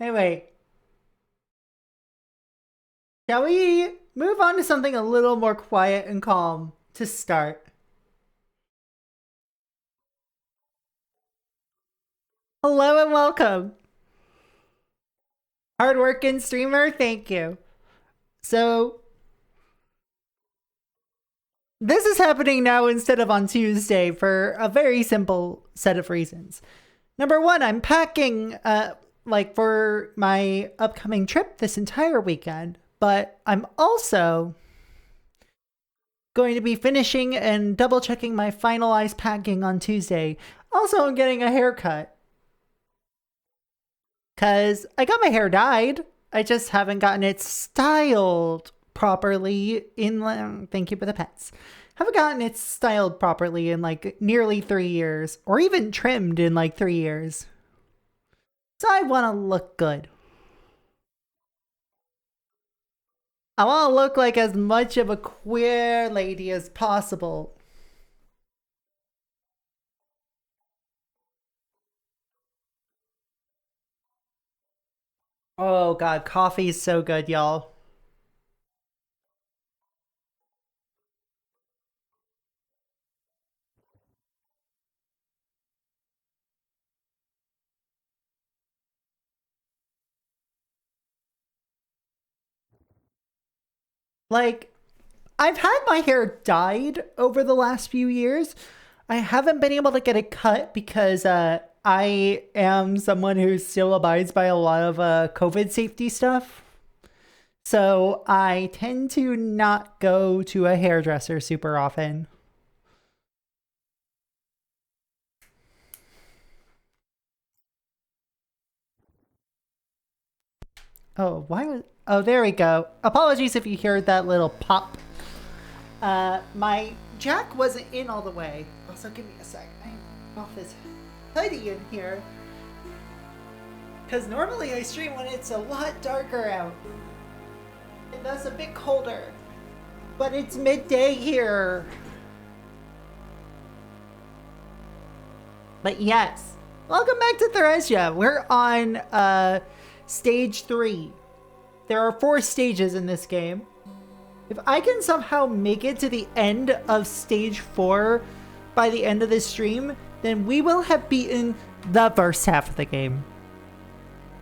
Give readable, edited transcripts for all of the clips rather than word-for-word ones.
Anyway, shall we move on to something a little more quiet and calm to start? Hello and welcome. Hardworking streamer, thank you. So, this is happening now instead of on Tuesday for a very simple set of reasons. Number one, I'm packing for my upcoming trip this entire weekend, but I'm also going to be finishing and double checking my finalized packing on Tuesday. Also, I'm getting a haircut because I got my hair dyed. I just haven't gotten it styled properly in. Thank you for the pets. Haven't gotten it styled properly in like nearly 3 years, or even trimmed in like 3 years. So I want to look good. I want to look like as much of a queer lady as possible. Oh god, coffee's so good, y'all. Like, I've had my hair dyed over the last few years. I haven't been able to get it cut because I am someone who still abides by a lot of COVID safety stuff. So I tend to not go to a hairdresser super often. Oh, why was. Oh, there we go. Apologies if you heard that little pop. My jack wasn't in all the way. Also, give me a sec. I'm off this hoodie in here. Because normally I stream when it's a lot darker out. And thus a bit colder. But it's midday here. But yes. Welcome back to Theresia. We're on stage 3. There are 4 stages in this game. If I can somehow make it to the end of stage 4 by the end of this stream, then we will have beaten the first half of the game.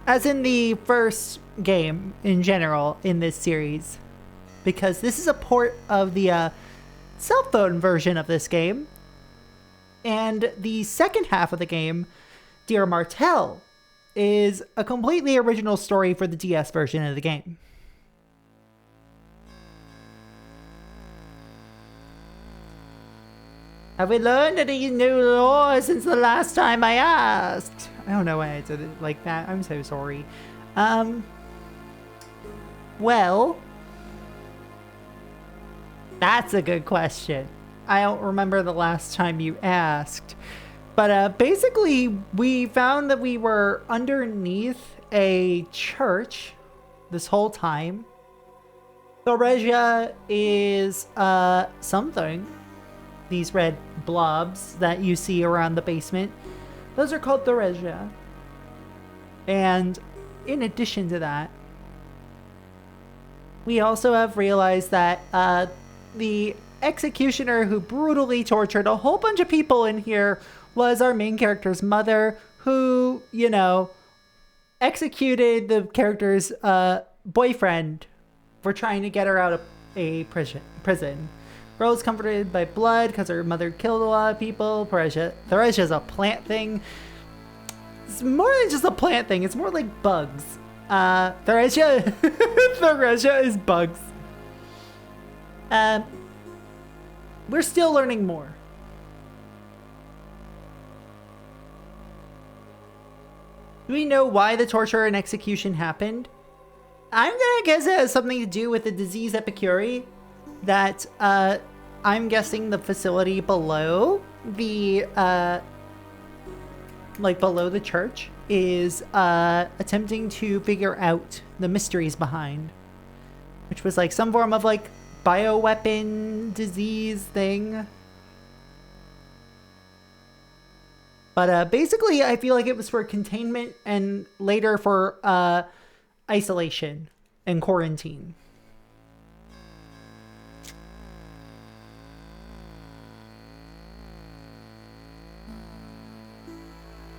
As in the first game in general in this series. Because this is a port of the cell phone version of this game. And the second half of the game, Dear Martel, is a completely original story for the DS version of the game. Have we learned any new lore since the last time I asked? I don't know why I did it like that. I'm so sorry. Well, that's a good question. I don't remember the last time you asked. But basically, we found that we were underneath a church this whole time. Theresia is something. These red blobs that you see around the basement. Those are called Theresia. And in addition to that, we also have realized that the executioner who brutally tortured a whole bunch of people in here was our main character's mother, who, you know, executed the character's boyfriend for trying to get her out of a prison. Girl is comforted by blood because her mother killed a lot of people. Theresia is a plant thing. It's more than just a plant thing. It's more like bugs. Theresia is bugs. We're still learning more. Do we know why the torture and execution happened? I'm gonna guess it has something to do with the disease epicuri that I'm guessing the facility below the below the church is attempting to figure out the mysteries behind, which was like some form of like bioweapon disease thing. But basically, I feel like it was for containment and later for isolation and quarantine.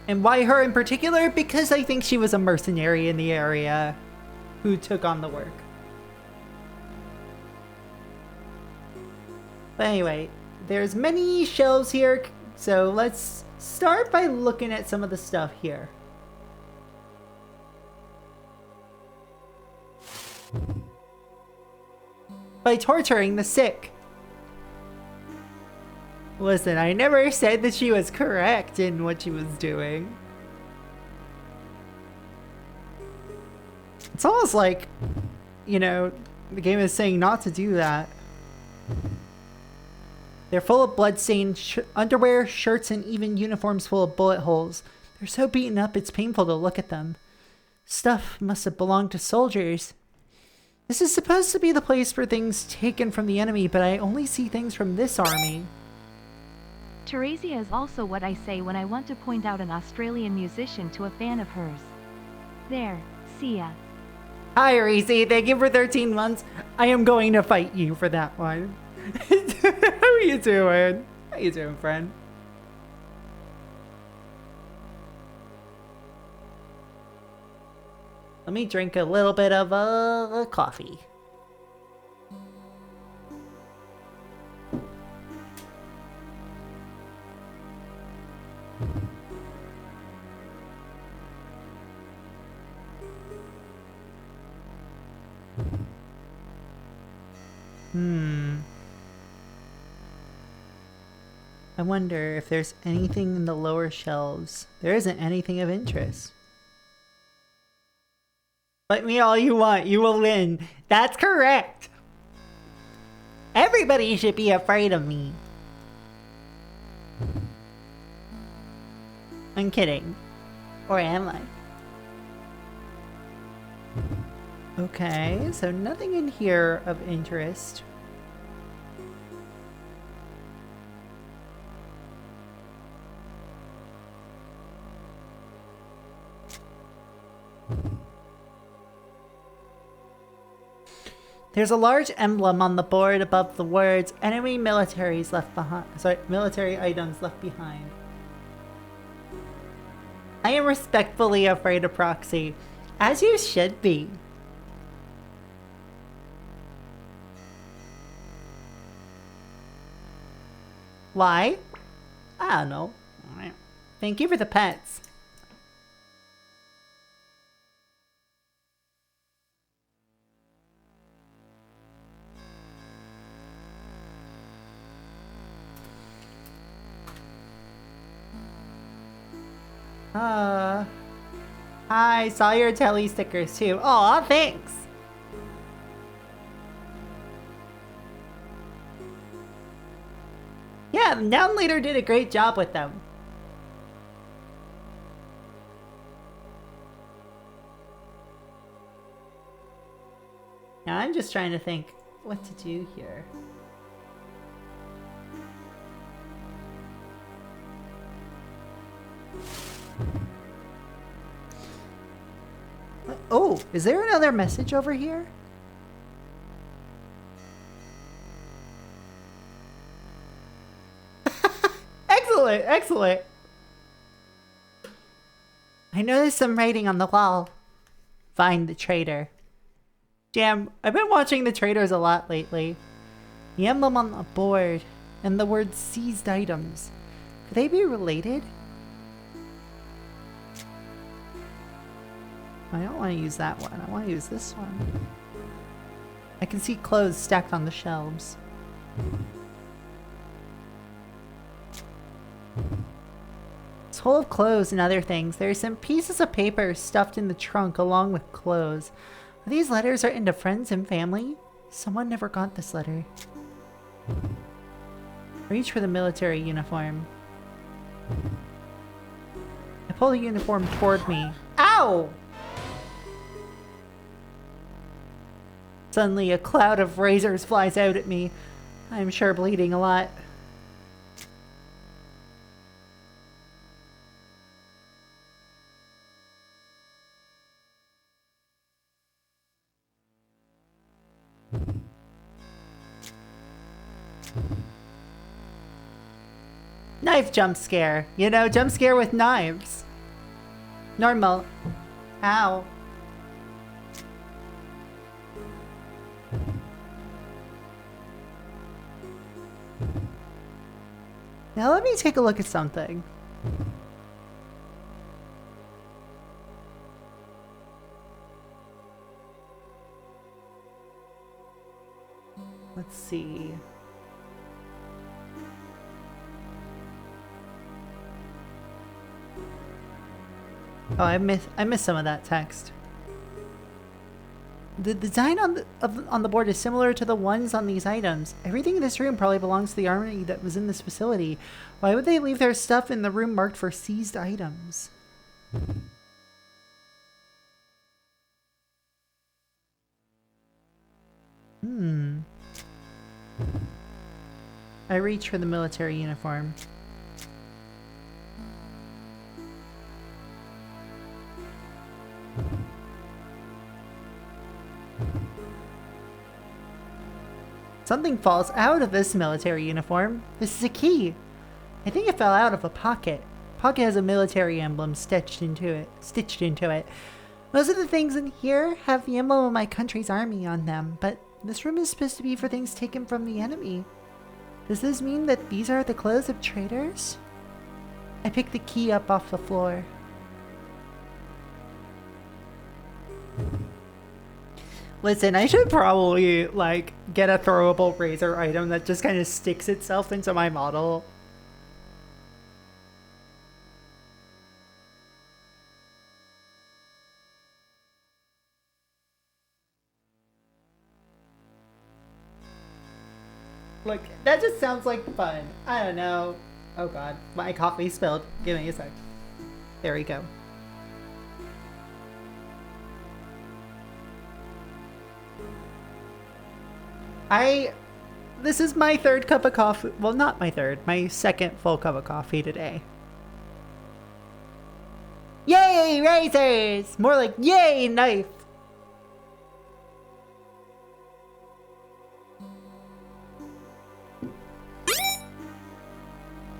And why her in particular? Because I think she was a mercenary in the area who took on the work. But anyway, there's many shelves here, so let's start by looking at some of the stuff here. By torturing the sick. Listen, I never said that she was correct in what she was doing. It's almost like, you know, the game is saying not to do that. They're full of bloodstained underwear, shirts, and even uniforms full of bullet holes. They're so beaten up, it's painful to look at them. Stuff must have belonged to soldiers. This is supposed to be the place for things taken from the enemy, but I only see things from this army. Theresia is also what I say when I want to point out an Australian musician to a fan of hers. There, see ya. Hi, Reese. Thank you for 13 months. I am going to fight you for that one. How are you doing? How you doing, friend? Let me drink a little bit of coffee. I wonder if there's anything in the lower shelves. There isn't anything of interest. Fight me all you want, you will win. That's correct. Everybody should be afraid of me. I'm kidding. Or am I? Okay, so nothing in here of interest. There's a large emblem on the board above the words enemy militaries left behind. Sorry, military items left behind. I am respectfully afraid of Proxy, as you should be. Why? I don't know. Thank you for the pets. I saw your telly stickers too. Aw, thanks. Yeah, the Down Leader did a great job with them. Now I'm just trying to think what to do here. Oh, is there another message over here? Excellent, excellent. I noticed some writing on the wall. Find the traitor. Damn, I've been watching the traitors a lot lately. The emblem on the board and the word seized items. Could they be related? I don't want to use that one. I want to use this one. I can see clothes stacked on the shelves. It's full of clothes and other things. There are some pieces of paper stuffed in the trunk along with clothes. Are these letters written to friends and family? Someone never got this letter. Reach for the military uniform. I pull the uniform toward me. Ow! Suddenly, a cloud of razors flies out at me. I'm sure bleeding a lot. Knife jump scare. You know, jump scare with knives. Normal. Ow. Now let me take a look at something. Let's see. Oh, I missed some of that text. The design on the board is similar to the ones on these items. Everything in this room probably belongs to the army that was in this facility. Why would they leave their stuff in the room marked for seized items? I reach for the military uniform. Something falls out of this military uniform. This is a key. I think it fell out of a pocket. Pocket has a military emblem stitched into it. Most of the things in here have the emblem of my country's army on them, but this room is supposed to be for things taken from the enemy. Does this mean that these are the clothes of traitors? I pick the key up off the floor. Listen, I should probably, like, get a throwable razor item that just kind of sticks itself into my model. Look, that just sounds like fun. I don't know. Oh god, my coffee spilled. Give me a sec. There we go. This is my third cup of coffee. Well, not my third. My second full cup of coffee today. Yay, razors! More like, yay, knife!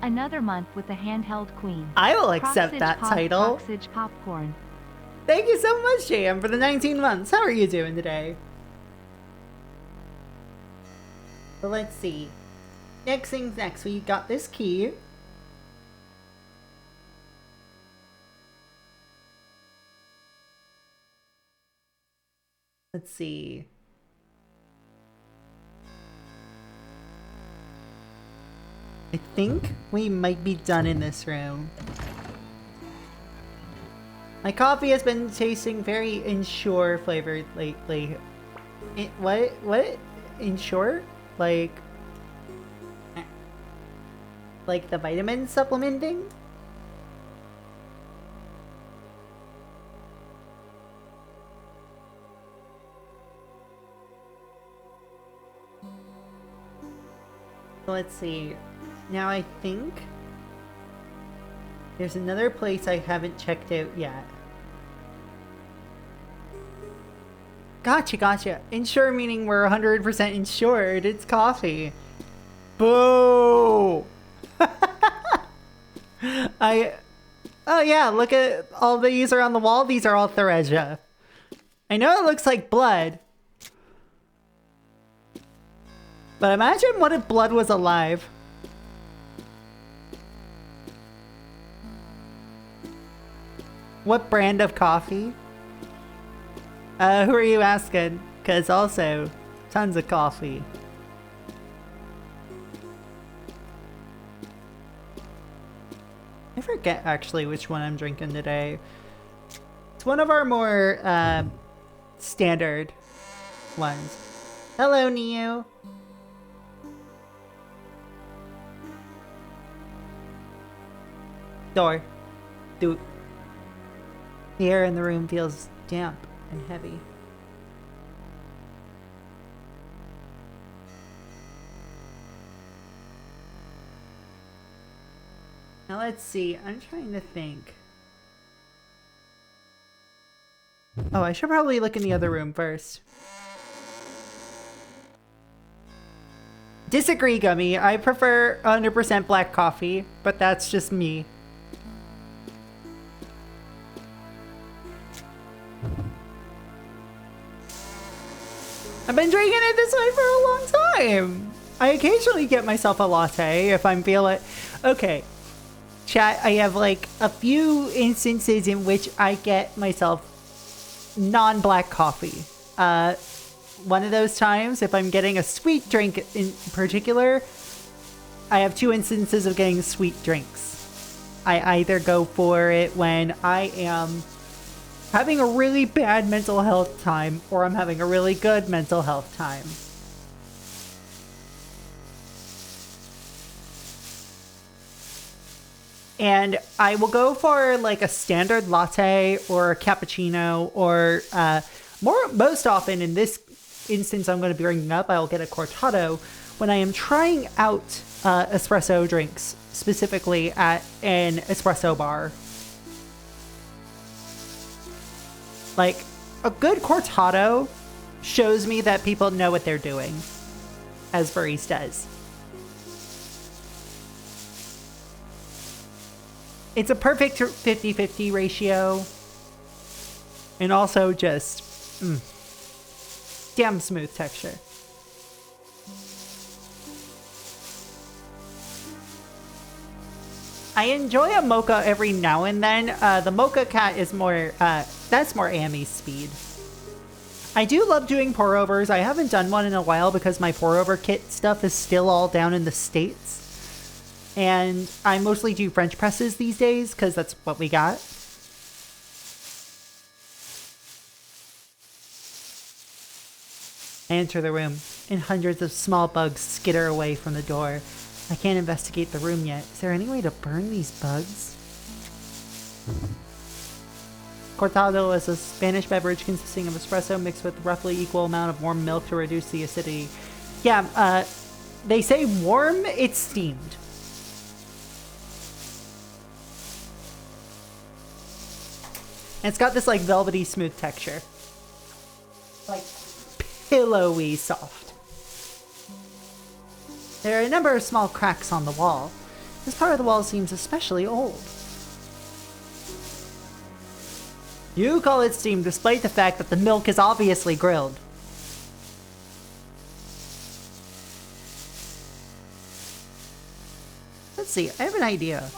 Another month with the handheld queen. I will accept that title. Aksys popcorn. Thank you so much, JM, for the 19 months. How are you doing today? But let's see. Next thing's next. We got this key. Let's see. I think we might be done in this room. My coffee has been tasting very Ensure flavored lately. What? Ensure? Like the vitamin supplement thing? Let's see. Now I think there's another place I haven't checked out yet. Gotcha. Insure meaning we're 100% insured. It's coffee. Boo! Oh yeah, look at all these are on the wall. These are all Theresia. I know it looks like blood. But imagine what if blood was alive. What brand of coffee? Who are you asking? Because also, tons of coffee. I forget actually which one I'm drinking today. It's one of our more standard ones. Hello, Neo. Door. The air in the room feels damp and heavy. Now let's see. I'm trying to think. Oh, I should probably look in the other room first. Disagree, Gummy. I prefer 100% black coffee, but that's just me. I've been drinking it this way for a long time. I occasionally get myself a latte if I'm feeling... Okay. Chat, I have like a few instances in which I get myself non-black coffee. One of those times, if I'm getting a sweet drink in particular, I have 2 instances of getting sweet drinks. I either go for it when I am having a really bad mental health time, or I'm having a really good mental health time. And I will go for like a standard latte or a cappuccino, or most often in this instance I'm going to be bringing up, I'll get a cortado when I am trying out espresso drinks, specifically at an espresso bar. Like, a good cortado shows me that people know what they're doing as baristas. It's a perfect 50-50 ratio. And also just damn smooth texture. I enjoy a mocha every now and then. The mocha cat is more, that's more Amy's speed. I do love doing pour overs. I haven't done one in a while because my pour over kit stuff is still all down in the States. And I mostly do French presses these days because that's what we got. I enter the room, and hundreds of small bugs skitter away from the door. I can't investigate the room yet. Is there any way to burn these bugs? Cortado is a Spanish beverage consisting of espresso mixed with roughly equal amount of warm milk to reduce the acidity. Yeah, they say warm, it's steamed. And it's got this like velvety smooth texture. Like pillowy soft. There are a number of small cracks on the wall. This part of the wall seems especially old. You call it steamed despite the fact that the milk is obviously grilled. Let's see, I have an idea.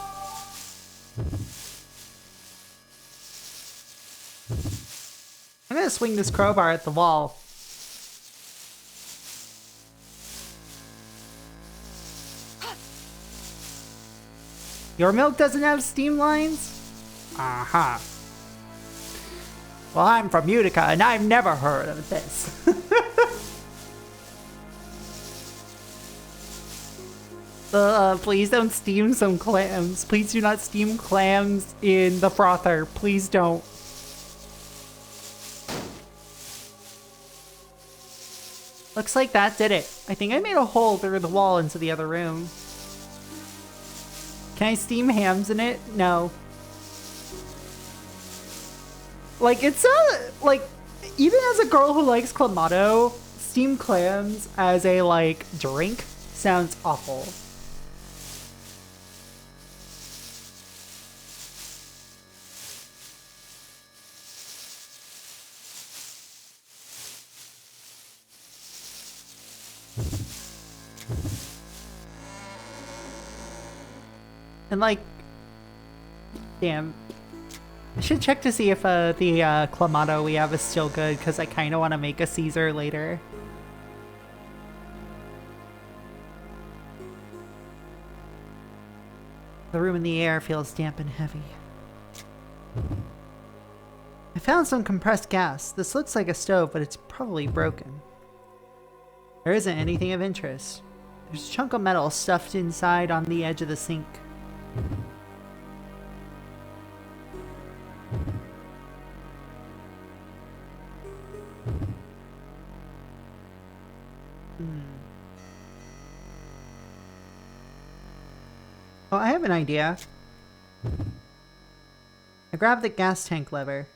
I'm gonna swing this crowbar at the wall. Your milk doesn't have steam lines? Uh-huh. Well, I'm from Utica, and I've never heard of this. Please don't steam some clams. Please do not steam clams in the frother. Please don't. Looks like that did it. I think I made a hole through the wall into the other room. Can I steam hams in it? No. Like, it's like, even as a girl who likes clamato, steamed clams as a, like, drink sounds awful. And like, damn, I should check to see if the clamato we have is still good, because I kind of want to make a Caesar later. The room in the air feels damp and heavy. I found some compressed gas. This looks like a stove, but it's probably broken. There isn't anything of interest. There's a chunk of metal stuffed inside on the edge of the sink. Oh, I have an idea. I grab the gas tank lever.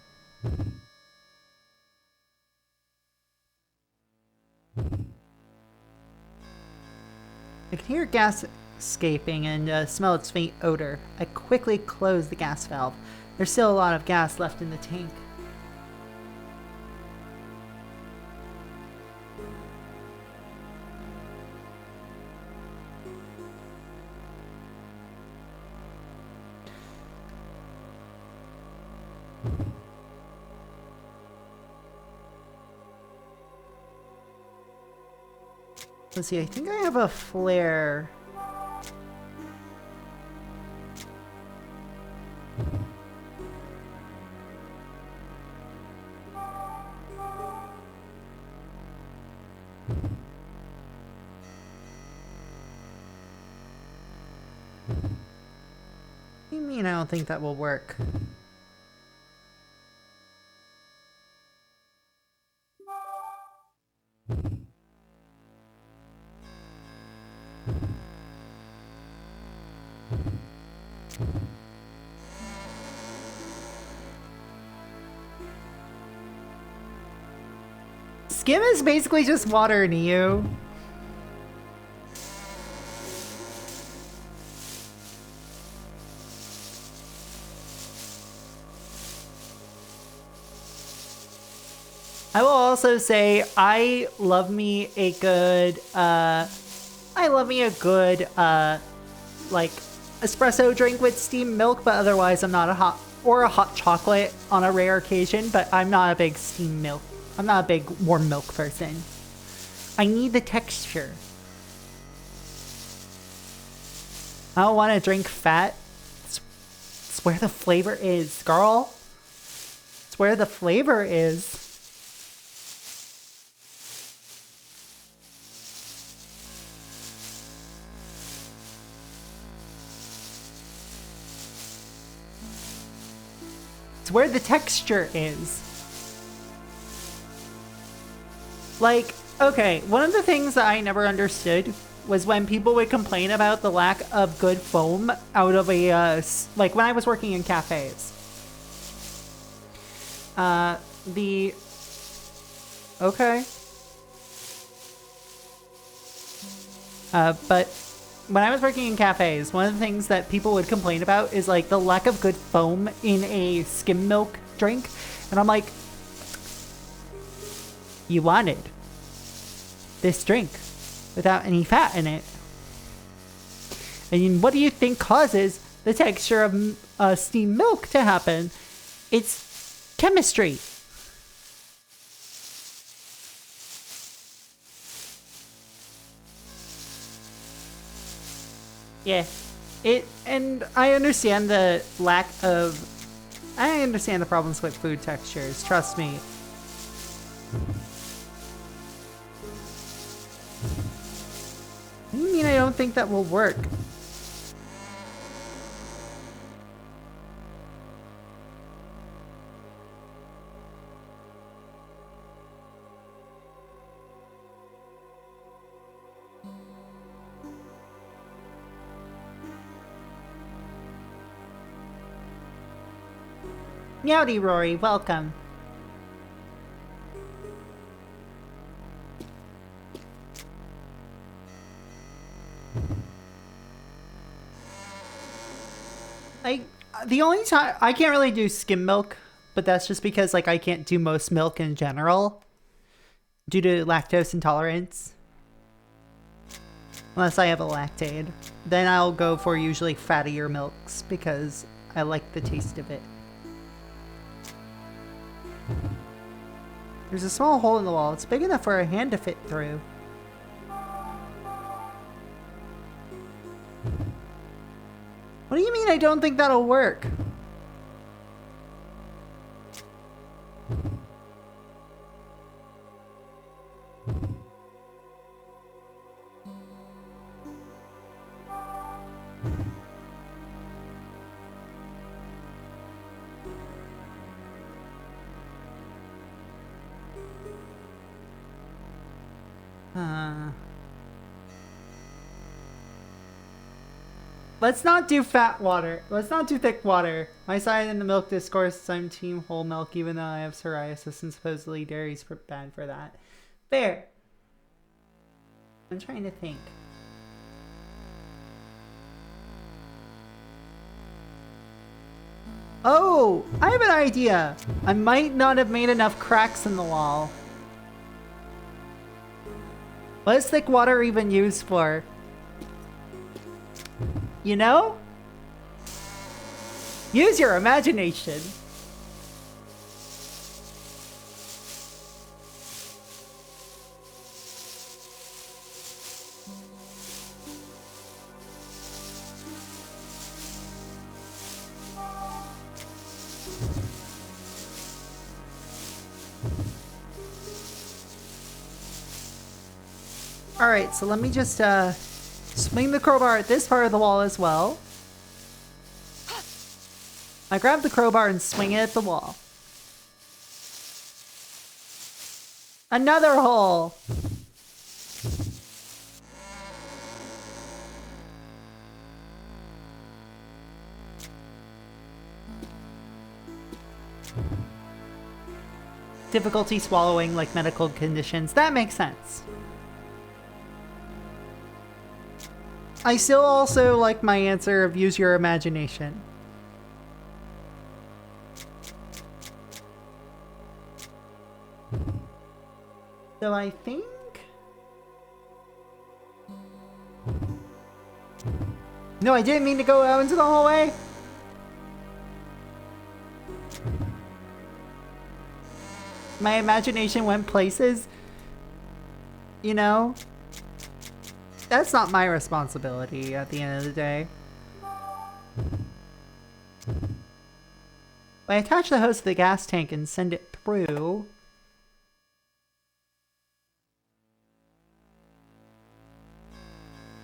can hear gas escaping and smell its faint odor. I quickly close the gas valve. There's still a lot of gas left in the tank. Let's see, I think I have a flare. What do you mean I don't think that will work? Skim is basically just water, Neo. I will also say I love me a good like espresso drink with steamed milk, but otherwise I'm not a hot chocolate on a rare occasion, but I'm not a big steamed milk. I'm not a big warm milk person. I need the texture. I don't want to drink fat. It's where the flavor is, girl. It's where the flavor is. It's where the texture is. Like, okay, one of the things that I never understood was when people would complain about the lack of good foam out of a, like when I was working in cafes. Okay. But when I was working in cafes, one of the things that people would complain about is like the lack of good foam in a skim milk drink. And I'm like, you wanted this drink without any fat in it. And what do you think causes the texture of steamed milk to happen? It's chemistry. Yeah. And I understand the I understand the problems with food textures, trust me. What do you mean I don't think that will work? Meowdy Rory, welcome. The only time I can't really do skim milk, but that's just because like I can't do most milk in general due to lactose intolerance. Unless I have a lactate. Then I'll go for usually fattier milks because I like the taste of it. There's a small hole in the wall. It's big enough for a hand to fit through. What do you mean I don't think that'll work? Let's not do fat water. Let's not do thick water. My side in the milk discourse, I'm team whole milk, even though I have psoriasis and supposedly dairy's bad for that. Fair. I'm trying to think. Oh, I have an idea. I might not have made enough cracks in the wall. What is thick water even used for? You know? Use your imagination. Alright, so let me just swing the crowbar at this part of the wall as well. I grab the crowbar and swing it at the wall. Another hole! Difficulty swallowing, like medical conditions. That makes sense. I still also like my answer of use your imagination. So I think... No, I didn't mean to go out into the hallway. My imagination went places. You know? That's not my responsibility at the end of the day. I attach the hose to the gas tank and send it through.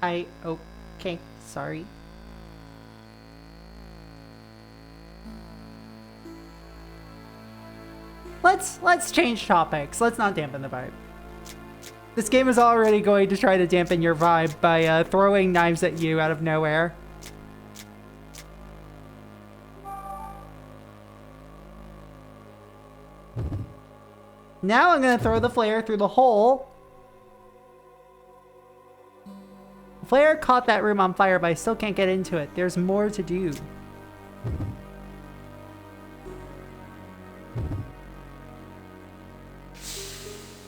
Okay, sorry. Let's change topics. Let's not dampen the vibe. This game is already going to try to dampen your vibe by throwing knives at you out of nowhere. Now I'm gonna throw the flare through the hole. The flare caught that room on fire, but I still can't get into it. There's more to do.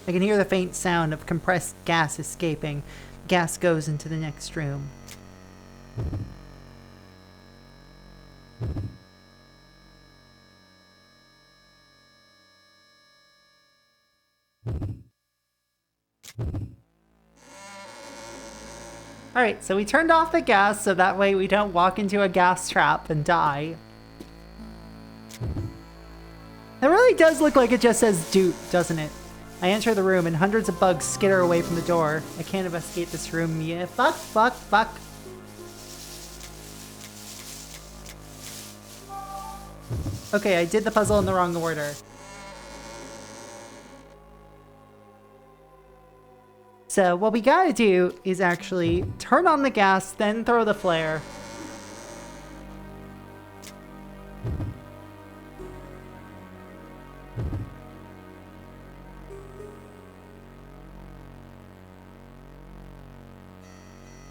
I can hear the faint sound of compressed gas escaping. Gas goes into the next room. Alright, so we turned off the gas so that way we don't walk into a gas trap and die. It really does look like it just says "Doot," doesn't it? I enter the room and hundreds of bugs skitter away from the door. I can't have escaped this room yet. Fuck, fuck, fuck. Okay, I did the puzzle in the wrong order. So what we gotta do is actually turn on the gas, then throw the flare.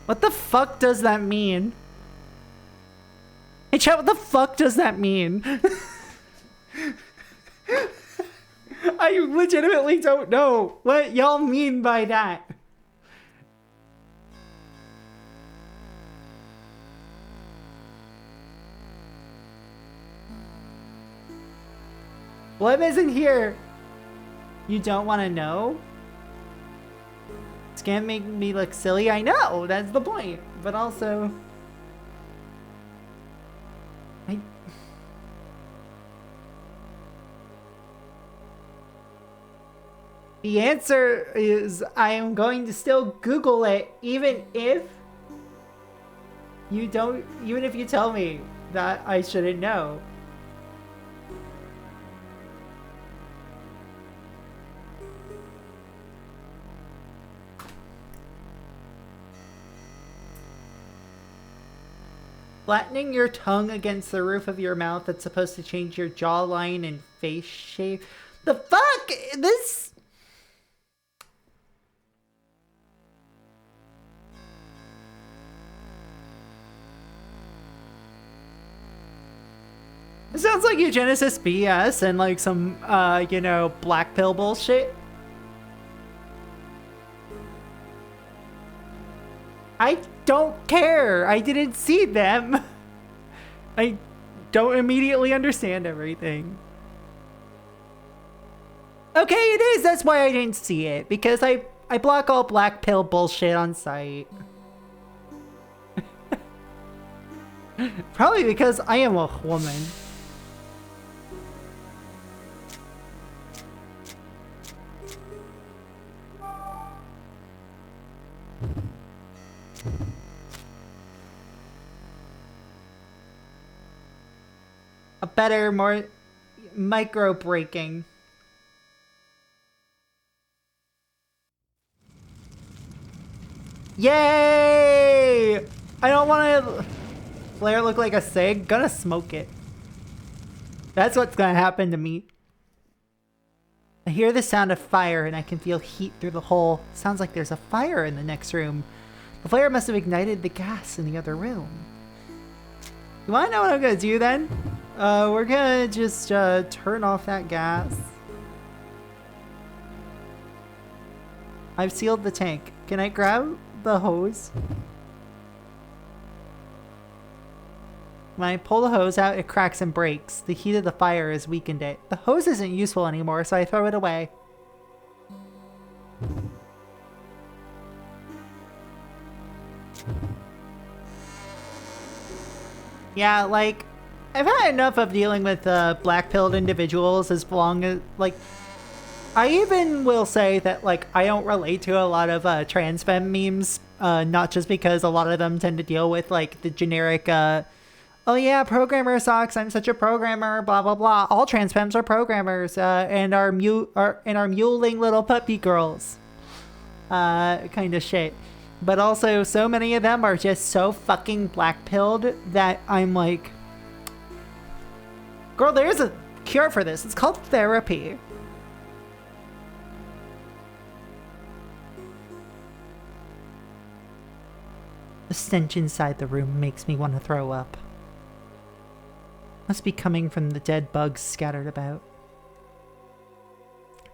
What the fuck does that mean? Hey chat, what the fuck does that mean? I legitimately don't know what y'all mean by that. What isn't here? You don't want to know? It's gonna make me look silly, I know, that's the point. But also... The answer is I am going to still Google it even if you don't, even if you tell me that I shouldn't know. Flattening your tongue against the roof of your mouth that's supposed to change your jawline and face shape. The fuck? This... It sounds like eugenicist BS and like some, you know, black pill bullshit. I don't care. I didn't see them. I don't immediately understand everything. Okay, it is. That's why I didn't see it. Because I block all black pill bullshit on sight. Probably because I am a woman. A better, more micro breaking. Yay! I don't want to flare look like a cig. Gonna smoke it. That's what's gonna happen to me. I hear the sound of fire and I can feel heat through the hole. Sounds like there's a fire in the next room. The flare must have ignited the gas in the other room. You wanna know what I'm gonna do then? We're gonna just turn off that gas. I've sealed the tank. Can I grab the hose? When I pull the hose out, it cracks and breaks. The heat of the fire has weakened it. The hose isn't useful anymore, so I throw it away. Yeah, like, I've had enough of dealing with black-pilled individuals as long as, like, I even will say that, like, I don't relate to a lot of trans femme memes, not just because a lot of them tend to deal with, like, the generic, oh yeah, programmer sucks, I'm such a programmer, blah, blah, blah. All trans femmes are programmers, and are muling little puppy girls. Kind of shit. But also, so many of them are just so fucking black-pilled that I'm like, girl, there's a cure for this. It's called therapy. The stench inside the room makes me want to throw up. Must be coming from the dead bugs scattered about.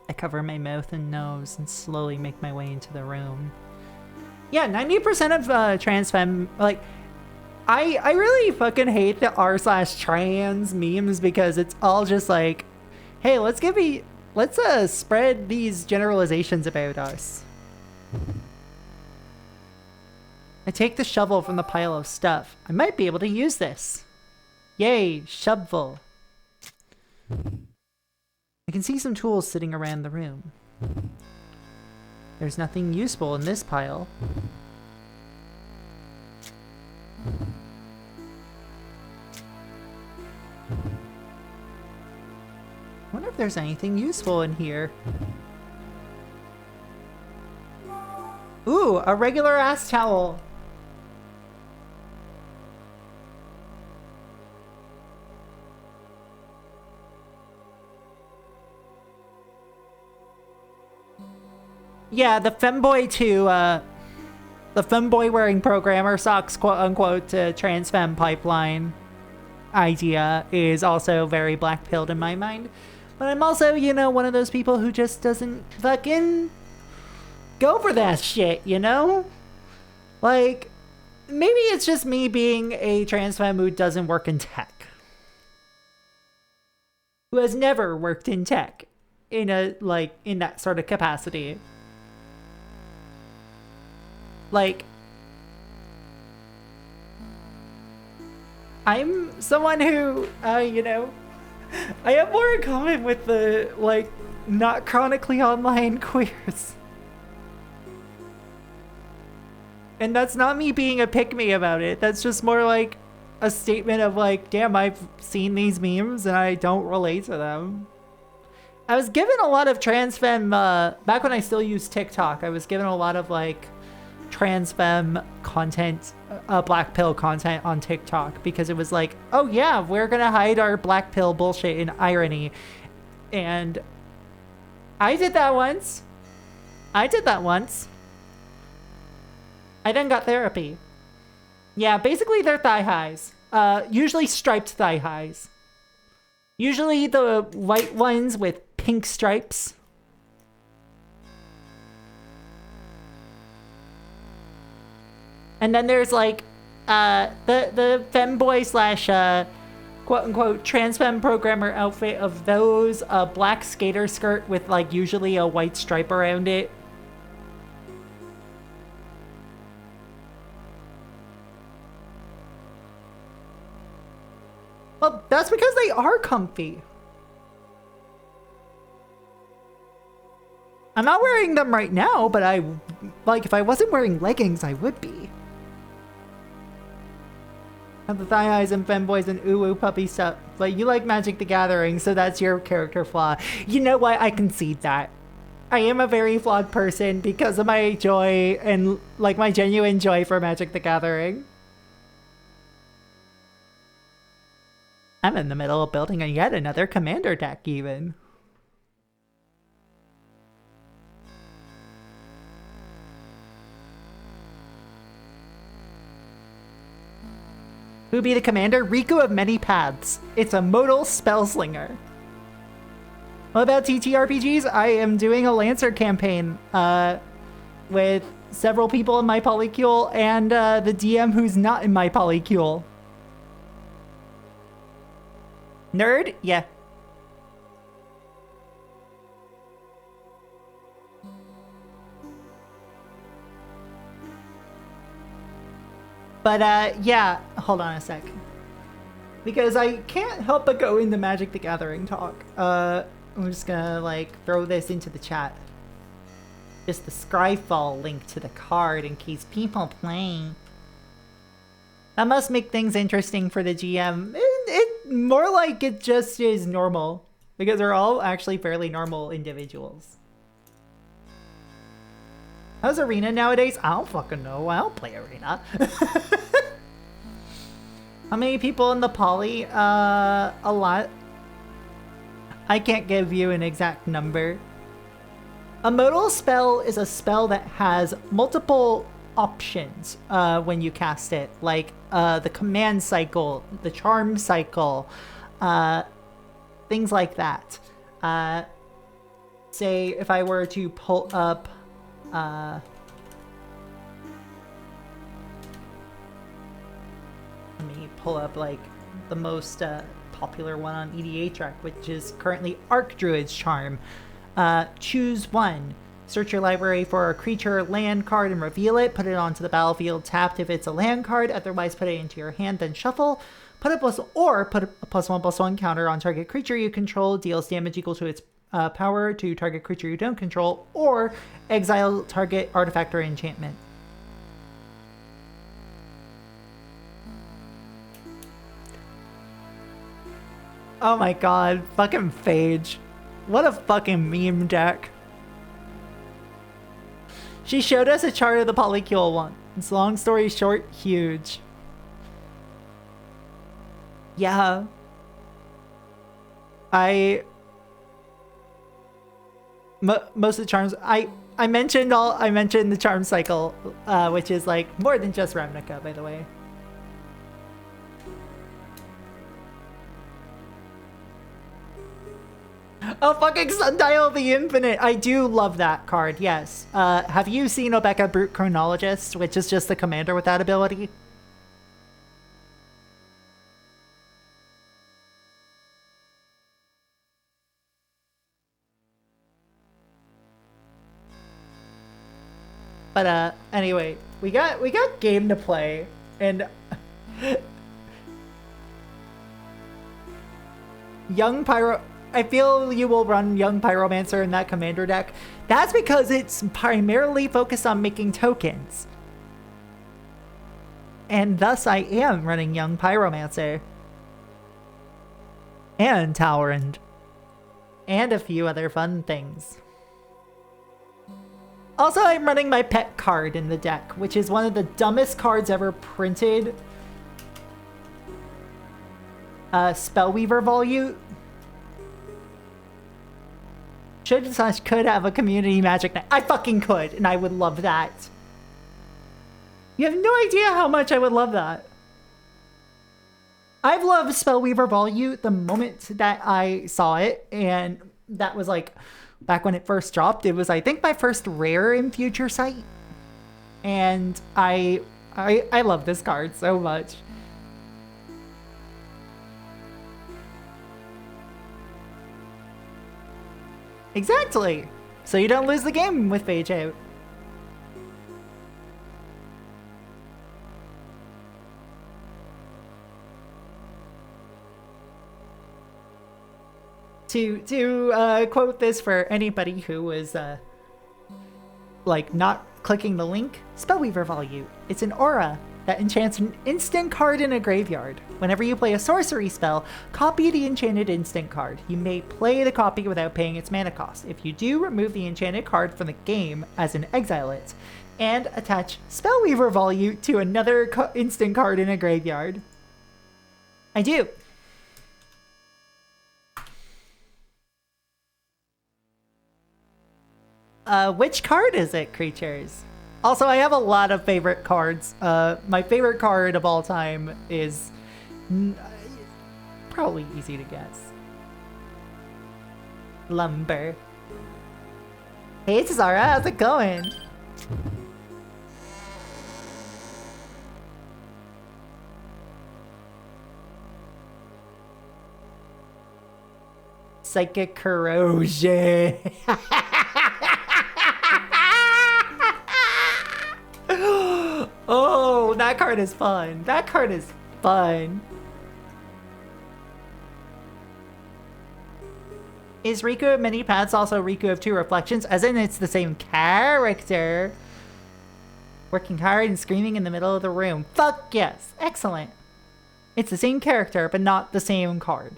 I cover my mouth and nose and slowly make my way into the room. Yeah, 90% of trans femme, like, I really fucking hate the r/trans memes because it's all just like, hey, let's spread these generalizations about us. I take the shovel from the pile of stuff. I might be able to use this. Yay, shovel. I can see some tools sitting around the room. There's nothing useful in this pile. I wonder if there's anything useful in here. Ooh, a regular ass towel. Yeah, the femboy the femboy wearing programmer socks, quote unquote, trans femme pipeline idea is also very black-pilled in my mind. But I'm also, you know, one of those people who just doesn't fucking go for that shit, you know? Like, maybe it's just me being a trans femme who doesn't work in tech. Who has never worked in tech in that sort of capacity. Like, I'm someone who, you know, I have more in common with the, like, not chronically online queers. And that's not me being a pick-me about it. That's just more like a statement of like, damn, I've seen these memes and I don't relate to them. I was given a lot of trans femme, back when I still used TikTok, I was given a lot of like trans femme content, black pill content on TikTok because it was like, oh yeah, we're gonna hide our black pill bullshit in irony. And I did that once. I then got therapy. Yeah, basically they're thigh highs. Usually striped thigh highs. Usually the white ones with pink stripes. And then there's like the femboy slash quote unquote trans femme programmer outfit of those, a black skater skirt with like usually a white stripe around it. Well, that's because they are comfy. I'm not wearing them right now, but if I wasn't wearing leggings, I would be. Have the thigh highs and femboys and ooh puppy stuff. But you like Magic the Gathering, so that's your character flaw. You know what? I concede that. I am a very flawed person because of my joy and like my genuine joy for Magic the Gathering. I'm in the middle of building yet another commander deck even. Who be the commander? Riku of Many Paths. It's a modal spellslinger. What about TTRPGs? I am doing a Lancer campaign with several people in my polycule and the DM who's not in my polycule. Nerd? Yeah. But yeah, hold on a sec. Because I can't help but go into Magic the Gathering talk. I'm just gonna like throw this into the chat. Just the Scryfall link to the card in case people play. That must make things interesting for the GM. It more like it just is normal. Because they're all actually fairly normal individuals. How's Arena nowadays? I don't fucking know. I don't play Arena. How many people in the poly? A lot. I can't give you an exact number. A modal spell is a spell that has multiple options when you cast it. Like the command cycle, the charm cycle, things like that. Say if I were to pull up let me pull up like the most popular one on EDHREC, which is currently Archdruid's Charm. Choose one. Search your library for a creature land card and reveal it. Put it onto the battlefield tapped if it's a land card. Otherwise, put it into your hand, then shuffle. Put a +1/+1 counter on target creature you control. Deals damage equal to its power to target creature you don't control, or exile target artifact or enchantment. Oh my god, fucking Phage. What a fucking meme deck. She showed us a chart of the polycule one. It's long story short, huge. Yeah. Most of the charms I mentioned the charm cycle, which is like more than just Ravnica, by the way. Oh, fucking Sundial of the Infinite! I do love that card, yes. Have you seen Obeka Brute Chronologist, which is just the commander with that ability? But anyway, we got game to play, and Young Pyro. I feel you will run Young Pyromancer in that commander deck. That's because it's primarily focused on making tokens, and thus I am running Young Pyromancer and Towerend and a few other fun things. Also, I'm running my pet card in the deck, which is one of the dumbest cards ever printed. Spellweaver Volute. Should/could have a community magic night. I fucking could, and I would love that. You have no idea how much I would love that. I've loved Spellweaver Volute the moment that I saw it, and that was like back when it first dropped. It was, I think, my first rare in Future Sight, and I love this card so much. Exactly. So you don't lose the game with Phage Out. To quote this for anybody who was like not clicking the link, Spellweaver Volute. It's an aura that enchants an instant card in a graveyard. Whenever you play a sorcery spell, copy the enchanted instant card. You may play the copy without paying its mana cost. If you do, remove the enchanted card from the game, as in exile it, and attach Spellweaver Volute to another instant card in a graveyard. I do. Which card is it, creatures? Also, I have a lot of favorite cards. My favorite card of all time is probably easy to guess. Lumber. Hey, Theresia, how's it going? Psychic Corrosion. Oh, that card is fun. That card is fun. Is Riku of Many Paths also Riku of Two Reflections? As in, it's the same character. Working hard and screaming in the middle of the room. Fuck yes. Excellent. It's the same character, but not the same card.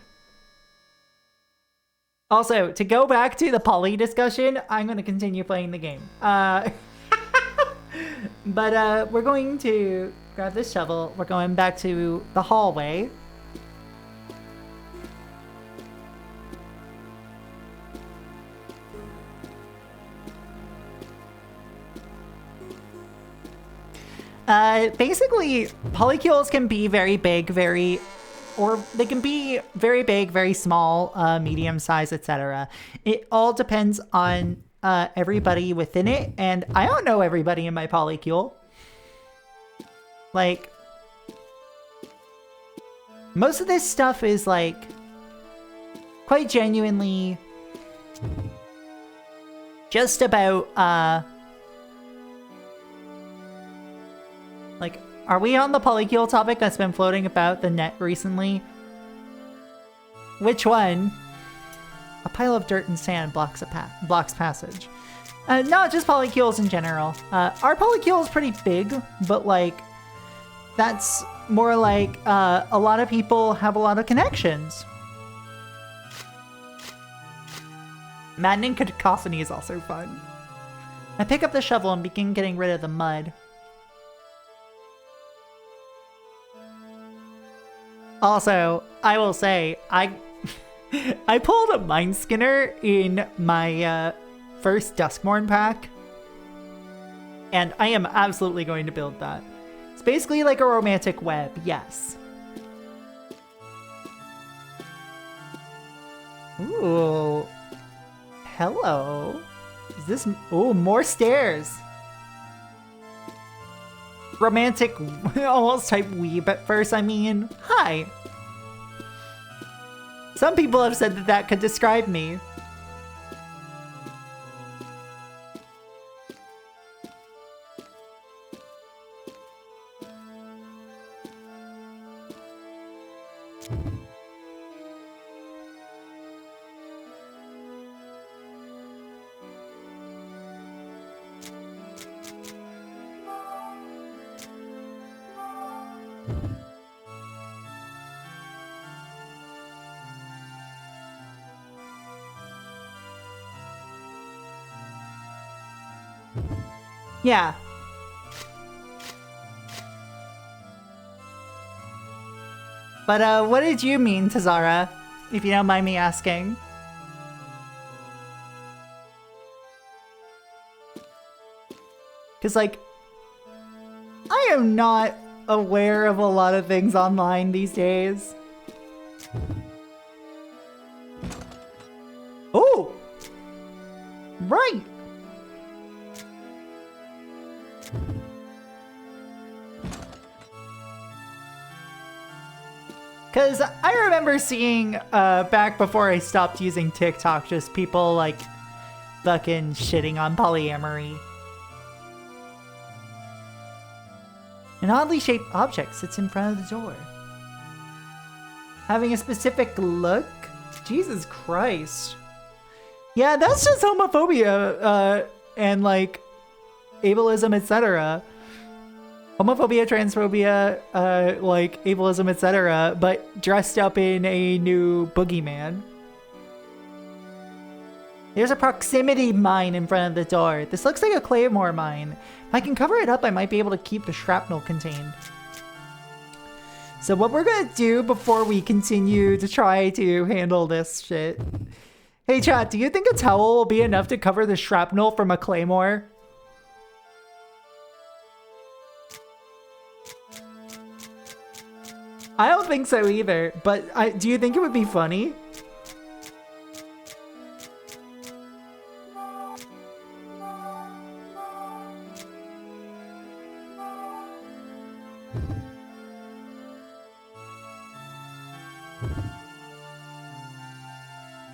Also, to go back to the poly discussion, I'm going to continue playing the game. But we're going to grab this shovel. We're going back to the hallway. Basically, polycules can be very big, or they can be very big, very small, medium size, etc. It all depends on everybody within it, and I don't know everybody in my polycule. Like, most of this stuff is like quite genuinely just about like, are we on the polycule topic that's been floating about the net recently? Which one? A pile of dirt and sand blocks passage. No, just polycules in general. Our polycule is pretty big, but like, that's more like a lot of people have a lot of connections. Maddening Cacophony is also fun. I pick up the shovel and begin getting rid of the mud. Also, I will say, I pulled a Mind Skinner in my first Duskmourn pack, and I am absolutely going to build that. It's basically like a romantic web, yes. Ooh. Hello. Is this... Ooh, more stairs. Romantic, almost type weeb at first, I mean. Hi. Some people have said that that could describe me. Yeah. But what did you mean, Theresia? If you don't mind me asking. Because, like, I am not aware of a lot of things online these days. Oh! Right! Because I remember seeing, back before I stopped using TikTok, just people, like, fucking shitting on polyamory. An oddly shaped object sits in front of the door. Having a specific look? Jesus Christ. Yeah, that's just homophobia, and, like, ableism, etc. Homophobia, transphobia, like, ableism, etc., but dressed up in a new boogeyman. There's a proximity mine in front of the door. This looks like a claymore mine. If I can cover it up, I might be able to keep the shrapnel contained. So what we're gonna do before we continue to try to handle this shit... Hey chat, do you think a towel will be enough to cover the shrapnel from a claymore? I don't think so either, but do you think it would be funny?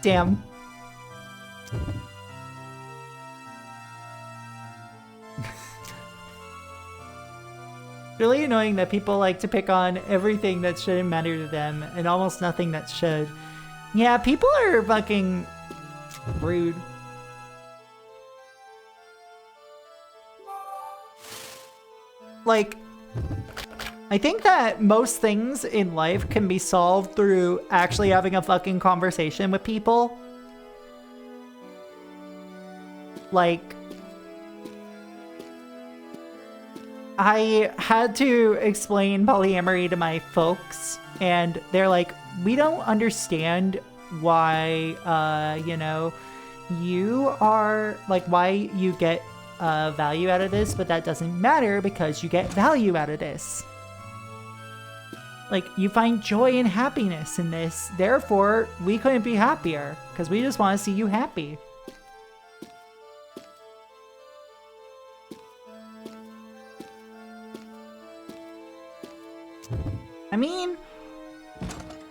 Damn. Really annoying that people like to pick on everything that shouldn't matter to them and almost nothing that should. Yeah, people are fucking rude. Like, I think that most things in life can be solved through actually having a fucking conversation with people. Like, I had to explain polyamory to my folks, and they're like, we don't understand why, you know, you are, like, why you get value out of this, but that doesn't matter because you get value out of this. Like, you find joy and happiness in this, therefore, we couldn't be happier, because we just want to see you happy. I mean,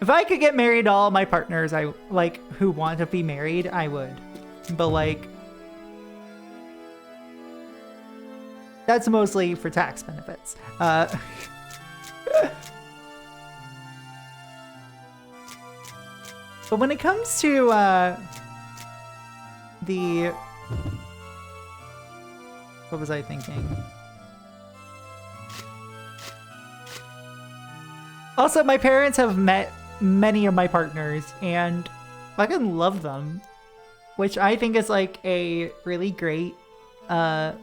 if I could get married to all my partners I like who want to be married, I would. But like, that's mostly for tax benefits. But when it comes to what was I thinking? Also, my parents have met many of my partners and fucking love them, which I think is like a really great, I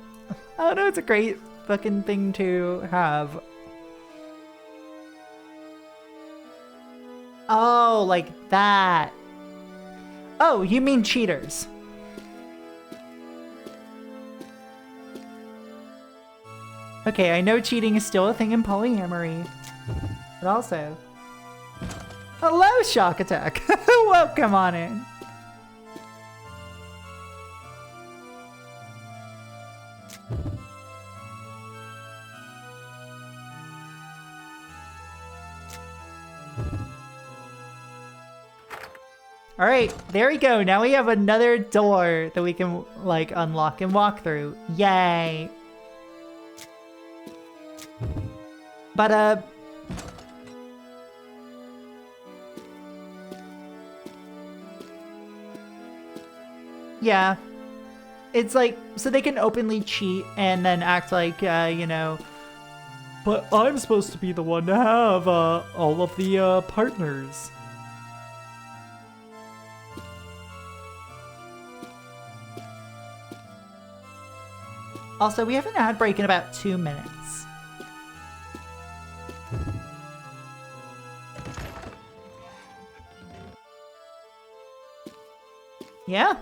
don't know, it's a great fucking thing to have. Oh, like that. Oh, you mean cheaters. Okay, I know cheating is still a thing in polyamory. But also... Hello, Shock Attack! Welcome on in! Alright, there we go. Now we have another door that we can, like, unlock and walk through. Yay! But, yeah. It's like, so they can openly cheat and then act like, you know, but I'm supposed to be the one to have all of the partners. Also, we have an ad break in about 2 minutes. Yeah.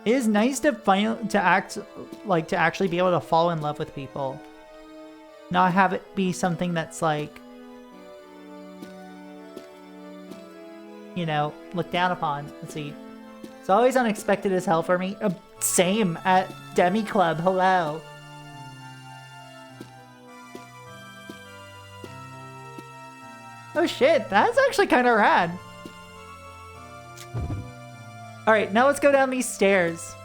It is nice to actually be able to fall in love with people. Not have it be something that's like, you know, looked down upon. Let's see. It's always unexpected as hell for me. Same at Demi Club. Hello. Oh shit, that's actually kind of rad. Alright, now let's go down these stairs.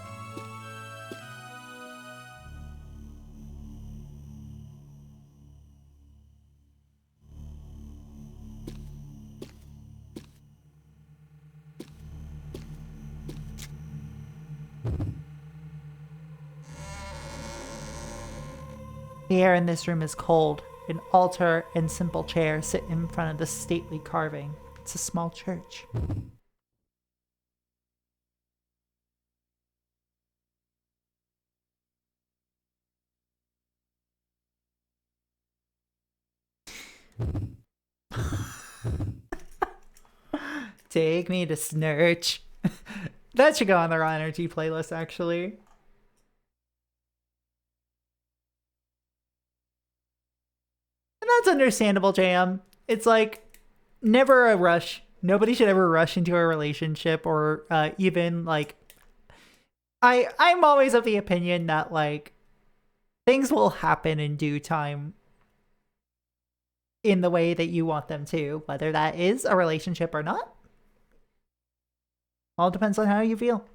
The air in this room is cold. An altar and simple chair sit in front of the stately carving. It's a small church. Take me to Snurch. That should go on the Raw Energy playlist, actually. And that's understandable, Jam. It's like, never a rush. Nobody should ever rush into a relationship or even, like... I'm always of the opinion that, like, things will happen in due time in the way that you want them to, whether that is a relationship or not. All depends on how you feel.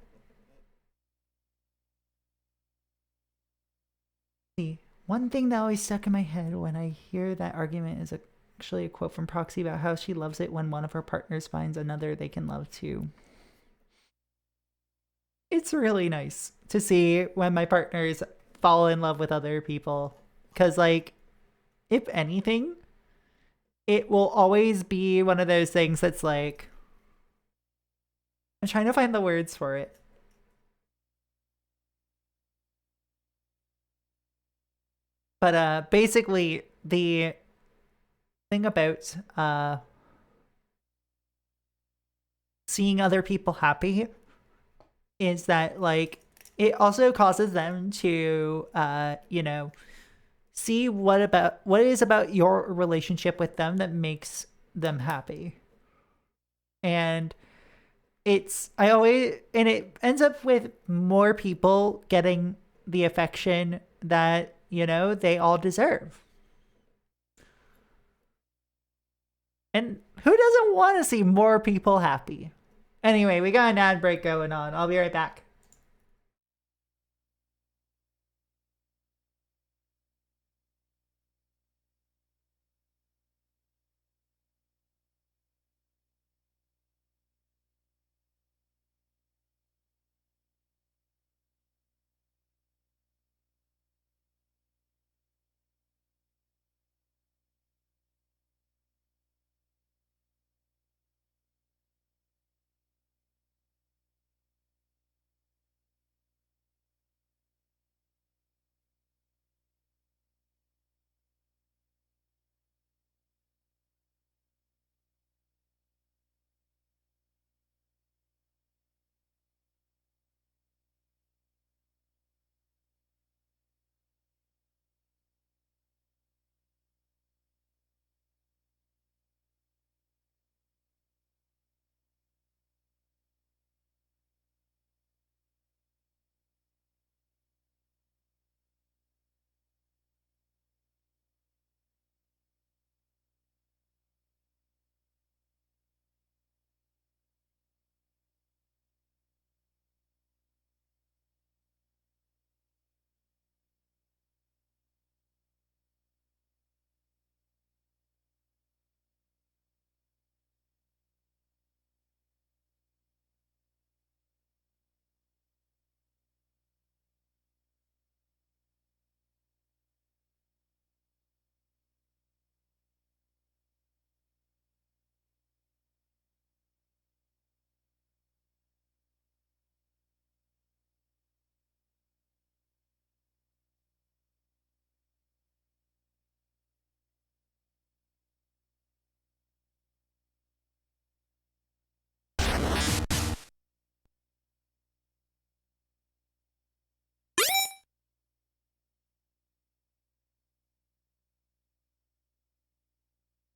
See, one thing that always stuck in my head when I hear that argument is actually a quote from Proxy about how she loves it when one of her partners finds another they can love too. It's really nice to see when my partners fall in love with other people. Because, like, if anything, it will always be one of those things that's like... I'm trying to find the words for it. But basically, the thing about seeing other people happy is that, like, it also causes them to, you know, see what is about your relationship with them that makes them happy. And it ends up with more people getting the affection that, you know, they all deserve. And who doesn't want to see more people happy? Anyway, we got an ad break going on. I'll be right back.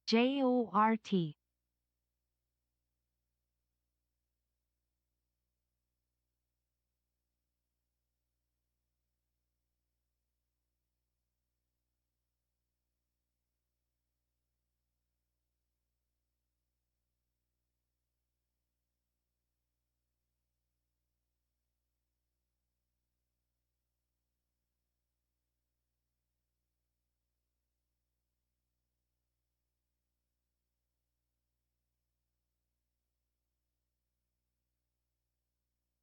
JORT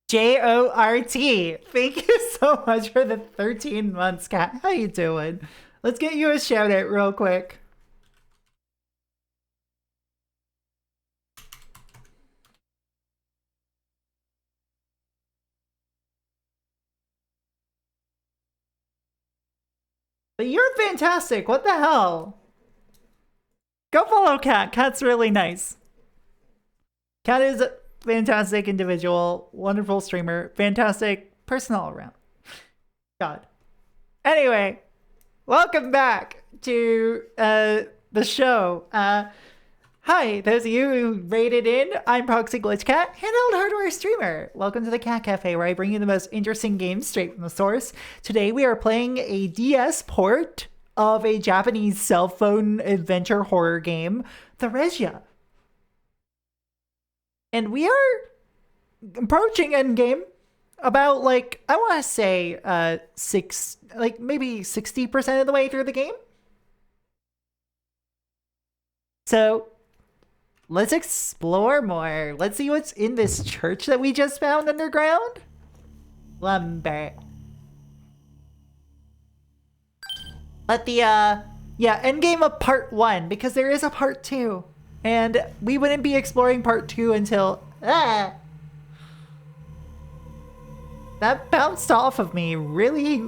Jort. Thank you so much for the 13 months, Cat. How you doing? Let's get you a shout out real quick. But you're fantastic. What the hell? Go follow Cat. Cat's really nice. Cat is a fantastic individual, wonderful streamer, fantastic person all around. God. Anyway, welcome back to the show. Hi, those of you who rated in, I'm Proxy Glitch Cat, handheld hardware streamer. Welcome to the Cat Cafe, where I bring you the most interesting games straight from the source. Today we are playing a DS port of a Japanese cell phone adventure horror game, Theresia. And we are approaching endgame about, like, I want to say maybe 60% of the way through the game. So let's explore more. Let's see what's in this church that we just found underground. Lumber. But the endgame of part 1, because there is a part 2. And we wouldn't be exploring part 2 until... That bounced off of me really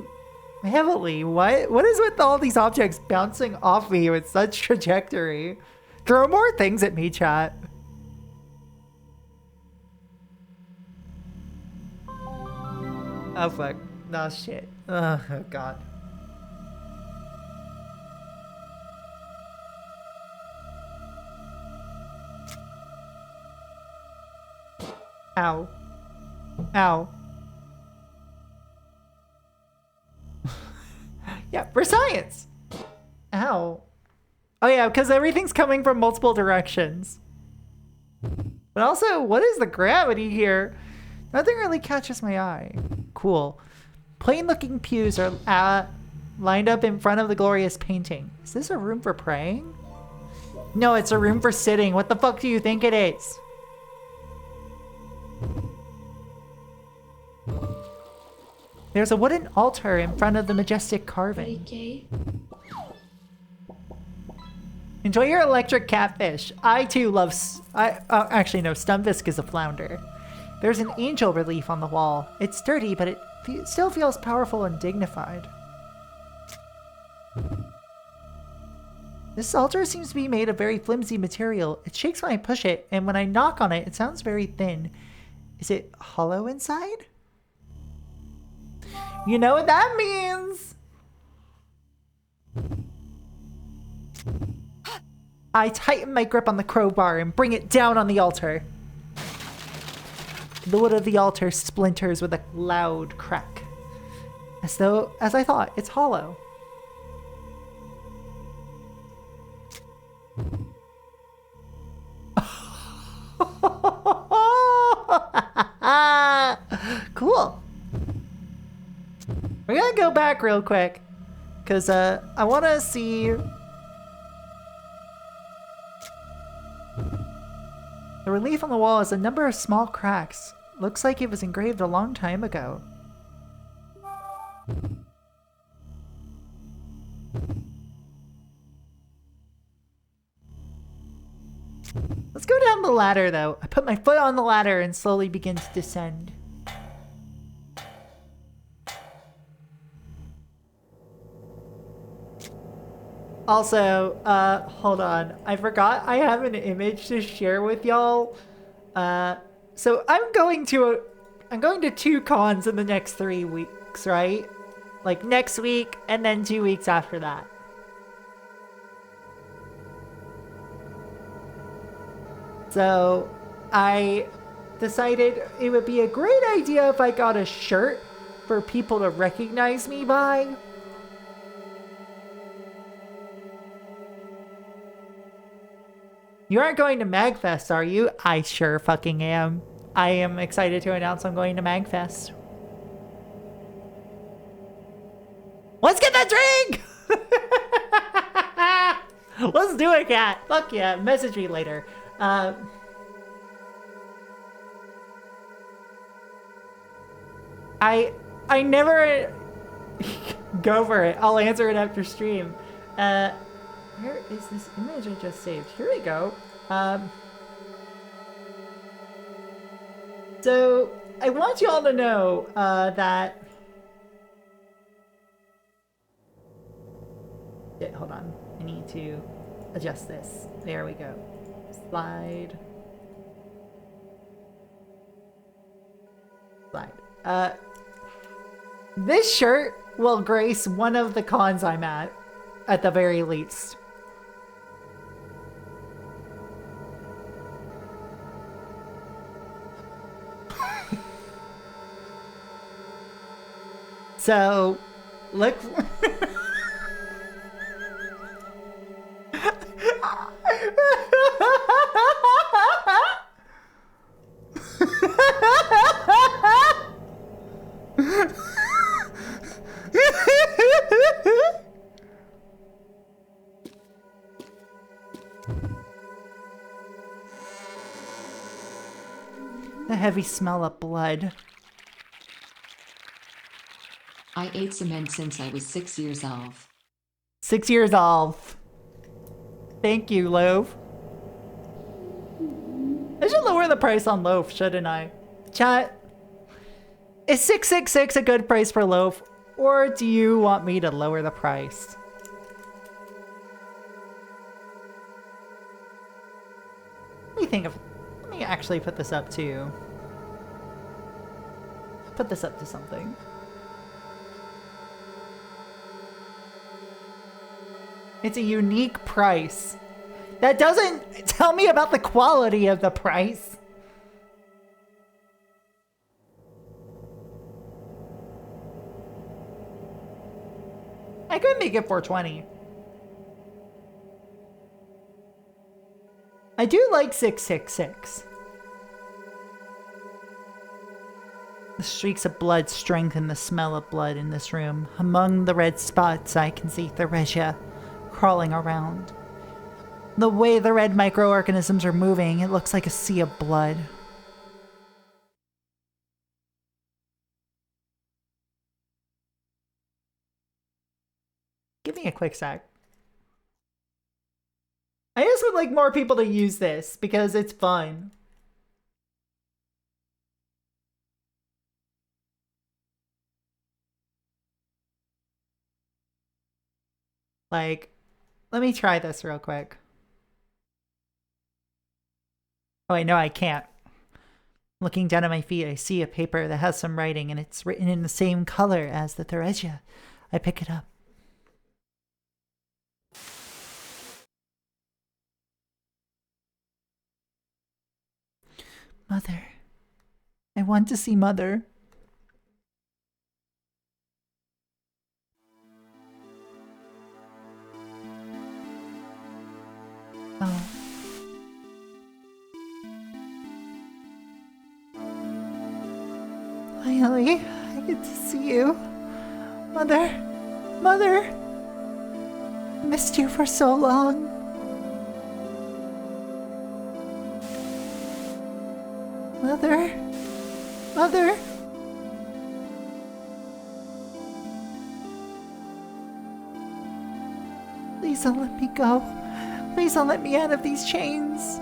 heavily. What is with all these objects bouncing off me with such trajectory? Throw more things at me, chat. Oh, fuck. No, shit. Oh, God. Ow. Ow. Yeah, for science. Ow. Oh yeah, because everything's coming from multiple directions. But also, what is the gravity here? Nothing really catches my eye. Cool. Plain looking pews are lined up in front of the glorious painting. Is this a room for praying? No, it's a room for sitting. What the fuck do you think it is? There's a wooden altar in front of the majestic carving. Enjoy your electric catfish. I too love... actually, no, Stunfisk is a flounder. There's an angel relief on the wall. It's sturdy, but it still feels powerful and dignified. This altar seems to be made of very flimsy material. It shakes when I push it, and when I knock on it, it sounds very thin. Is it hollow inside? You know what that means! I tighten my grip on the crowbar and bring it down on the altar. The wood of the altar splinters with a loud crack. As I thought, it's hollow. Cool. We're gonna go back real quick, because I want to see... The relief on the wall has a number of small cracks. Looks like it was engraved a long time ago. Let's go down the ladder, though. I put my foot on the ladder and slowly begin to descend. Also, hold on. I forgot I have an image to share with y'all. So I'm going to 2 cons in the next 3 weeks, right? Like next week and then 2 weeks after that. So I decided it would be a great idea if I got a shirt for people to recognize me by. You aren't going to MagFest, are you? I sure fucking am. I am excited to announce I'm going to MagFest. Let's get that drink! Let's do it, cat. Fuck yeah. Message me later. I never go for it. I'll answer it after stream. Where is this image I just saved? Here we go. So I want you all to know that. Yeah, hold on. I need to adjust this. There we go. Slide. Slide. This shirt will grace one of the cons I'm at the very least. So, look. The heavy smell of blood. I ate cement since I was 6 years old. 6 years old. Thank you, loaf. I should lower the price on loaf, shouldn't I? Chat, is 666 a good price for loaf? Or do you want me to lower the price? Let me actually put this up to... Put this up to something. It's a unique price. That doesn't tell me about the quality of the price. I could make it 420. I do like 666. The streaks of blood strengthen the smell of blood in this room. Among the red spots, I can see Theresia crawling around. The way the red microorganisms are moving, it looks like a sea of blood. Give me a quick sec. I just would like more people to use this because it's fun. Like, let me try this real quick. Oh, wait, no, I can't. Looking down at my feet, I see a paper that has some writing, and it's written in the same color as the Theresia. I pick it up. Mother. I want to see Mother. Oh. Finally, I get to see you. Mother. Mother. I missed you for so long. Mother. Mother. Please don't let me go. Please don't let me out of these chains.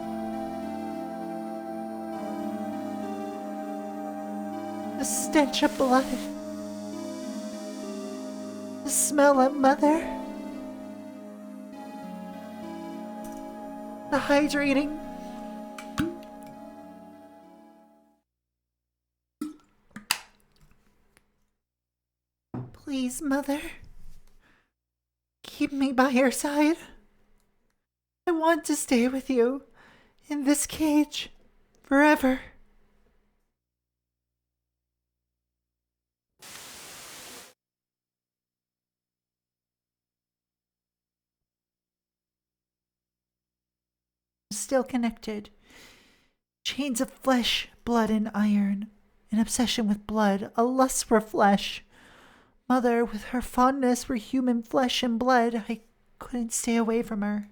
The stench of blood. The smell of Mother. The hydrating. Please, Mother. Keep me by your side. I want to stay with you in this cage forever. Still connected. Chains of flesh, blood, and iron. An obsession with blood, a lust for flesh. Mother, with her fondness for human flesh and blood, I couldn't stay away from her.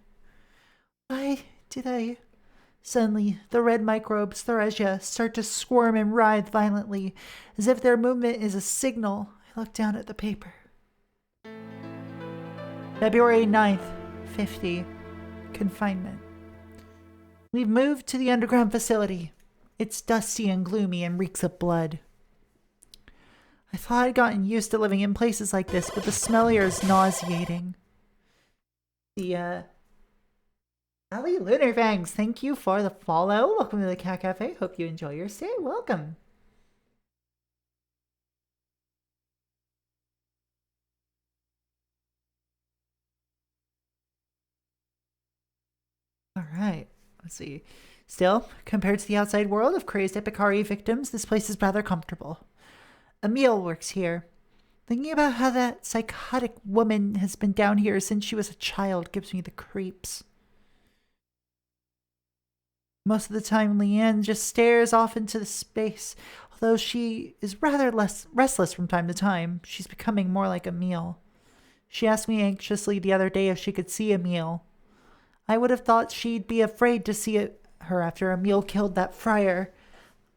Why did I Suddenly, the red microbes, Theresia, start to squirm and writhe violently, as if their movement is a signal. I look down at the paper. February 9th, 50. Confinement. We've moved to the underground facility. It's dusty and gloomy and reeks of blood. I thought I'd gotten used to living in places like this, but the smell here is nauseating. Ali Lunarfangs, thank you for the follow. Welcome to the Cat Cafe. Hope you enjoy your stay. Welcome. Alright, let's see. Still, compared to the outside world of crazed Epicari victims, this place is rather comfortable. Emile works here. Thinking about how that psychotic woman has been down here since she was a child gives me the creeps. Most of the time, Leanne just stares off into the space. Although she is rather less restless from time to time, she's becoming more like Emile. She asked me anxiously the other day if she could see Emile. I would have thought she'd be afraid to see her after Emile killed that friar.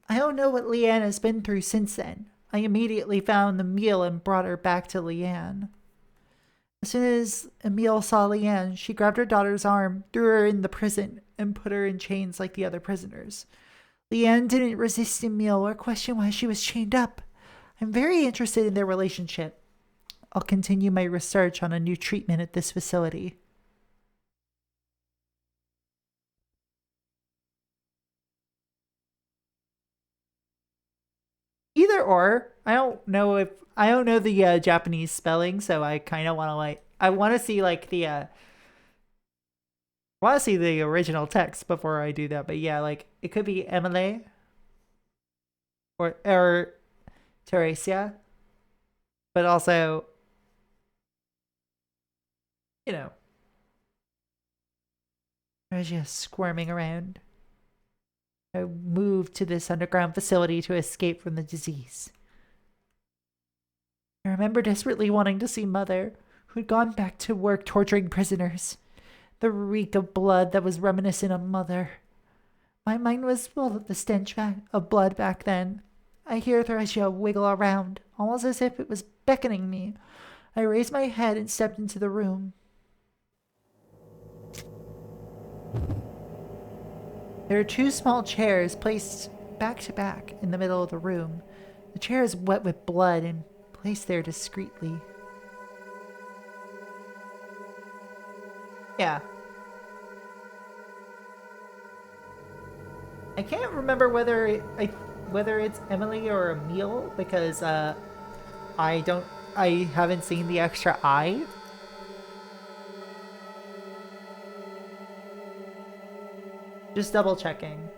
I don't know what Leanne has been through since then. I immediately found Emile and brought her back to Leanne. As soon as Emile saw Leanne, she grabbed her daughter's arm, threw her in the prison, and put her in chains like the other prisoners. Leanne didn't resist Emile or question why she was chained up. I'm very interested in their relationship. I'll continue my research on a new treatment at this facility. Either or. I don't know the Japanese spelling, so I kind of want to I want to see the original text before I do that. But yeah, it could be Emily or Theresia, but also, Theresia squirming around. I moved to this underground facility to escape from the disease. I remember desperately wanting to see Mother, who'd gone back to work torturing prisoners. The reek of blood that was reminiscent of Mother. My mind was full of the stench of blood back then. I hear Theresia wiggle around, almost as if it was beckoning me. I raised my head and stepped into the room. There are two small chairs placed back to back in the middle of the room. The chair is wet with blood and placed there discreetly. Yeah. I can't remember whether it's Emily or Emile because I haven't seen the extra I. Just double checking.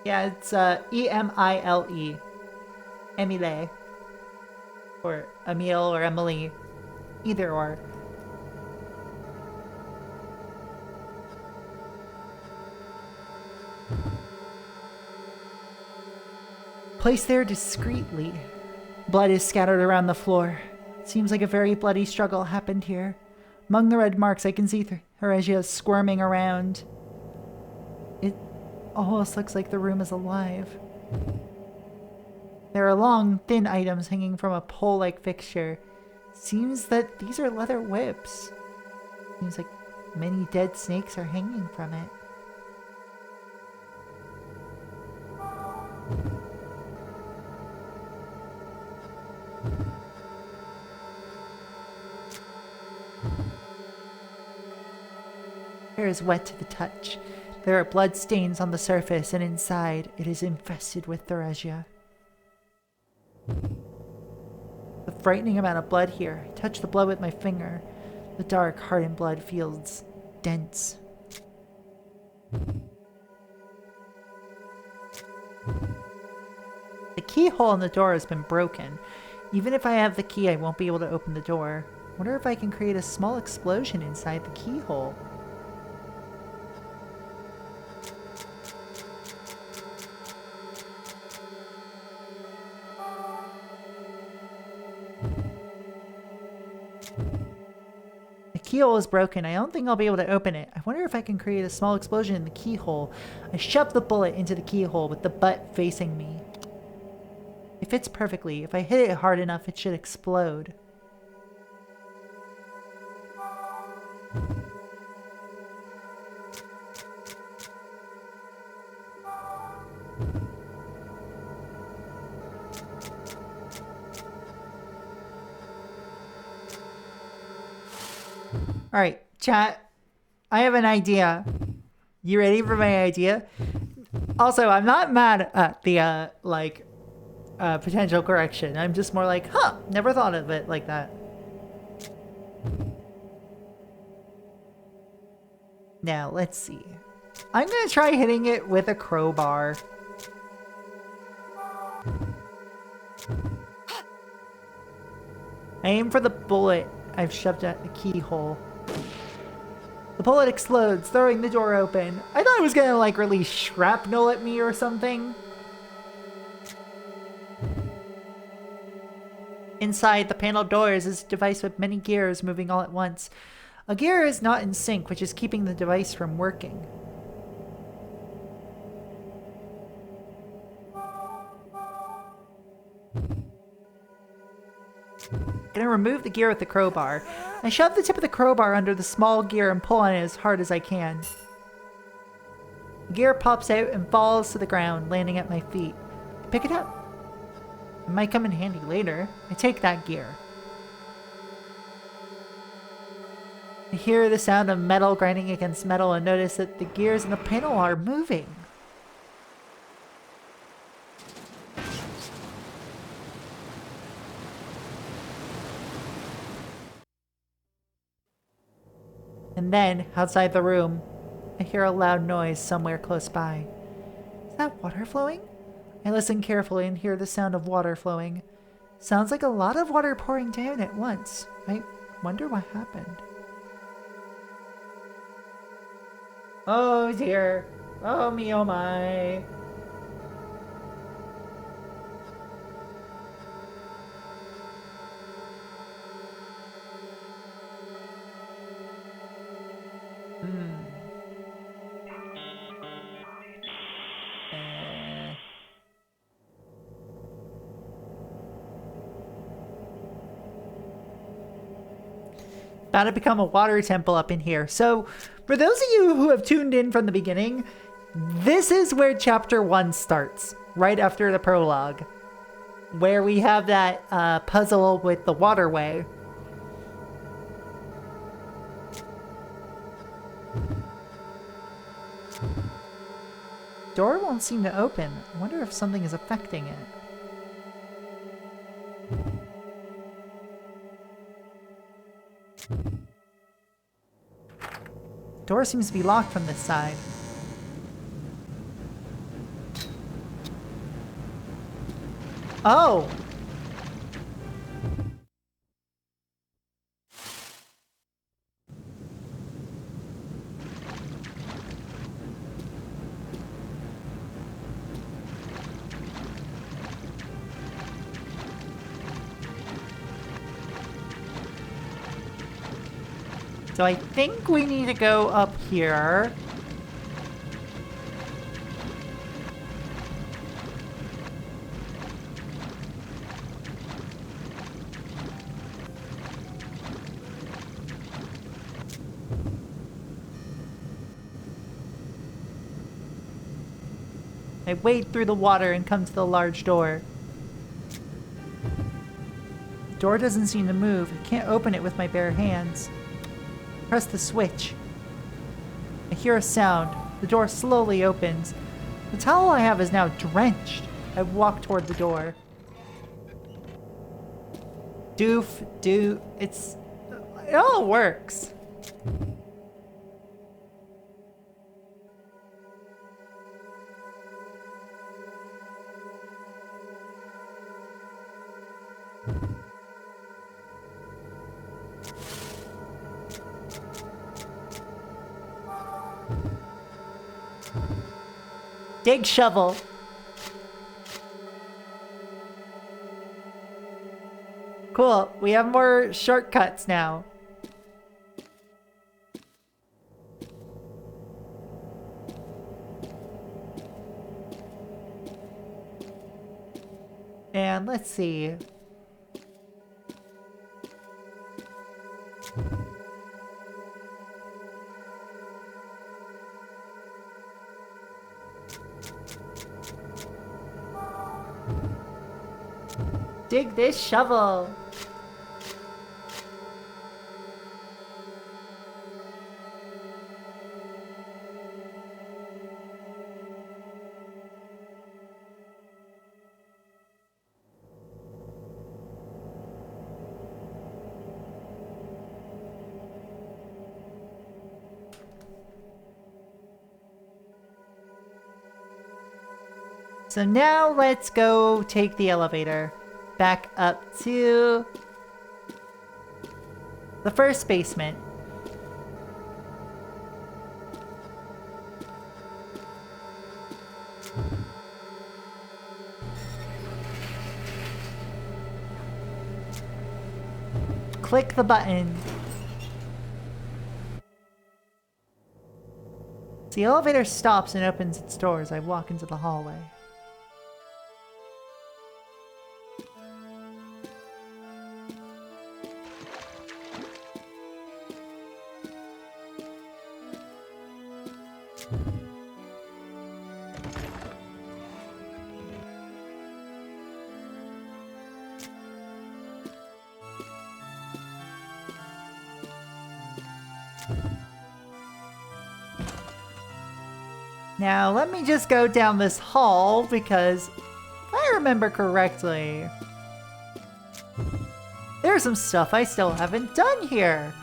Yeah, it's Emile. Emile. Or Emile or Emily. Either or. Placed there discreetly. Blood is scattered around the floor. Seems like a very bloody struggle happened here. Among the red marks, I can see Theresia squirming around. It almost looks like the room is alive. There are long, thin items hanging from a pole-like fixture. Seems that these are leather whips. Seems like many dead snakes are hanging from it. Hair is wet to the touch. There are blood stains on the surface, and inside it is infested with Theresia. The frightening amount of blood here. I touch the blood with my finger. The dark, hardened blood feels dense. The keyhole in the door has been broken. Even if I have the key, I won't be able to open the door. Wonder if I can create a small explosion inside the keyhole. keyhole is broken. I don't think I'll be able to open it. I wonder if I can create a small explosion in the keyhole. I shove the bullet into the keyhole with the butt facing me. It fits perfectly. If I hit it hard enough, it should explode. Alright, chat. I have an idea. You ready for my idea? Also, I'm not mad at the, potential correction. I'm just more like, huh, never thought of it like that. Now, let's see. I'm gonna try hitting it with a crowbar. I aim for the bullet I've shoved at the keyhole. The bullet explodes, throwing the door open. I thought it was gonna, like, release shrapnel at me or something. Inside the panel doors is a device with many gears moving all at once. A gear is not in sync, which is keeping the device from working. I'm gonna remove the gear with the crowbar. I shove the tip of the crowbar under the small gear and pull on it as hard as I can. The gear pops out and falls to the ground, landing at my feet. I pick it up. It might come in handy later. I take that gear. I hear the sound of metal grinding against metal and notice that the gears in the panel are moving. And then, outside the room, I hear a loud noise somewhere close by. Is that water flowing? I listen carefully and hear the sound of water flowing. Sounds like a lot of water pouring down at once. I wonder what happened. Oh dear. Oh me, oh my. About to become a water temple up in here. So, for those of you who have tuned in from the beginning, this is where chapter 1 starts, right after the prologue, where we have that puzzle with the waterway. Door won't seem to open. I wonder if something is affecting it. Door seems to be locked from this side. Oh! So I think we need to go up here. I wade through the water and come to the large door. The door doesn't seem to move. I can't open it with my bare hands. Press the switch. I hear a sound. The door slowly opens. The towel I have is now drenched. I walk toward the door. It all works. Dig shovel. Cool. We have more shortcuts now. And let's see. Dig this shovel. So now let's go take the elevator back up to the first basement. Click the button. The elevator stops and opens its doors. I walk into the hallway. Now, let me just go down this hall because if I remember correctly, there's some stuff I still haven't done here.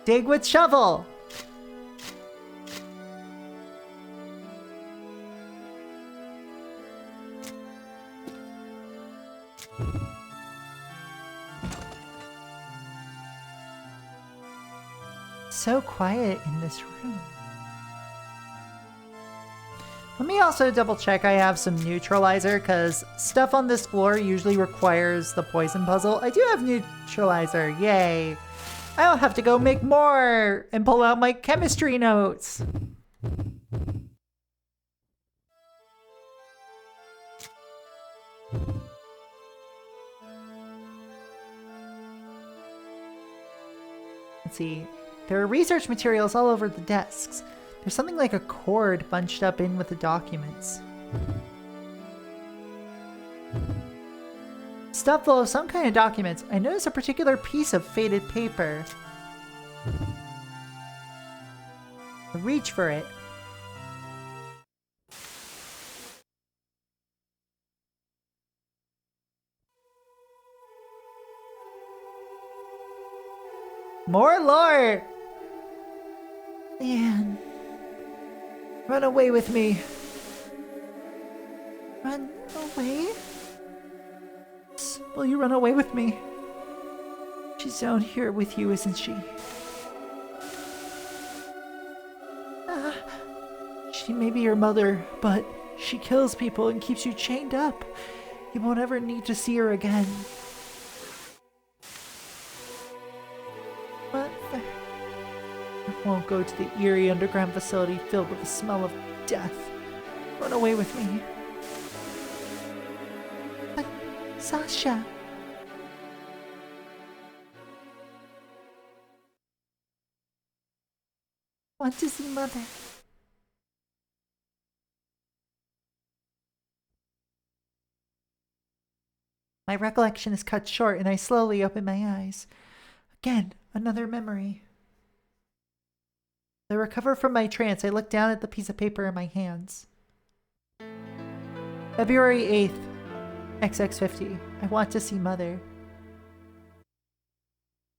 Dig with shovel. So quiet in this room. Let me also double check I have some neutralizer because stuff on this floor usually requires the poison puzzle. I do have neutralizer, yay. I don't have to go make more and pull out my chemistry notes. Let's see. There are research materials all over the desks. There's something like a cord bunched up in with the documents. Stuff full of some kind of documents. I noticed a particular piece of faded paper. I reach for it. More lore! Leanne. Run away with me. Run away? Will you run away with me? She's down here with you, isn't she? She may be your mother, but she kills people and keeps you chained up. You won't ever need to see her again. But I won't go to the eerie underground facility filled with the smell of death. Run away with me. But Sasha... want to see Mother. My recollection is cut short and I slowly open my eyes. Again, another memory. I recover from my trance. I look down at the piece of paper in my hands. February 8th, XX50. I want to see Mother.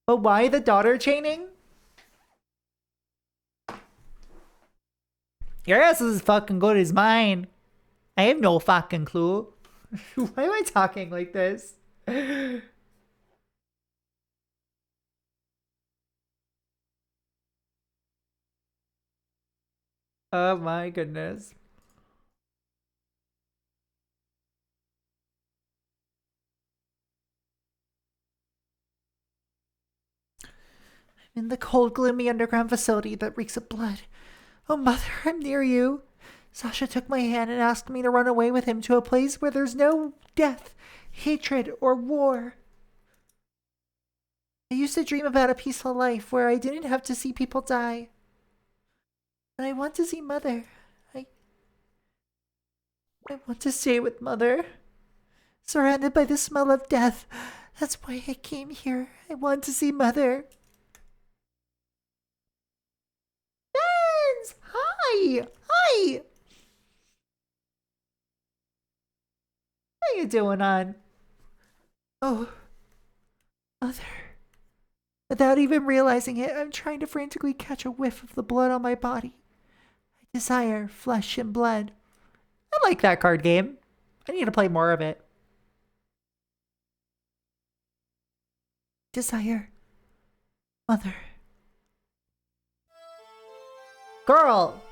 But why the daughter chaining? Your ass is as fucking good as mine. I have no fucking clue. Why am I talking like this? Oh my goodness. in the cold, gloomy underground facility that reeks of blood. Oh, Mother, I'm near you. Sasha took my hand and asked me to run away with him to a place where there's no death, hatred, or war. I used to dream about a peaceful life where I didn't have to see people die. But I want to see Mother. I want to stay with Mother. Surrounded by the smell of death. That's why I came here. I want to see Mother. Benz! Hi! Hi! How you doing, on? Oh. Mother. Without even realizing it, I'm trying to frantically catch a whiff of the blood on my body. I desire flesh and blood. I like that card game. I need to play more of it. Desire. Mother. Girl!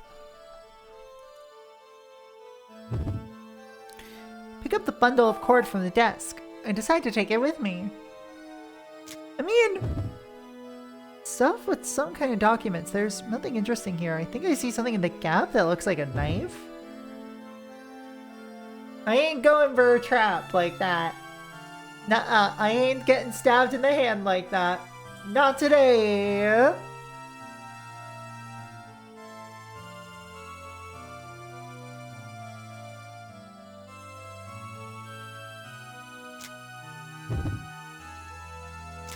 Pick up the bundle of cord from the desk. I decide to take it with me. I mean, stuff with some kind of documents. There's nothing interesting here. I think I see something in the gap that looks like a knife. I ain't going for a trap like that. Nuh-uh, I ain't getting stabbed in the hand like that. Not today.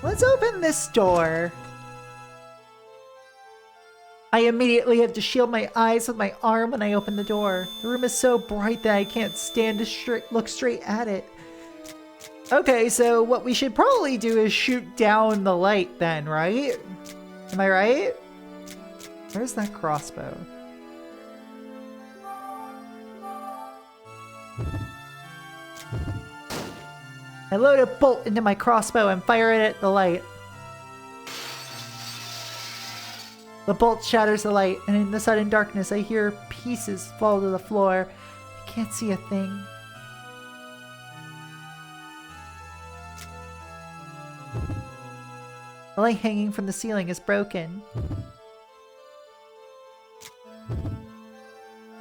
Let's open this door. I immediately have to shield my eyes with my arm when I open the door. The room is so bright that I can't stand to look straight at it. Okay, so what we should probably do is shoot down the light then, right? Am I right? Where's that crossbow? I load a bolt into my crossbow and fire it at the light. The bolt shatters the light, and in the sudden darkness I hear pieces fall to the floor. I can't see a thing. The light hanging from the ceiling is broken.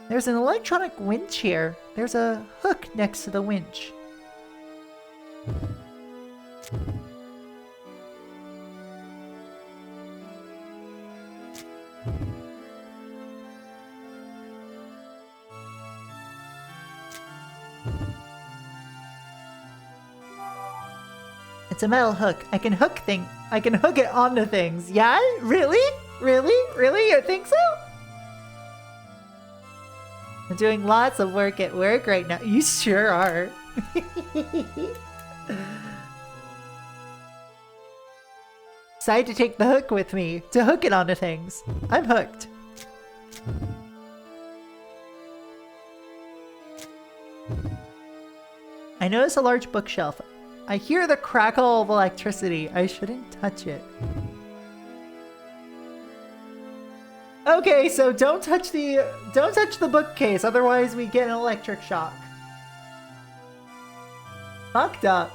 There's an electronic winch here. There's a hook next to the winch. It's a metal hook. I can hook it onto things. Yeah? Really? Really? Really? You think so? I'm doing lots of work at work right now. You sure are. Decided to take the hook with me to hook it onto things. I'm hooked. I notice a large bookshelf. I hear the crackle of electricity. I shouldn't touch it. Okay, so don't touch the bookcase, otherwise we get an electric shock. Fucked up.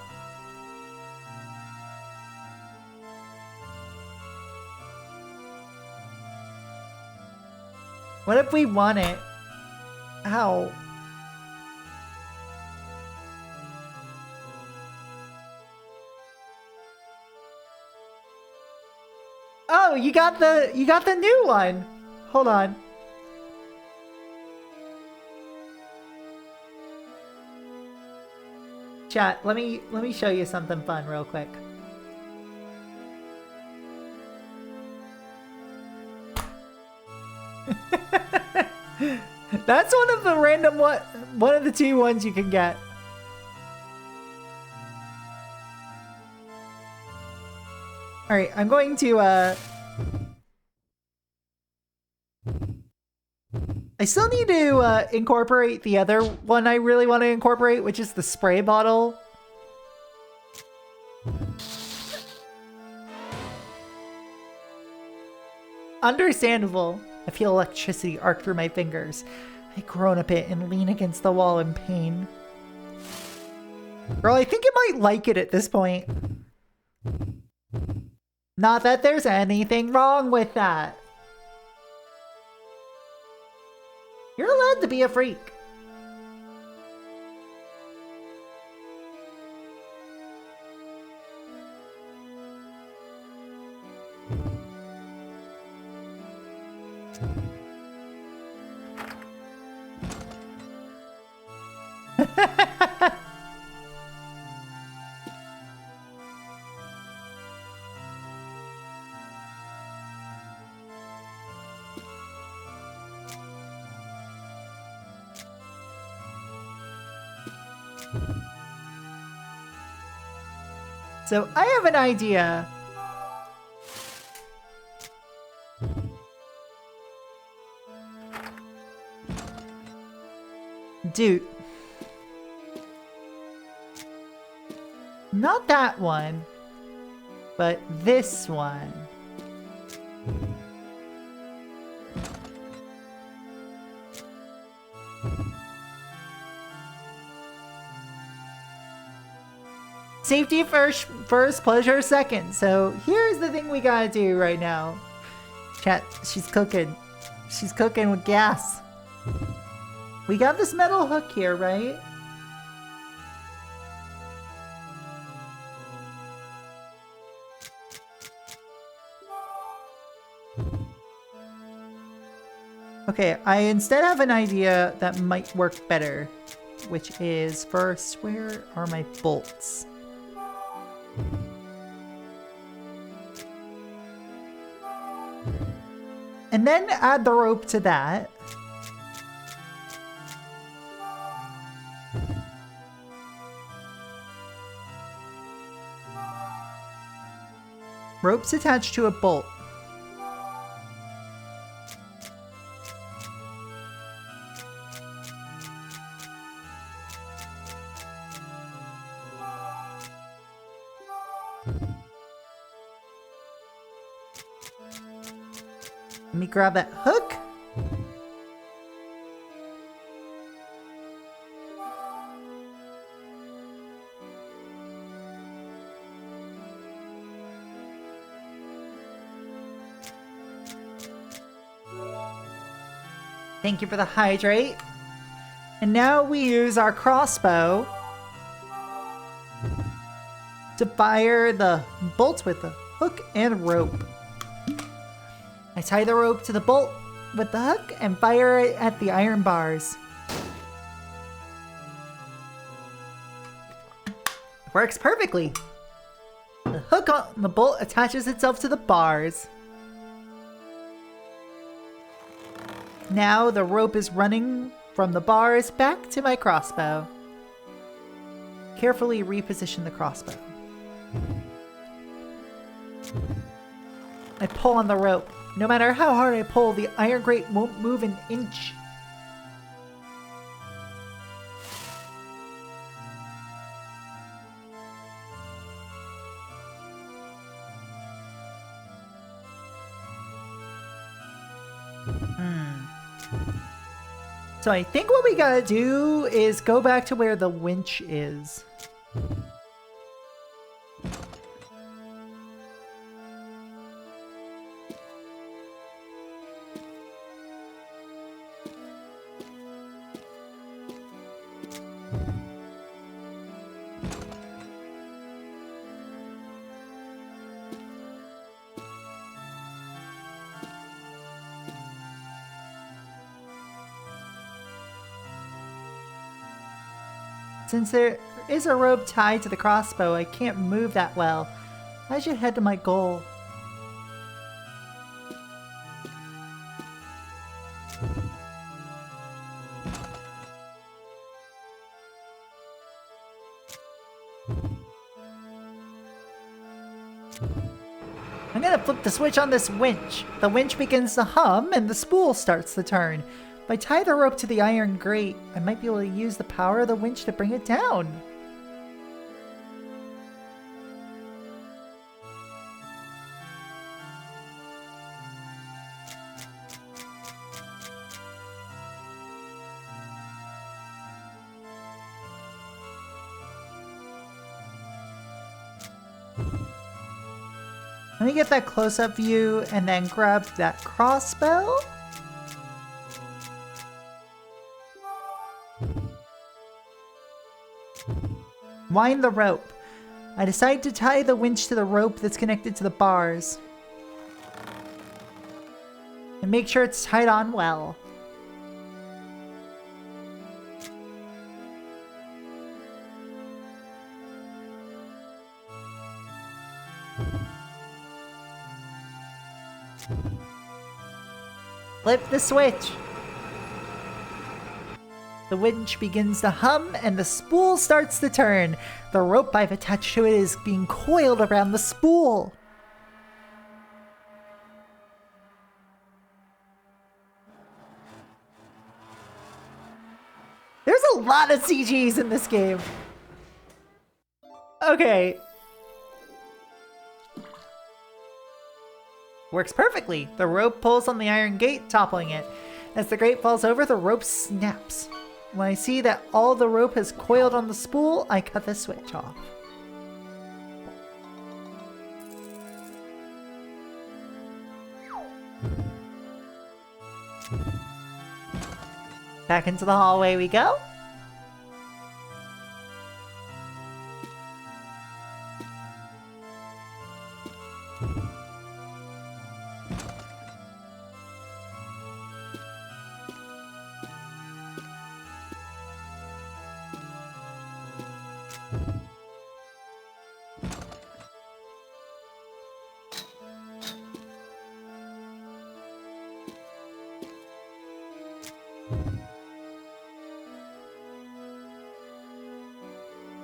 What if we want it? Ow. Oh, you got the new one. Hold on. Chat, let me show you something fun real quick. That's one of the random one of the two ones you can get. All right, I'm going to I still need to incorporate the other one I really want to incorporate, which is the spray bottle. Understandable. I feel electricity arc through my fingers. I groan a bit and lean against the wall in pain. Girl, I think it might like it at this point. Not that there's anything wrong with that. You're allowed to be a freak. So I have an idea. Dude. Not that one, but this one. Safety first, pleasure second. So here's the thing we gotta do right now. Chat, she's cooking. She's cooking with gas. We got this metal hook here, right? Okay, I instead have an idea that might work better, which is first, where are my bolts? And then add the rope to that. Rope's attached to a bolt. Let me grab that hook. Thank you for the hydrate. And now we use our crossbow to fire the bolts with the hook and rope. I tie the rope to the bolt with the hook and fire it at the iron bars. Works perfectly. The hook on the bolt attaches itself to the bars. Now the rope is running from the bars back to my crossbow. Carefully reposition the crossbow. I pull on the rope. No matter how hard I pull, the iron grate won't move an inch. So I think what we gotta do is go back to where the winch is. Since there is a rope tied to the crossbow, I can't move that well. I should head to my goal. I'm gonna flip the switch on this winch. The winch begins to hum and the spool starts to turn. If I tie the rope to the iron grate, I might be able to use the power of the winch to bring it down. Let me get that close-up view and then grab that crossbow. Wind the rope. I decide to tie the winch to the rope that's connected to the bars. And make sure it's tied on well. Flip the switch. The winch begins to hum and the spool starts to turn. The rope I've attached to it is being coiled around the spool. There's a lot of CGs in this game. Okay. Works perfectly. The rope pulls on the iron gate, toppling it. As the grate falls over, the rope snaps. When I see that all the rope has coiled on the spool, I cut the switch off. Back into the hallway we go.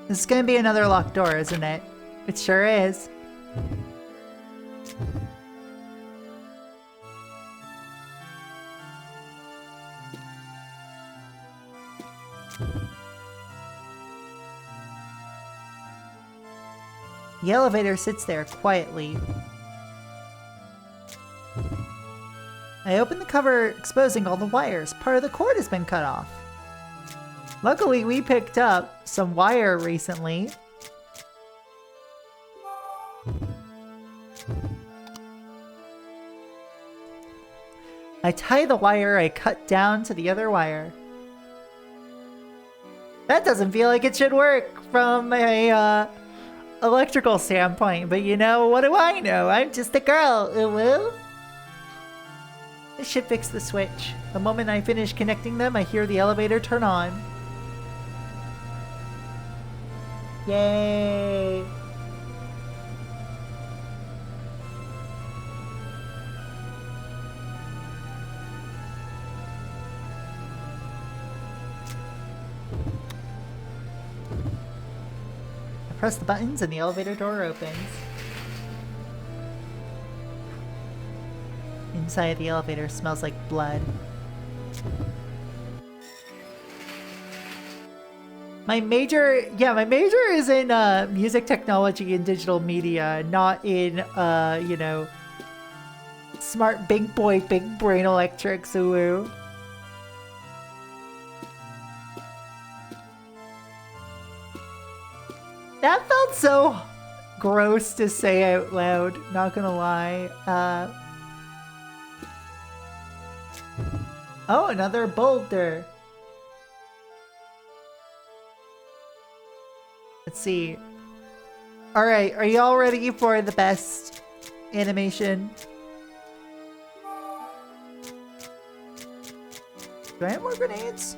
This is gonna be another locked door, isn't it? It sure is. The elevator sits there quietly. I open the cover, exposing all the wires. Part of the cord has been cut off. Luckily, we picked up some wire recently. I tie the wire I cut down to the other wire. That doesn't feel like it should work from a electrical standpoint, but you know, what do I know? I'm just a girl, woo. This should fix the switch. The moment I finish connecting them, I hear the elevator turn on. Yay! I press the buttons and the elevator door opens. Inside the elevator smells like blood. My major is in music technology and digital media, not in, you know, smart big boy, big brain electrics, woo. That felt so gross to say out loud, not gonna lie. Oh, another boulder. Let's see. Alright, are y'all ready for the best animation? Do I have more grenades?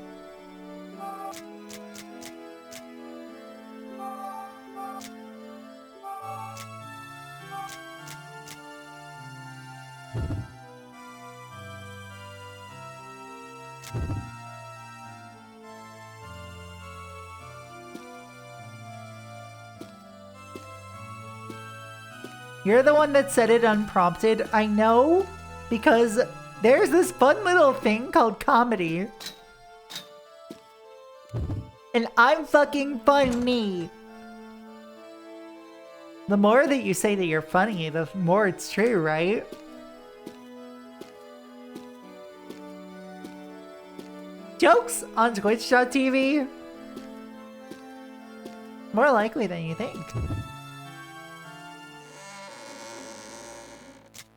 You're the one that said it unprompted. I know, because there's this fun little thing called comedy. And I'm fucking funny. The more that you say that you're funny, the more it's true, right? Jokes on Twitch.tv? More likely than you think.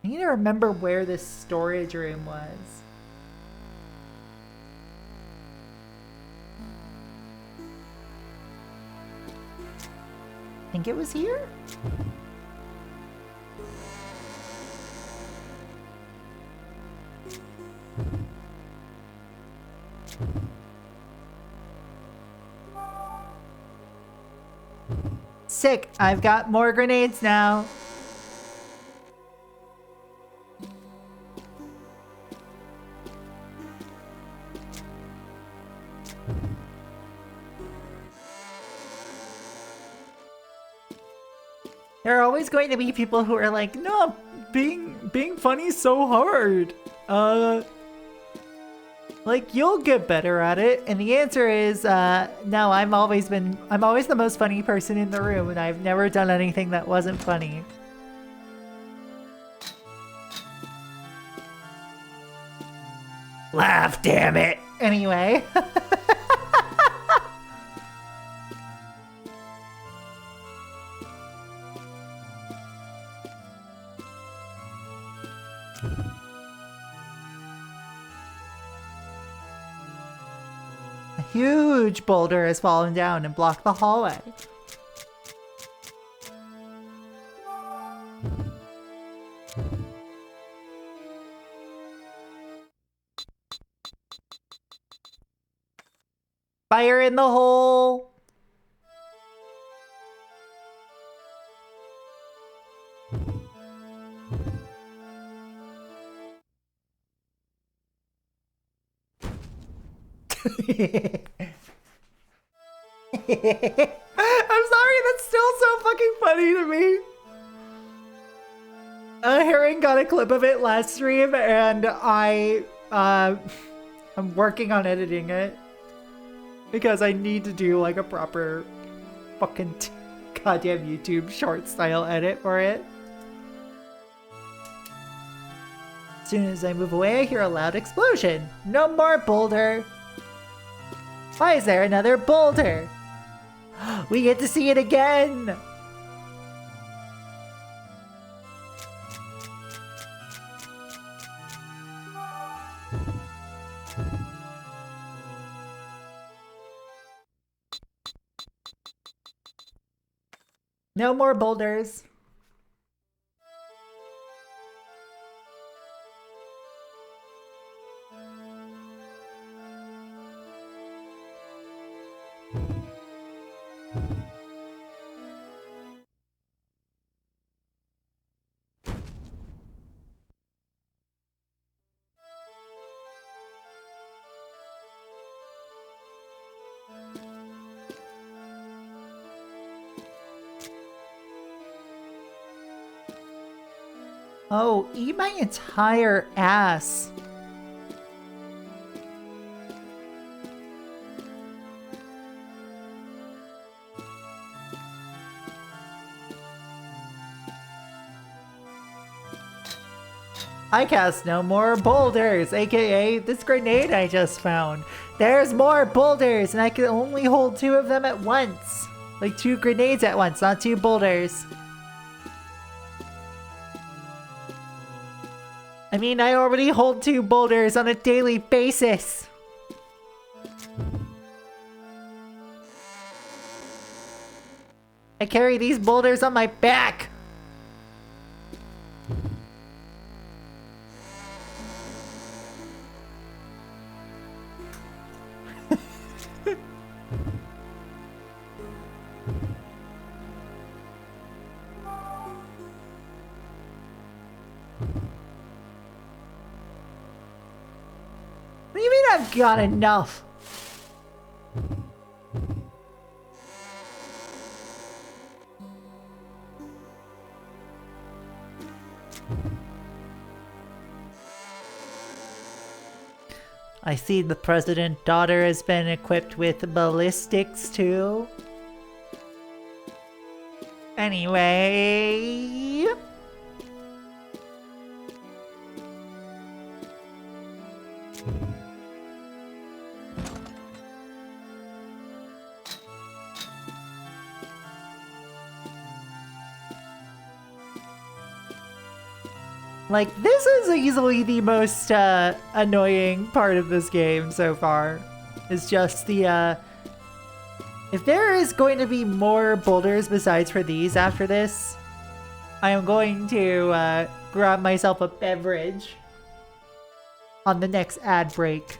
I need to remember where this storage room was. I think it was here? Sick, I've got more grenades now. There are always going to be people who are like, no, being funny is so hard. Like, you'll get better at it. And the answer is, no, I'm always the most funny person in the room, and I've never done anything that wasn't funny. Laugh, damn it! Anyway. A huge boulder has fallen down and blocked the hallway. Fire in the hole! I'm sorry, that's still so fucking funny to me. Herring got a clip of it last stream, and I'm working on editing it. Because I need to do like a proper fucking goddamn YouTube short style edit for it. As soon as I move away, I hear a loud explosion. No more boulder. Why is there another boulder? We get to see it again. No more boulders. Oh, eat my entire ass. I cast no more boulders, aka this grenade I just found. There's more boulders, and I can only hold 2 of them at once. Like 2 grenades at once, not 2 boulders. I mean, I already hold 2 boulders on a daily basis. I carry these boulders on my back. What do you mean I've got enough? I see the president's daughter has been equipped with ballistics too. Anyway... Like, this is easily the most annoying part of this game so far. It's just the, if there is going to be more boulders besides for these after this, I am going to grab myself a beverage on the next ad break.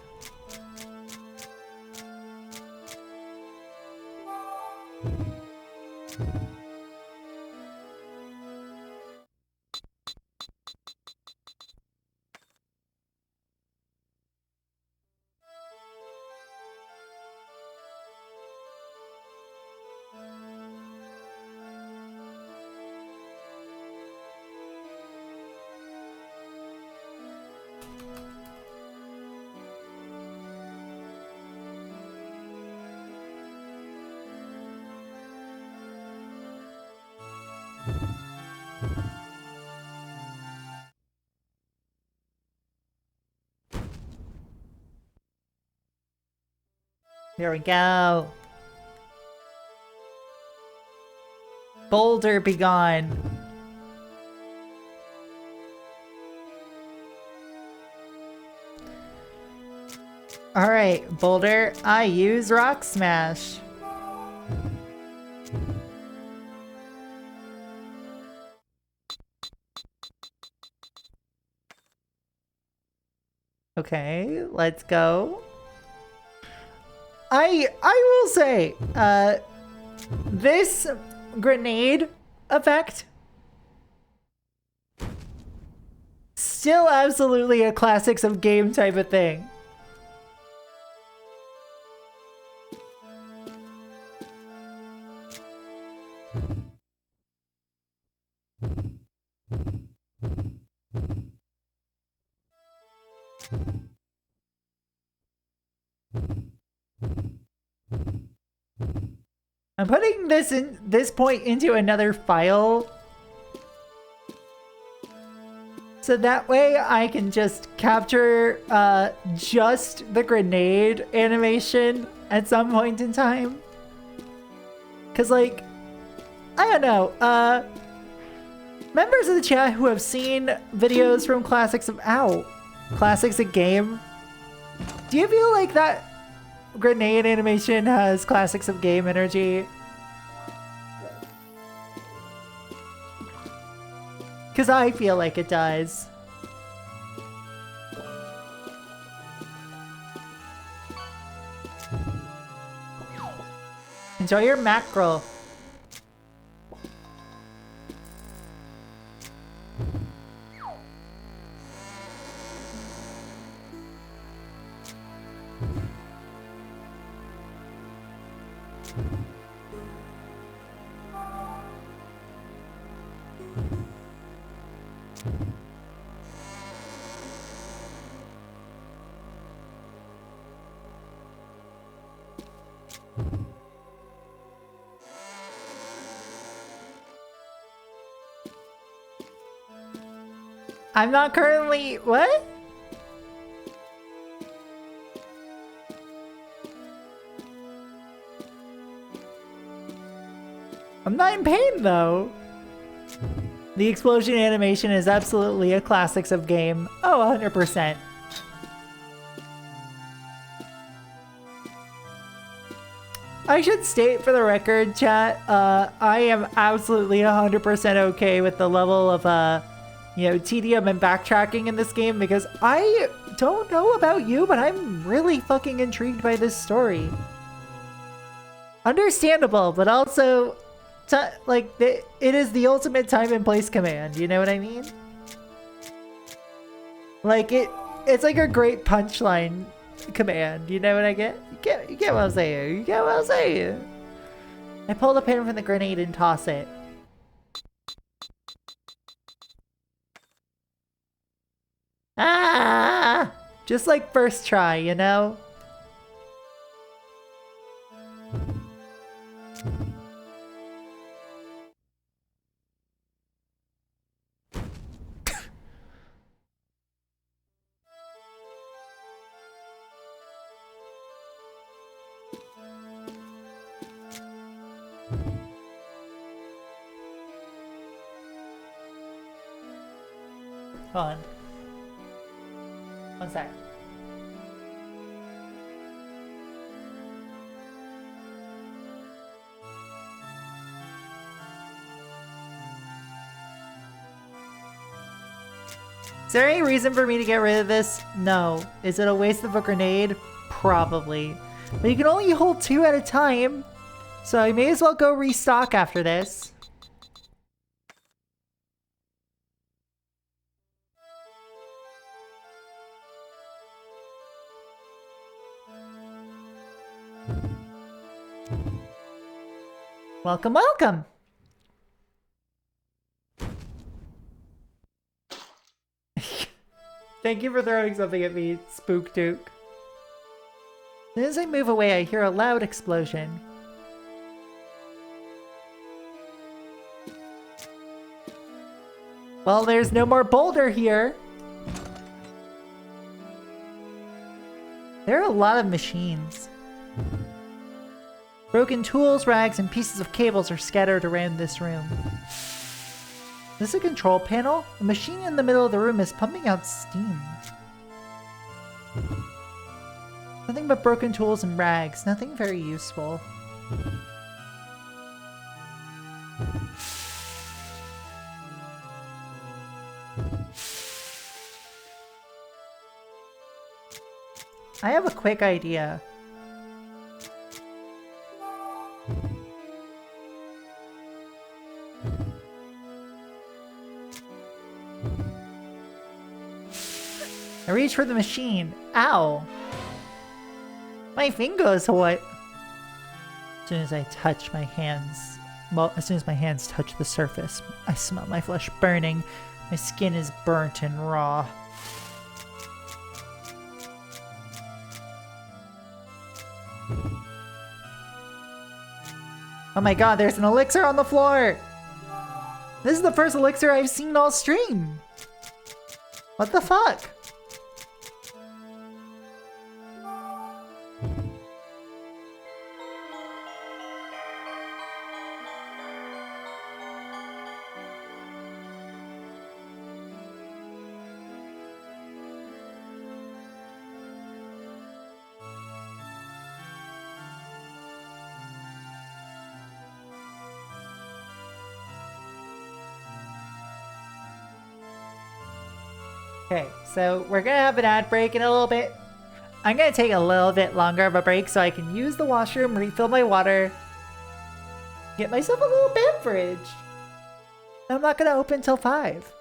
There we go. Boulder be gone. Alright, Boulder, I use Rock Smash. Okay, let's go. I will say, this grenade effect, still absolutely a classics of game type of thing. I'm putting this point into another file so that way I can just capture just the grenade animation at some point in time. Cause like, I don't know, members of the chat who have seen videos from Classics of Game, do you feel like that grenade animation has Classics of Game energy? Because I feel like it does. Enjoy your mackerel. I'm not currently... What? I'm not in pain, though. The explosion animation is absolutely a Classics of Game. Oh, 100%. I should state for the record, chat, I am absolutely 100% okay with the level of, you know, tedium and backtracking in this game, because I don't know about you, but I'm really fucking intrigued by this story. Understandable, but also, like, it is the ultimate time and place command, you know what I mean? Like, it's like a great punchline command, you know what I get? You get what I'm saying, you get what I'm saying? I pull the pin from the grenade and toss it. Ah! Just like first try, you know? Hold on. One sec. Is there any reason for me to get rid of this? No. Is it a waste of a grenade? Probably. But you can only hold 2 at a time, so I may as well go restock after this. Welcome, welcome! Thank you for throwing something at me, Spook Duke. As soon as I move away, I hear a loud explosion. Well, there's no more boulder here. There are a lot of machines. Broken tools, rags, and pieces of cables are scattered around this room. Is this a control panel? The machine in the middle of the room is pumping out steam. Nothing but broken tools and rags. Nothing very useful. I have a quick idea. I reach for the machine. Ow! My finger's hot. As soon as I touch my hands, well, as soon as my hands touch the surface, I smell my flesh burning. My skin is burnt and raw. Oh my god, there's an elixir on the floor! This is the first elixir I've seen all stream! What the fuck? Okay, so we're gonna have an ad break in a little bit. I'm gonna take a little bit longer of a break so I can use the washroom, refill my water, get myself a little beverage. I'm not gonna open till 5.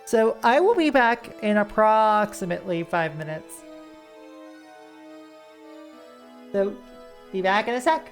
So I will be back in approximately 5 minutes. So, be back in a sec.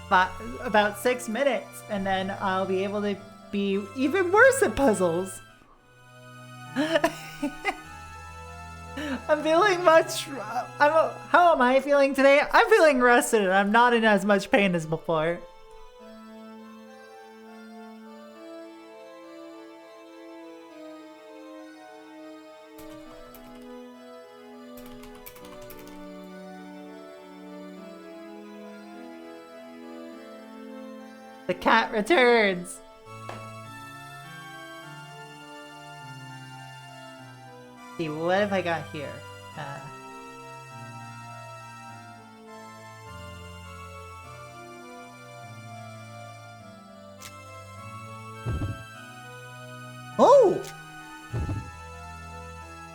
about 6 minutes, and then I'll be able to be even worse at puzzles. I'm feeling much... how am I feeling today? I'm feeling rested and I'm not in as much pain as before. The cat returns! See, what have I got here? Oh!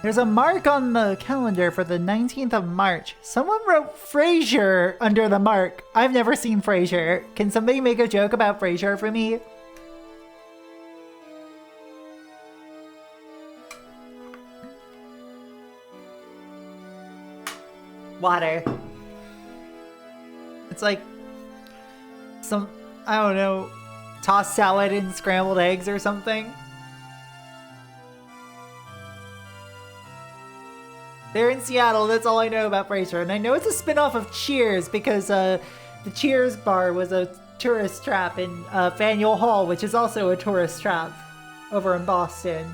There's a mark on the calendar for the 19th of March. Someone wrote Frasier under the mark. I've never seen Frasier. Can somebody make a joke about Frasier for me? Water. It's like some, I don't know, tossed salad and scrambled eggs or something. They're in Seattle, that's all I know about Frasier. And I know it's a spin-off of Cheers because the Cheers bar was a tourist trap in Faneuil Hall, which is also a tourist trap over in Boston.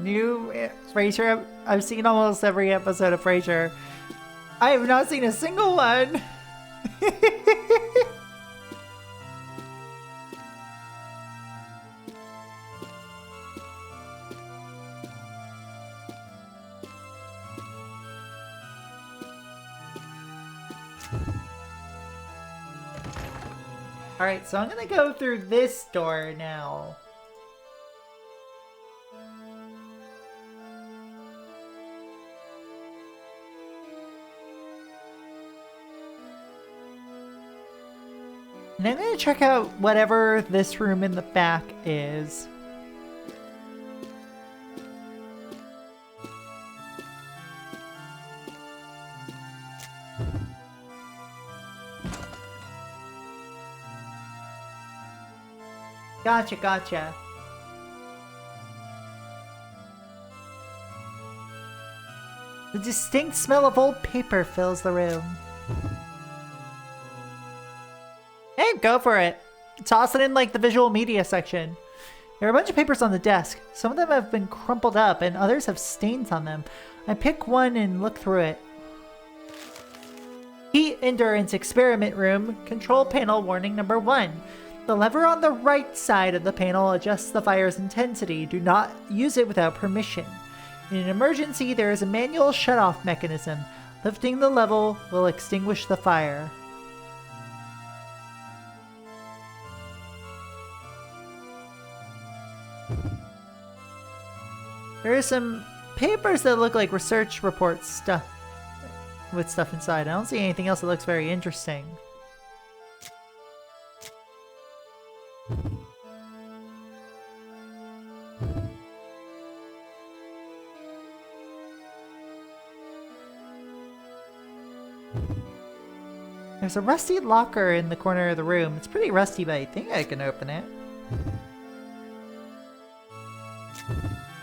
New Frasier. I've seen almost every episode of Frasier. I have not seen a single one. Alright, so I'm gonna go through this door now. And I'm gonna check out whatever this room in the back is. Gotcha, gotcha. The distinct smell of old paper fills the room. Hey, go for it. Toss it in like the visual media section. There are a bunch of papers on the desk. Some of them have been crumpled up and others have stains on them. I pick one and look through it. Heat endurance experiment room, control panel warning number 1. The lever on the right side of the panel adjusts the fire's intensity. Do not use it without permission. In an emergency, there is a manual shutoff mechanism. Lifting the lever will extinguish the fire. There are some papers that look like research reports stuff with stuff inside. I don't see anything else that looks very interesting. There's a rusty locker in the corner of the room. It's pretty rusty, but I think I can open it.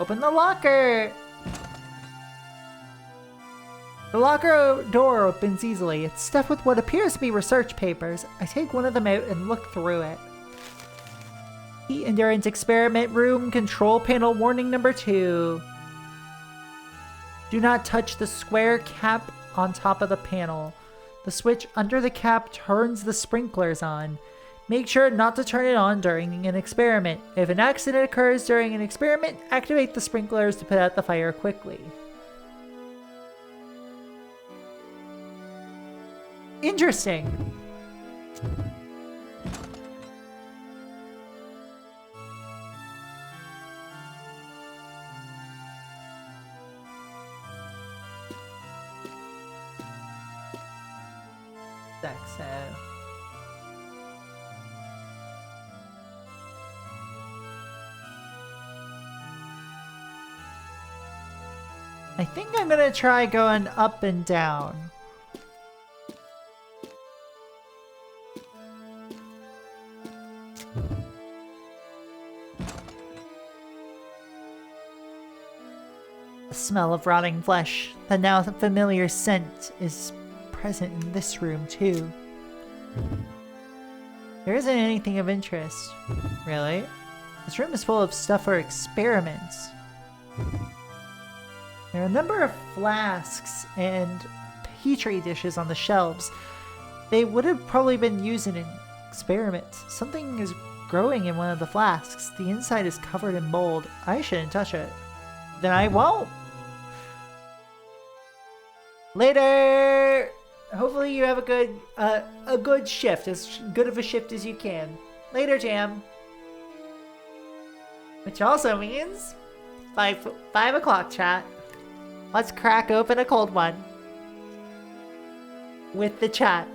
Open the locker! The locker door opens easily. It's stuffed with what appears to be research papers. I take one of them out and look through it. Heat endurance experiment room, control panel warning number 2. Do not touch the square cap on top of the panel. The switch under the cap turns the sprinklers on. Make sure not to turn it on during an experiment. If an accident occurs during an experiment, activate the sprinklers to put out the fire quickly. Interesting. Sexo. I think I'm gonna try going up and down. The smell of rotting flesh, the now familiar scent, is present in this room too. There isn't anything of interest, really. This room is full of stuff for experiments. There are a number of flasks and petri dishes on the shelves. They would have probably been used in an experiment. Something is growing in one of the flasks. The inside is covered in mold. I shouldn't touch it. Then I won't. Later! Hopefully you have a good shift, as good of a shift as you can. Later, Jam. Which also means 5 o'clock, chat. Let's crack open a cold one. With the chat.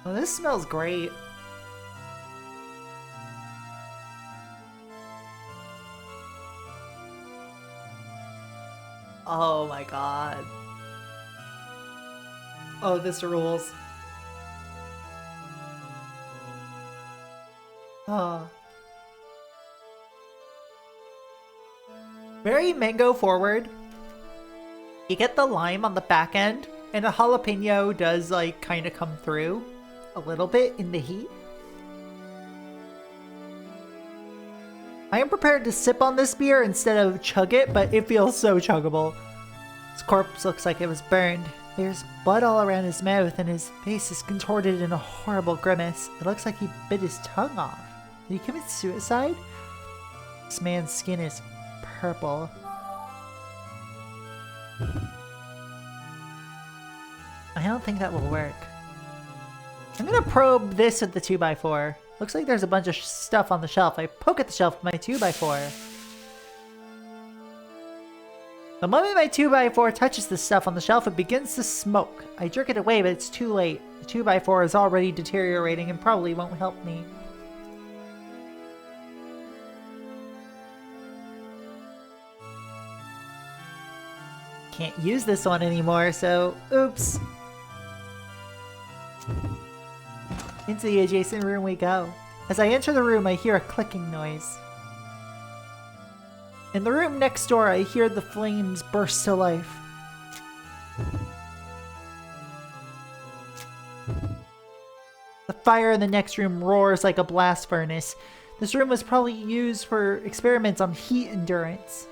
Well, this smells great. Oh my god. Oh, this rules. Oh. Very mango forward. You get the lime on the back end, and the jalapeno does like kind of come through a little bit in the heat. I am prepared to sip on this beer instead of chug it, but it feels so chuggable. His corpse looks like it was burned. There's blood all around his mouth, and his face is contorted in a horrible grimace. It looks like he bit his tongue off. Did he commit suicide? This man's skin is purple. I don't think that will work. I'm gonna probe this with the 2x4. Looks like there's a bunch of stuff on the shelf. I poke at the shelf with my 2x4. The moment my 2x4 touches the stuff on the shelf, it begins to smoke. I jerk it away, but it's too late. The 2x4 is already deteriorating and probably won't help me. Can't use this one anymore, so oops. Into the adjacent room we go. As I enter the room, I hear a clicking noise. In the room next door, I hear the flames burst to life. The fire in the next room roars like a blast furnace. This room was probably used for experiments on heat endurance.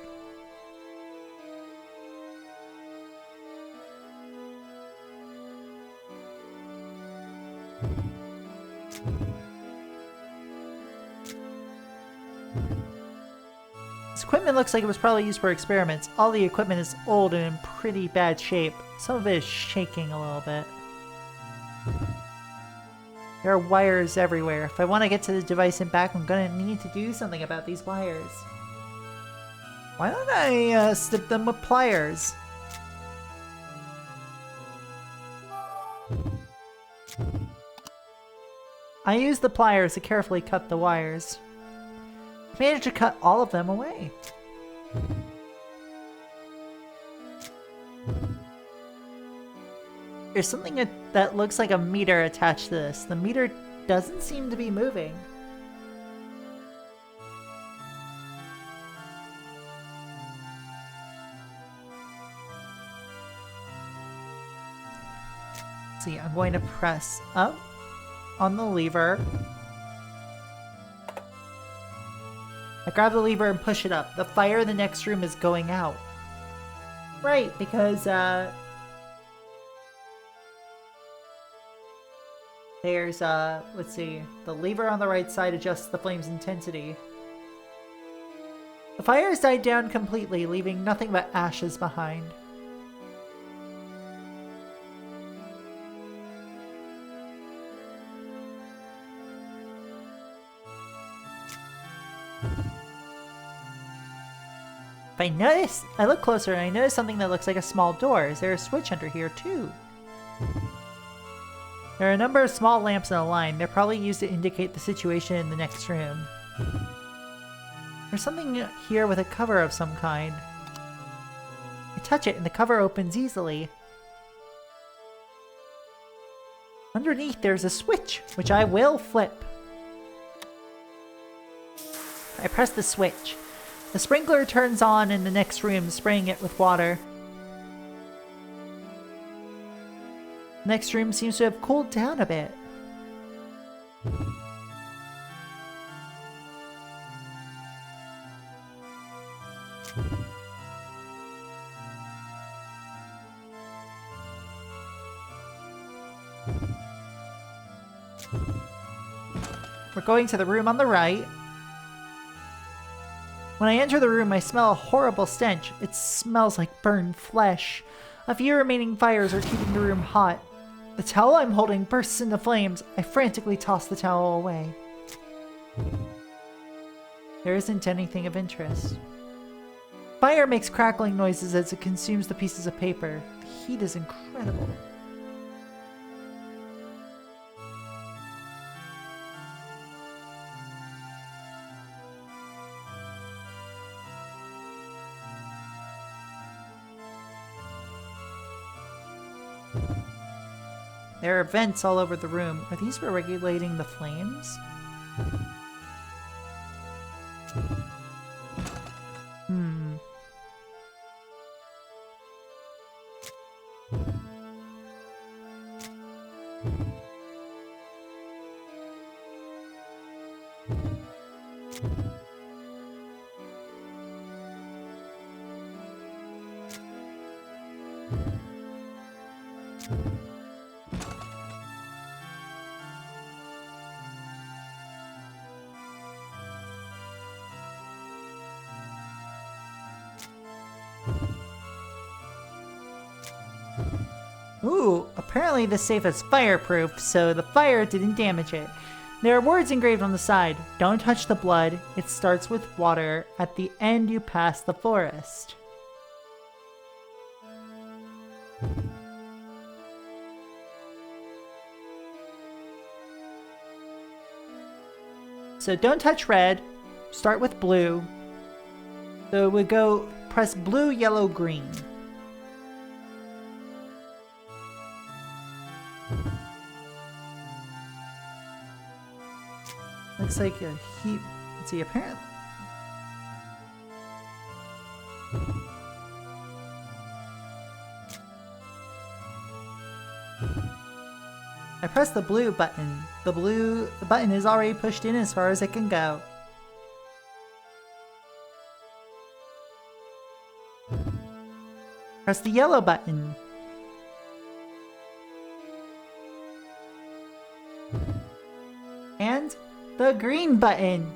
This equipment looks like it was probably used for experiments. All the equipment is old and in pretty bad shape. Some of it is shaking a little bit. There are wires everywhere. If I want to get to the device and back, I'm gonna need to do something about these wires. Why don't I snip them with pliers? I use the pliers to carefully cut the wires. I managed to cut all of them away. There's something that looks like a meter attached to this. The meter doesn't seem to be moving. Let's see, I'm going to press up on the lever. I grab the lever and push it up. The fire in the next room is going out. Right, because there's let's see, the lever on the right side adjusts the flame's intensity. The fire has died down completely, leaving nothing but ashes behind. I look closer and I notice something that looks like a small door. Is there a switch under here too? There are a number of small lamps in a line. They're probably used to indicate the situation in the next room. There's something here with a cover of some kind. I touch it and the cover opens easily. Underneath there's a switch, which I will flip. I press the switch. The sprinkler turns on in the next room, spraying it with water. The next room seems to have cooled down a bit. We're going to the room on the right. When I enter the room, I smell a horrible stench. It smells like burned flesh. A few remaining fires are keeping the room hot. The towel I'm holding bursts into flames. I frantically toss the towel away. There isn't anything of interest. Fire makes crackling noises as it consumes the pieces of paper. The heat is incredible. There are vents all over the room. Are these for regulating the flames? Ooh, apparently this safe is fireproof, so the fire didn't damage it. There are words engraved on the side. Don't touch the blood. It starts with water. At the end, you pass the forest. So don't touch red. Start with blue. So we go press blue, yellow, green. Looks like a heat. Let's see, apparently. I press the blue button. The button is already pushed in as far as it can go. Press the yellow button. And the green button.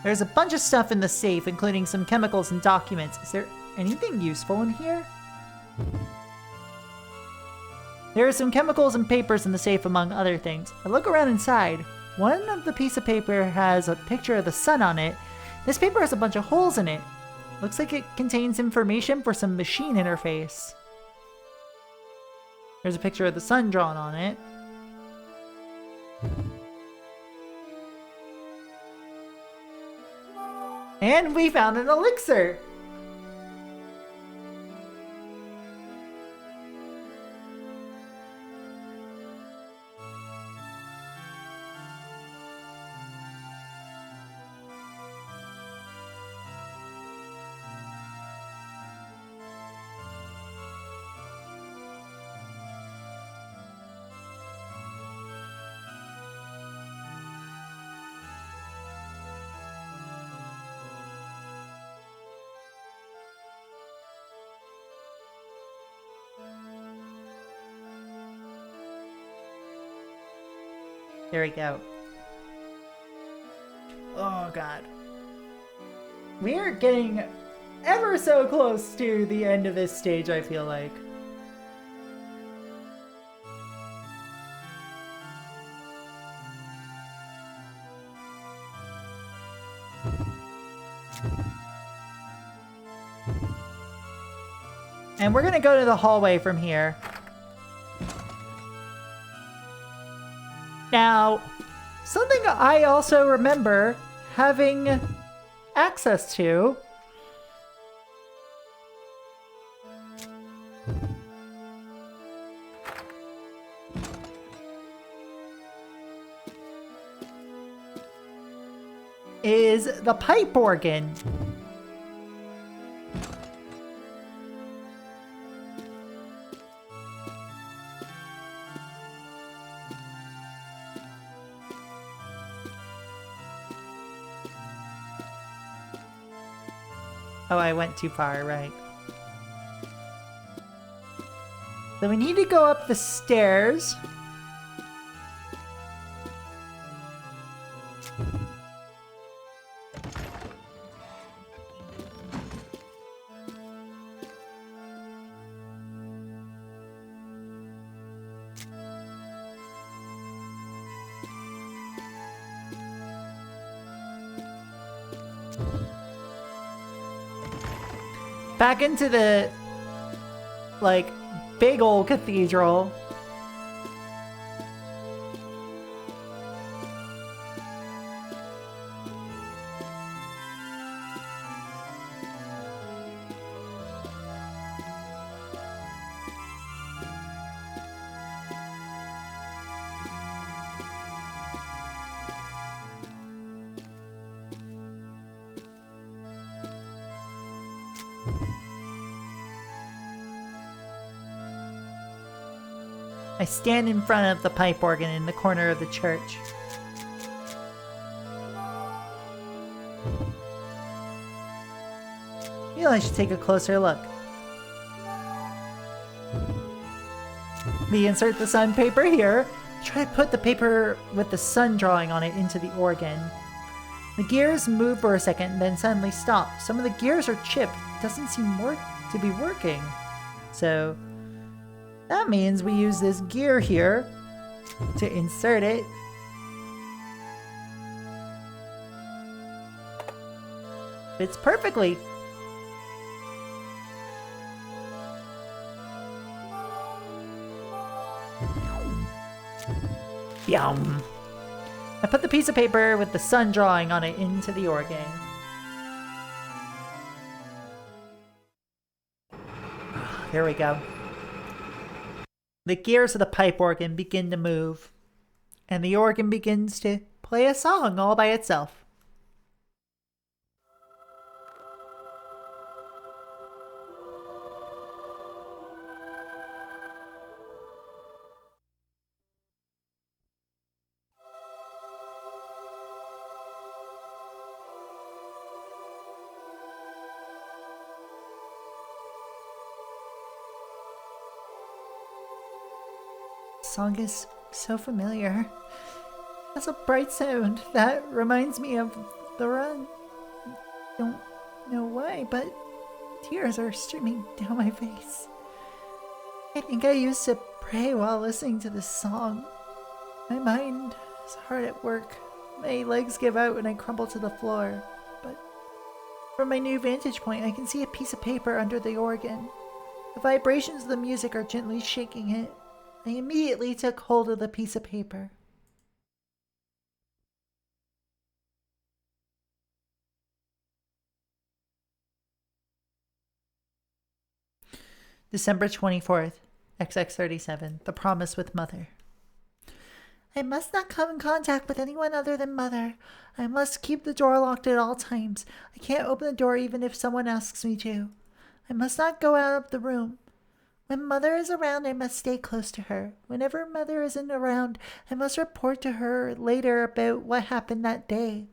There's a bunch of stuff in the safe, including some chemicals and documents. Is there anything useful in here? There are some chemicals and papers in the safe, among other things. I look around inside. One of the piece of paper has a picture of the sun on it. This paper has a bunch of holes in it. Looks like it contains information for some machine interface. There's a picture of the sun drawn on it. And we found an elixir! There we go. Oh god. We're getting ever so close to the end of this stage, I feel like. And we're gonna go to the hallway from here. Now, something I also remember having access to is the pipe organ. Oh, I went too far, right. So we need to go up the stairs. Back into the, like, big old cathedral. I stand in front of the pipe organ in the corner of the church. I feel I should take a closer look. We insert the sun paper here. Try to put the paper with the sun drawing on it into the organ. The gears move for a second, then suddenly stop. Some of the gears are chipped. It doesn't seem to be working. So that means we use this gear here to insert it. Fits perfectly. Yum. I put the piece of paper with the sun drawing on it into the organ. There we go. The gears of the pipe organ begin to move, and the organ begins to play a song all by itself. The song is so familiar. It has a bright sound that reminds me of the run. I don't know why, but tears are streaming down my face. I think I used to pray while listening to this song. My mind is hard at work. My legs give out and I crumble to the floor. But from my new vantage point, I can see a piece of paper under the organ. The vibrations of the music are gently shaking it. I immediately took hold of the piece of paper. December 24th, XX37, The Promise with Mother. I must not come in contact with anyone other than Mother. I must keep the door locked at all times. I can't open the door even if someone asks me to. I must not go out of the room. When Mother is around, I must stay close to her. Whenever Mother isn't around, I must report to her later about what happened that day.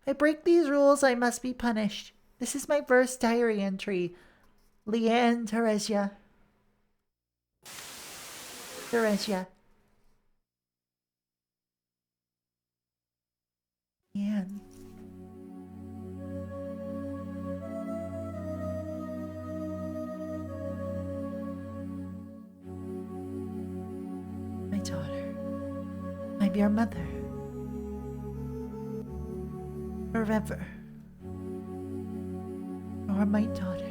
If I break these rules, I must be punished. This is my first diary entry. Leanne Theresia. Theresia. Leanne. My daughter. My dear mother. Forever. Or my daughter.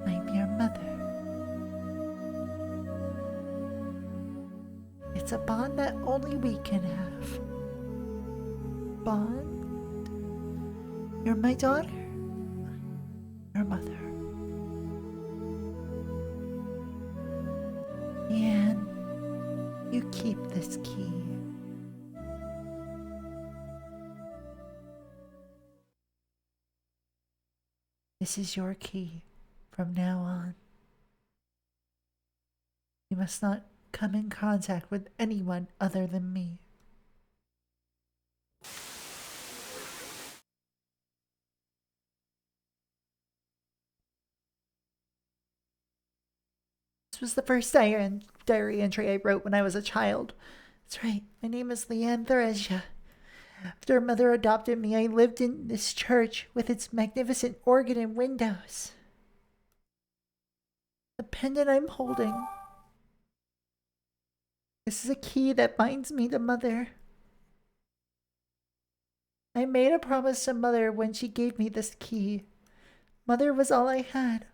My dear mother. It's a bond that only we can have. Bond? You're my daughter. Your mother. And you keep this key. This is your key from now on. You must not come in contact with anyone other than me. This was the first diary entry I wrote when I was a child. That's right, my name is Theresia. After mother adopted me, I lived in this church with its magnificent organ and windows. The pendant I'm holding. This is a key that binds me to mother. I made a promise to mother when she gave me this key. Mother was all I had.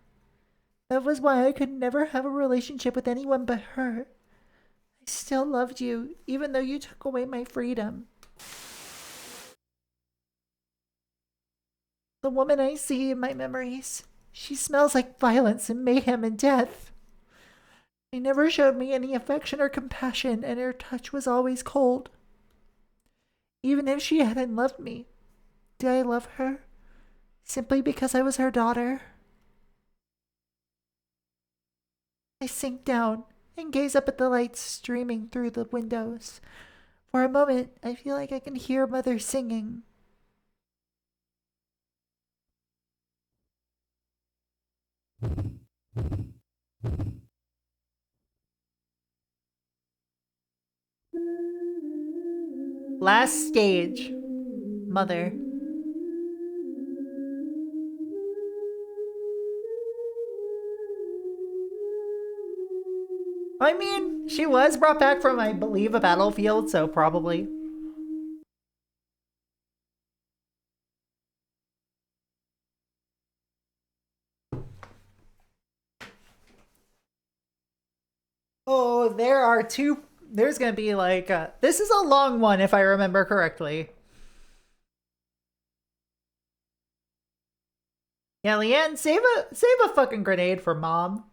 That was why I could never have a relationship with anyone but her. I still loved you, even though you took away my freedom. The woman I see in my memories, she smells like violence and mayhem and death. She never showed me any affection or compassion, and her touch was always cold. Even if she hadn't loved me, did I love her? Simply because I was her daughter? I sink down and gaze up at the lights streaming through the windows. For a moment, I feel like I can hear mother singing. Last stage. Mother. I mean, she was brought back from, I believe, a battlefield, so probably. Oh, there's gonna be like, this is a long one if I remember correctly. Yeah, Leanne, save a fucking grenade for mom.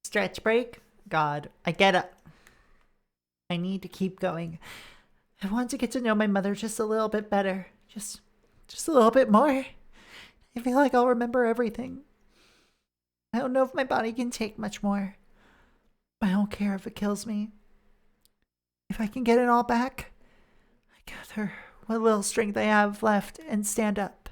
Stretch break? God, I get it. I need to keep going. I want to get to know my mother just a little bit better. Just a little bit more. I feel like I'll remember everything. I don't know if my body can take much more. I don't care if it kills me. If I can get it all back, I gather what little strength I have left and stand up.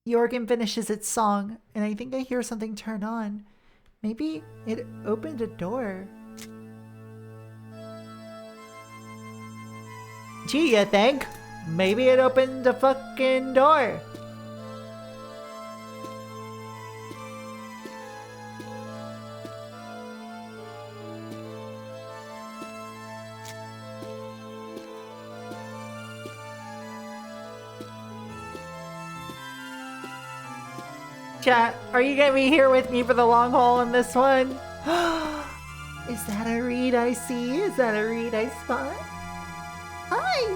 The organ finishes its song, and I think I hear something turn on. Maybe it opened a door. Gee, you think? Maybe it opened a fucking door. Chat, are you gonna be here with me for the long haul in this one? Is that a read I see? Is that a read I spot? Hi!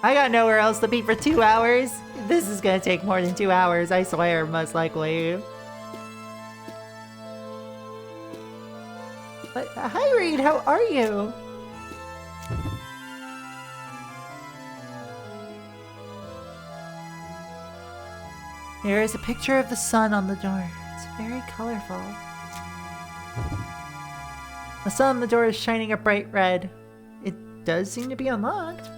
I got nowhere else to be for 2 hours. This is gonna take more than 2 hours, I swear, most likely. But, hi Reed, how are you? There is a picture of the sun on the door. It's very colorful. The sun on the door is shining a bright red. It does seem to be unlocked.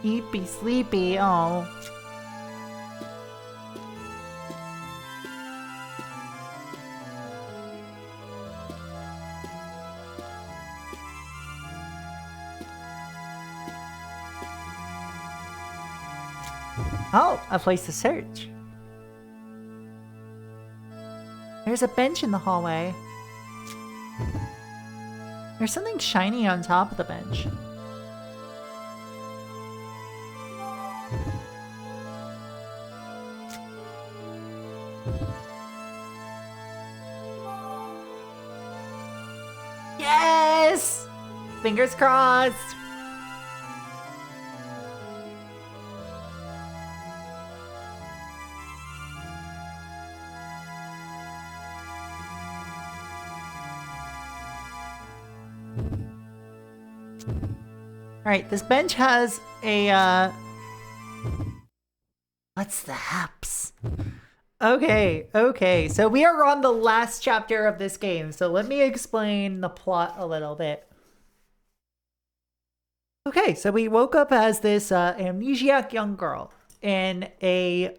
Eepy sleepy, oh. Oh, a place to search. There's a bench in the hallway. There's something shiny on top of the bench. Yes! Fingers crossed. Alright, this bench has a, what's the haps? Okay, so we are on the last chapter of this game, so let me explain the plot a little bit. Okay, so we woke up as this amnesiac young girl in a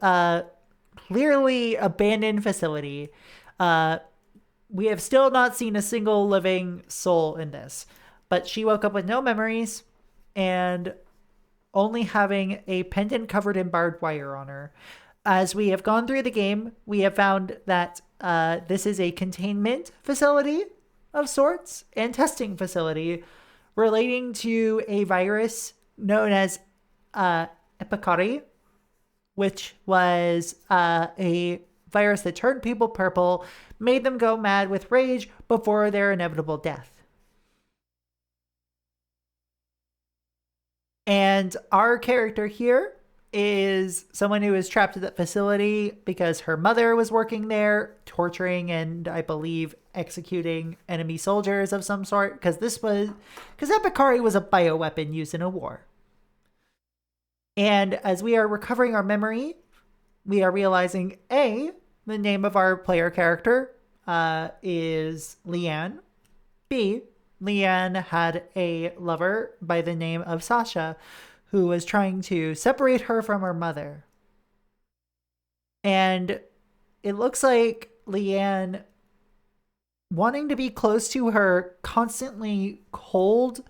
clearly abandoned facility. We have still not seen a single living soul in this, but she woke up with no memories and only having a pendant covered in barbed wire on her. As we have gone through the game, we have found that this is a containment facility of sorts and testing facility relating to a virus known as Epicari, which was a virus that turned people purple, made them go mad with rage before their inevitable death. And our character here is someone who is trapped at that facility because her mother was working there, torturing and I believe executing enemy soldiers of some sort. Because Epicari was a bioweapon used in a war. And as we are recovering our memory, we are realizing the name of our player character is Leanne. B, Leanne had a lover by the name of Sasha who was trying to separate her from her mother. And it looks like Leanne, wanting to be close to her constantly cold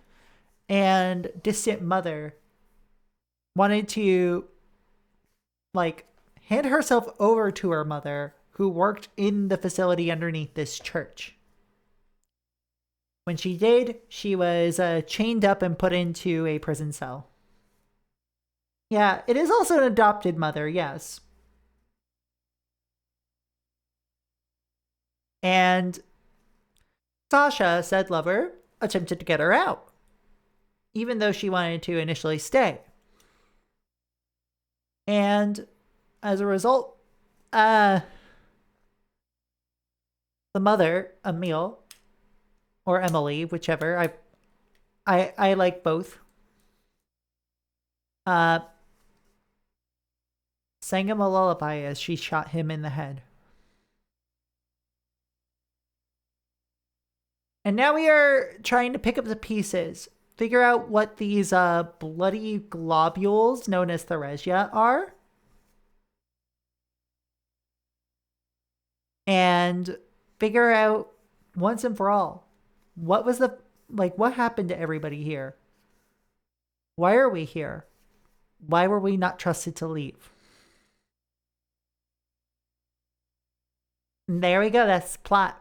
and distant mother, wanted to hand herself over to her mother, who worked in the facility underneath this church. When she did, she was chained up and put into a prison cell. Yeah, it is also an adopted mother, yes. And Sasha, said lover, attempted to get her out, even though she wanted to initially stay. And as a result, the mother, Emile, or Emily, whichever, I like both, sang him a lullaby as she shot him in the head. And now we are trying to pick up the pieces, figure out what these bloody globules known as Theresia are, and figure out once and for all what was what happened to everybody here. Why are we here? Why were we not trusted to leave? And there we go. That's the plot.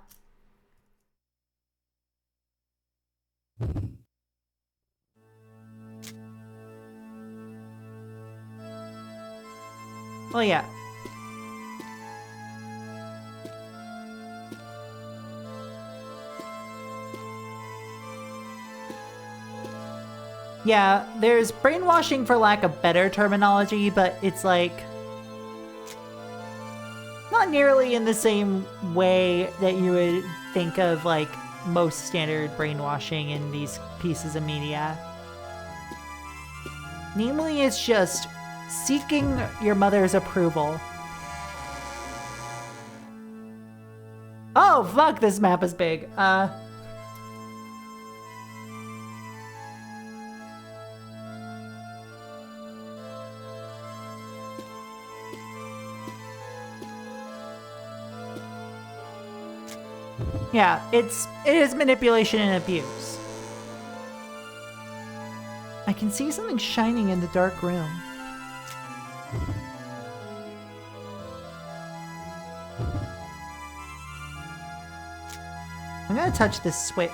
Well, yeah. Yeah, there's brainwashing for lack of better terminology, but it's not nearly in the same way that you would think of most standard brainwashing in these pieces of media. Namely, it's just seeking your mother's approval. Oh, fuck, this map is big. Yeah, it is manipulation and abuse. I can see something shining in the dark room. I'm gonna touch this switch.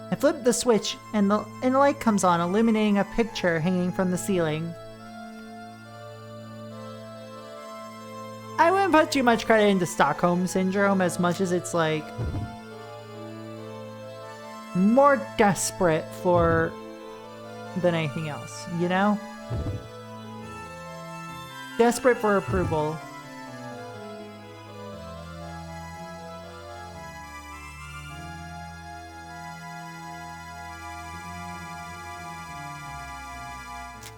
I flip the switch and the light comes on, illuminating a picture hanging from the ceiling. I wouldn't put too much credit into Stockholm Syndrome as much as it's like more desperate for than anything else, you know? Desperate for approval.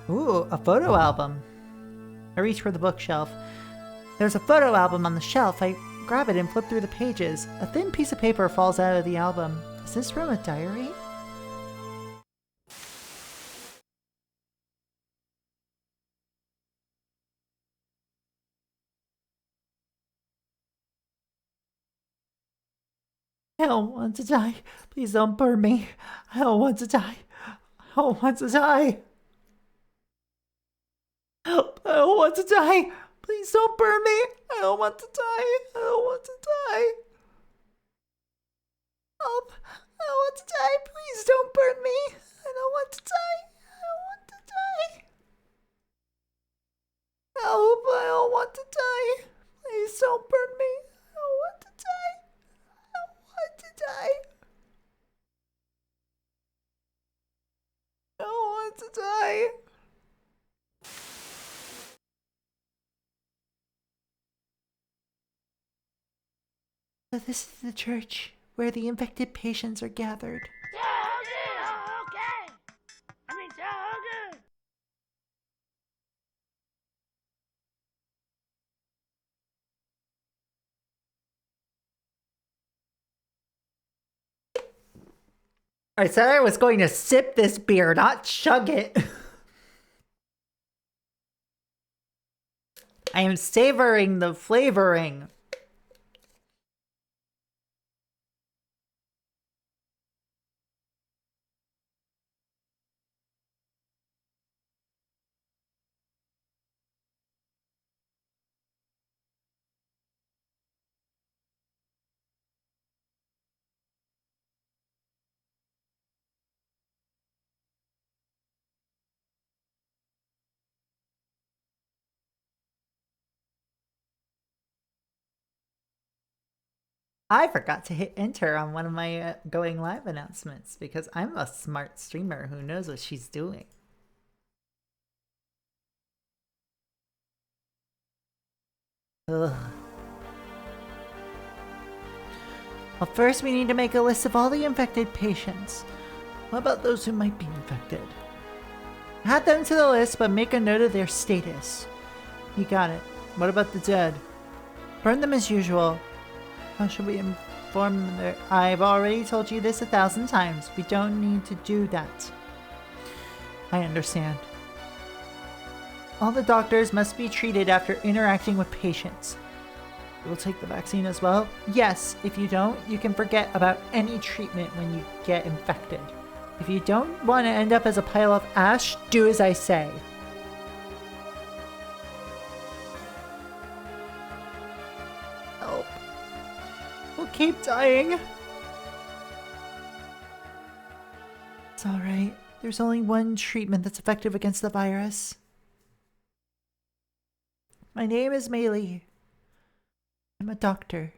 Ooh, a photo album. I reach for the bookshelf. There's a photo album on the shelf. I grab it and flip through the pages. A thin piece of paper falls out of the album. Is this from a diary? I don't want to die. Please don't burn me. I don't want to die. I don't want to die. Help. I don't want to die. Please don't burn me. I don't want to die. I don't want to die. Help. I don't want to die. Please don't burn me. I don't want to die. I don't want to die. Help. I don't want to die. Please don't burn me. I don't want to die. I don't want to die. I don't want to die. So this is the church where the infected patients are gathered. Okay. I mean, so good. I said I was going to sip this beer, not chug it. I am savoring the flavoring. I forgot to hit enter on one of my going live announcements because I'm a smart streamer who knows what she's doing. Ugh. Well, first we need to make a list of all the infected patients. What about those who might be infected? Add them to the list, but make a note of their status. You got it. What about the dead? Burn them as usual. How should we inform them that I've already told you this 1,000 times. We don't need to do that. I understand. All the doctors must be treated after interacting with patients. You will take the vaccine as well? Yes. If you don't, you can forget about any treatment when you get infected. If you don't want to end up as a pile of ash, do as I say. Help. We'll keep dying. It's alright. There's only one treatment that's effective against the virus. My name is Maylee. I'm a doctor.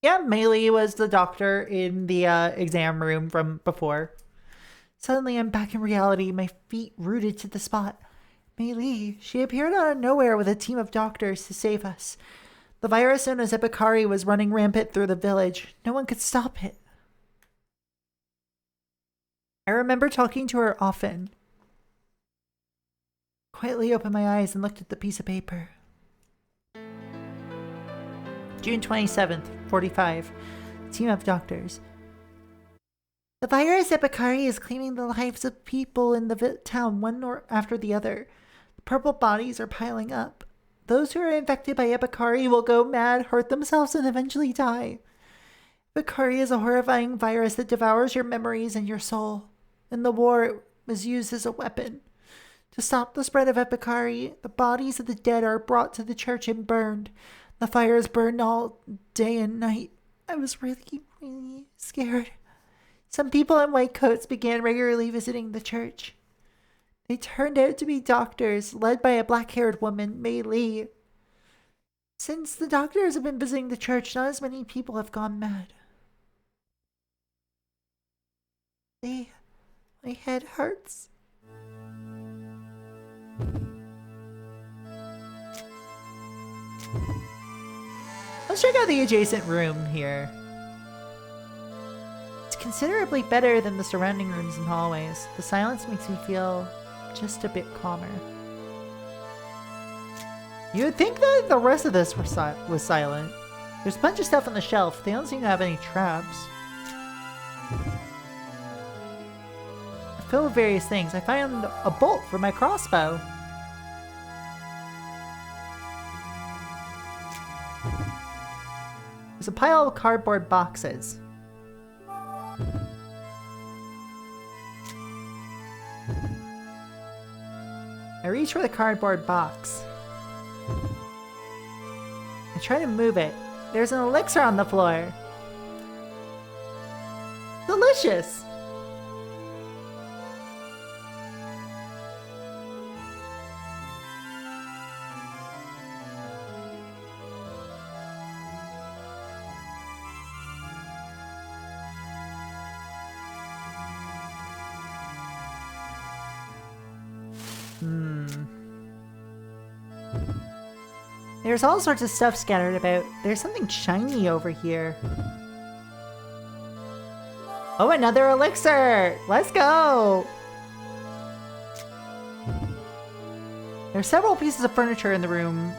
Yeah, Maylee was the doctor in the exam room from before. Suddenly I'm back in reality, my feet rooted to the spot. Maylee, she appeared out of nowhere with a team of doctors to save us. The virus known as Epicari was running rampant through the village. No one could stop it. I remember talking to her often. Quietly opened my eyes and looked at the piece of paper. June 27th, 45. Team of doctors. The virus Epicari is claiming the lives of people in the town one after the other. The purple bodies are piling up. Those who are infected by Epicari will go mad, hurt themselves, and eventually die. Epicari is a horrifying virus that devours your memories and your soul. In the war, it was used as a weapon. To stop the spread of Epicari, the bodies of the dead are brought to the church and burned. The fires burned all day and night. I was really, really scared. Some people in white coats began regularly visiting the church. They turned out to be doctors, led by a black-haired woman, Mei Li. Since the doctors have been visiting the church, not as many people have gone mad. My head hurts. Let's check out the adjacent room here. It's considerably better than the surrounding rooms and hallways. The silence makes me feel just a bit calmer. You would think that the rest of this was silent. There's a bunch of stuff on the shelf. They don't seem to have any traps. Filled with various things. I found a bolt for my crossbow. There's a pile of cardboard boxes. I reach for the cardboard box. I try to move it. There's an elixir on the floor. Delicious! There's all sorts of stuff scattered about. There's something shiny over here. Oh, another elixir! Let's go! There's several pieces of furniture in the room,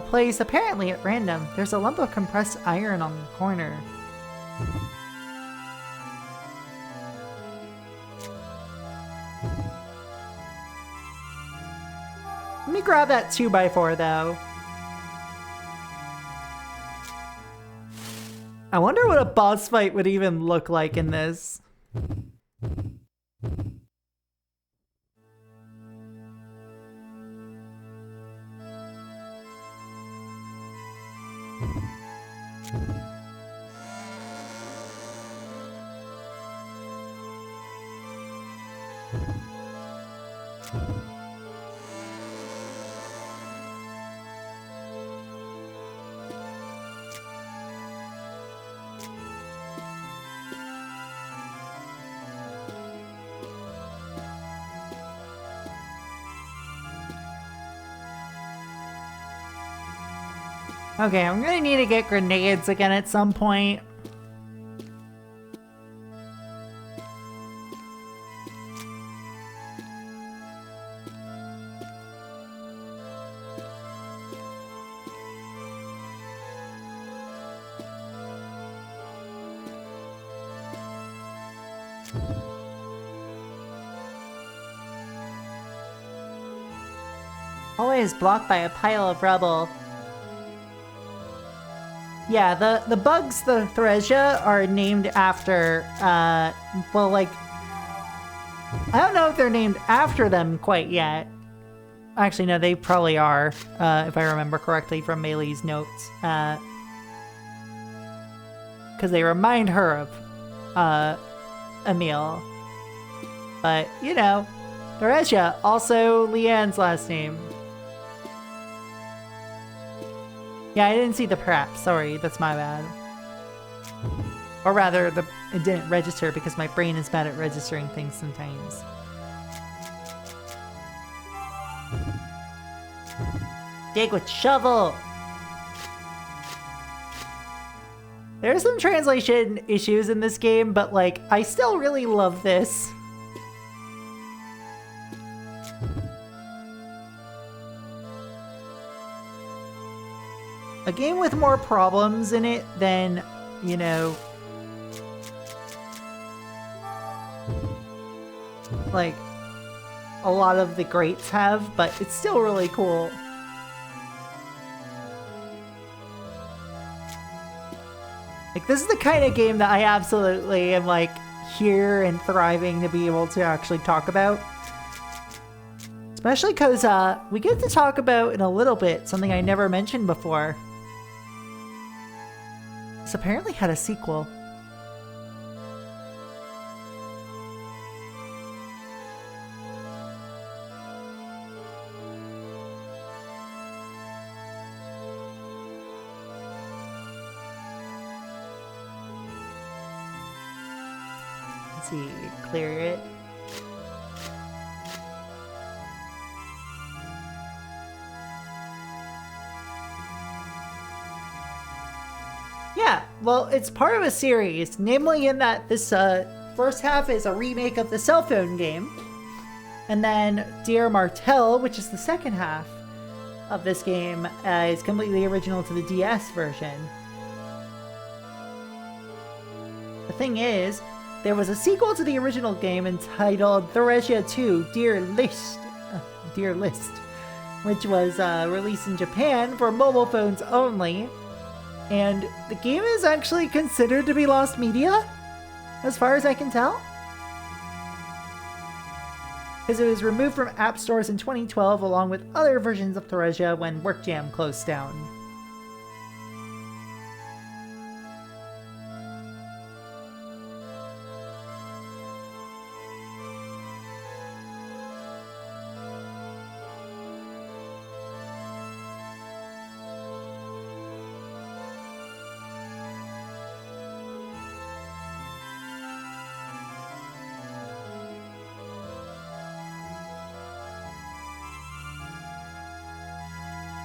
placed apparently at random. There's a lump of compressed iron on the corner. Let me grab that 2x4 though. I wonder what a boss fight would even look like in this. Okay, I'm gonna need to get grenades again at some point. Always blocked by a pile of rubble. Yeah, the bugs, the Theresia, are named after, well, like, I don't know if they're named after them quite yet. Actually, no, they probably are, if I remember correctly from Mei's notes. Because they remind her of, Emil. But, you know, Theresia, also Leanne's last name. Yeah, I didn't see the perhaps. Sorry, that's my bad. Or rather, it didn't register because my brain is bad at registering things sometimes. Dig with shovel! There are some translation issues in this game, but like, I still really love this. A game with more problems in it than, you know, like a lot of the greats have, but it's still really cool. Like, this is the kind of game that I absolutely am, like, here and thriving to be able to actually talk about. Especially because we get to talk about in a little bit something I never mentioned before. This apparently had a sequel. Let's see, clear it. Yeah, well, it's part of a series, namely in that this first half is a remake of the cell phone game, and then Dear Martel, which is the second half of this game, is completely original to the DS version. The thing is, there was a sequel to the original game entitled Theresia 2, Dear List, which was released in Japan for mobile phones only. And the game is actually considered to be lost media, as far as I can tell. Because it was removed from app stores in 2012 along with other versions of Theresia when WorkJam closed down.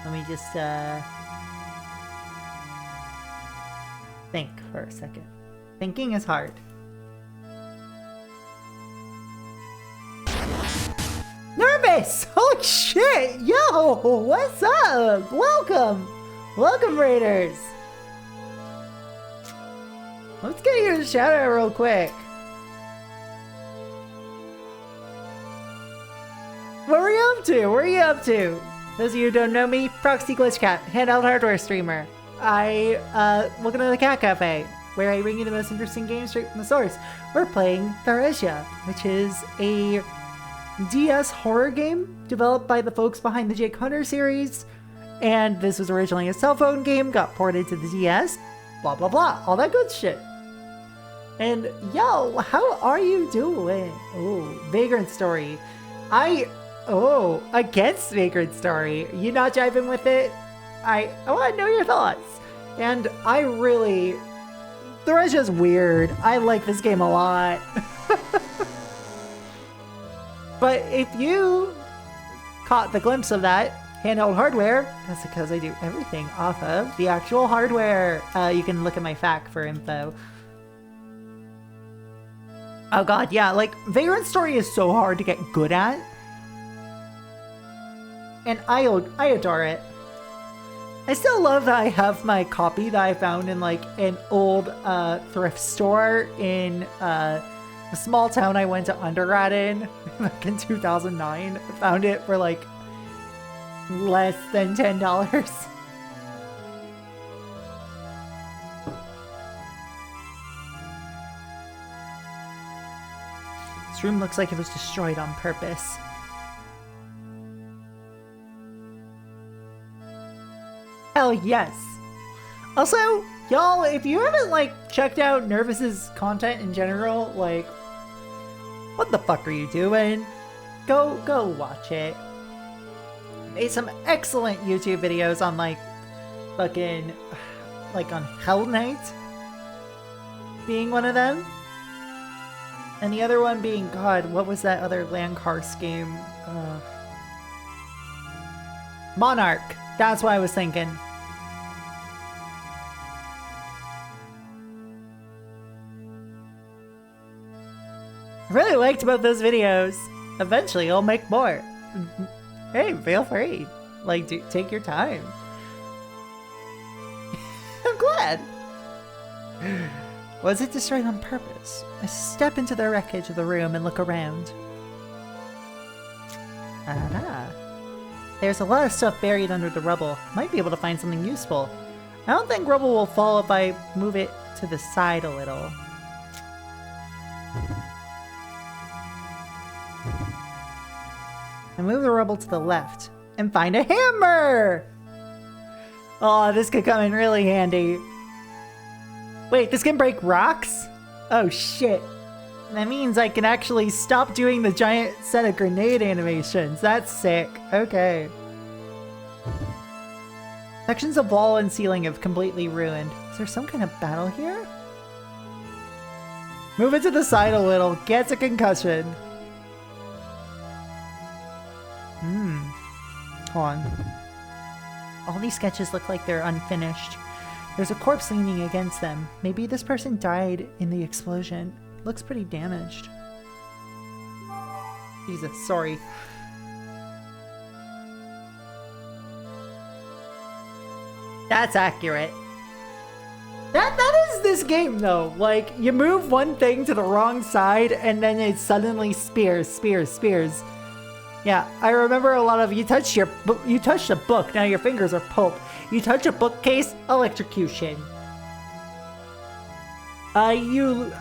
Let me just think for a second. Thinking is hard. Nervous! Holy shit! Yo! What's up? Welcome! Welcome, Raiders! Let's get you a shout out real quick. What were you up to? What are you up to? Those of you who don't know me, Proxy Glitch Cat, handheld hardware streamer. I, welcome to the Cat Cafe, where I bring you the most interesting games straight from the source. We're playing Theresia, which is a DS horror game developed by the folks behind the Jake Hunter series. And this was originally a cell phone game, got ported to the DS, blah blah blah, all that good shit. And yo, how are you doing? Oh, Vagrant Story. Against Vagrant Story. You not jiving with it? I want to know your thoughts. And Theresia's weird. I like this game a lot. But if you caught the glimpse of that handheld hardware, that's because I do everything off of the actual hardware. You can look at my FAQ for info. Oh god, yeah, like, Vagrant Story is so hard to get good at. And I adore it. I still love that I have my copy that I found in, like, an old thrift store in a small town I went to undergrad in, like, in 2009. I found it for, like, less than $10. This room looks like it was destroyed on purpose. Hell yes. Also, y'all, if you haven't, like, checked out Nervous's content in general, like, what the fuck are you doing? Go watch it. Made some excellent YouTube videos on, like, fucking, like, on Hell Knight being one of them. And the other one being, God, what was that other Landcars game? Monarch. That's what I was thinking. I really liked about those videos. Eventually, I'll make more. Hey, feel free. Like, take your time. I'm glad. Was it destroyed on purpose? I step into the wreckage of the room and look around. Ah, there's a lot of stuff buried under the rubble. Might be able to find something useful. I don't think rubble will fall if I move it to the side a little. And move the rubble to the left and find a hammer! Oh, this could come in really handy. Wait, this can break rocks? Oh shit. That means I can actually stop doing the giant set of grenade animations. That's sick. Okay. Sections of wall and ceiling have completely ruined. Is there some kind of battle here? Move it to the side a little. Gets a concussion. Hold on. All these sketches look like they're unfinished. There's a corpse leaning against them. Maybe this person died in the explosion. Looks pretty damaged. Jesus, sorry. That's accurate. That is this game though. Like, you move one thing to the wrong side and then it suddenly spears. Yeah, I remember a lot of you touched a book, now your fingers are pulp. You touch a bookcase, electrocution. You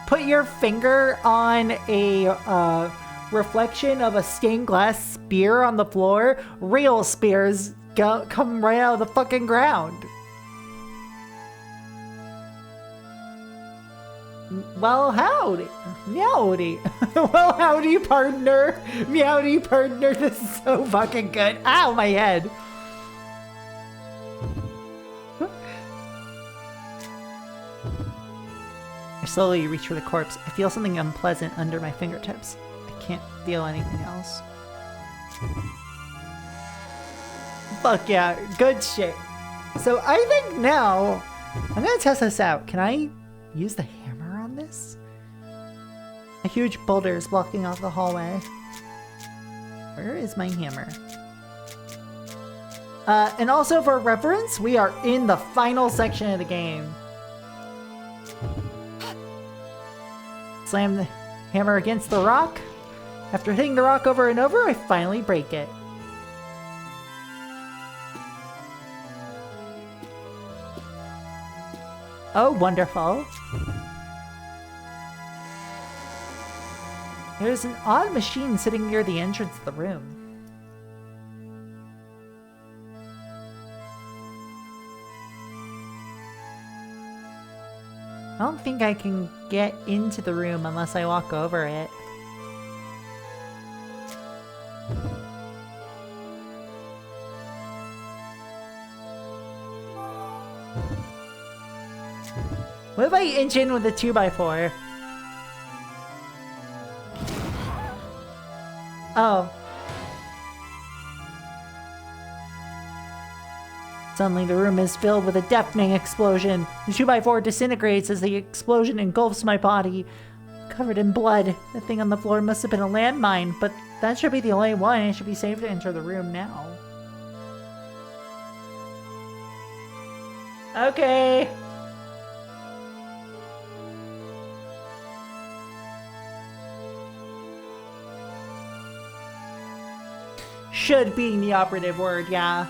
put your finger on a reflection of a stained glass spear on the floor, real spears come right out of the fucking ground. Well, howdy. Meowdy. Well, howdy, partner. Meowdy, partner. This is so fucking good. Ow, my head. I slowly reach for the corpse. I feel something unpleasant under my fingertips. I can't feel anything else. Fuck yeah, good shit. So I think now, I'm gonna test this out. Can I use the hammer on this? A huge boulder is blocking off the hallway. Where is my hammer? And also for reference, we are in the final section of the game. Slam the hammer against the rock. After hitting the rock over and over, I finally break it. Oh, wonderful. There's an odd machine sitting near the entrance of the room. I don't think I can get into the room unless I walk over it. What if I inch in with a 2x4? Oh. Suddenly the room is filled with a deafening explosion. The 2x4 disintegrates as the explosion engulfs my body. Covered in blood. The thing on the floor must have been a landmine, but that should be the only one. It should be safe to enter the room now. Okay. Should being the operative word, yeah.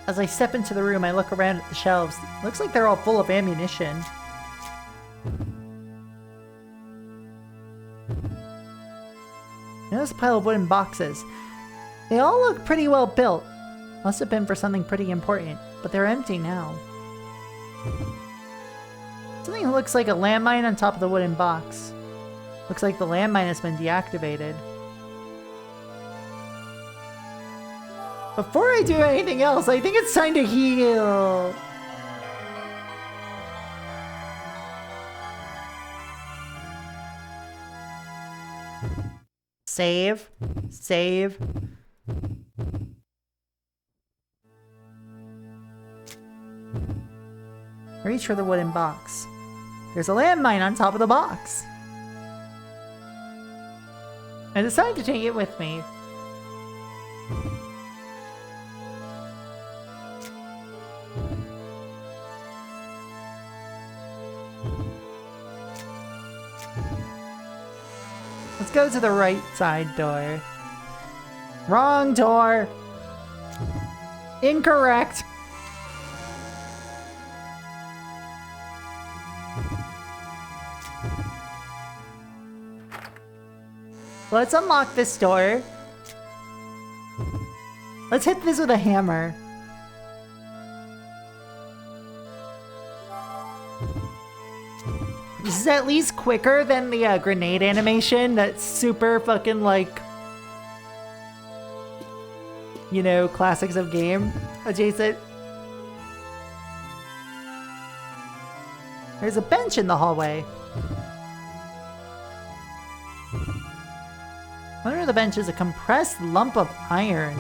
As I step into the room, I look around at the shelves. Looks like they're all full of ammunition. Notice a pile of wooden boxes. They all look pretty well built. Must have been for something pretty important, but they're empty now. Something looks like a landmine on top of the wooden box. Looks like the landmine has been deactivated. Before I do anything else, I think it's time to heal. Save. Save. I reach for the wooden box. There's a landmine on top of the box. I decide to take it with me. Let's go to the right side door. Wrong door. Incorrect. Let's unlock this door. Let's hit this with a hammer. This is at least quicker than the grenade animation that's super fucking like, you know, classics of game adjacent. There's a bench in the hallway. Under the bench is a compressed lump of iron.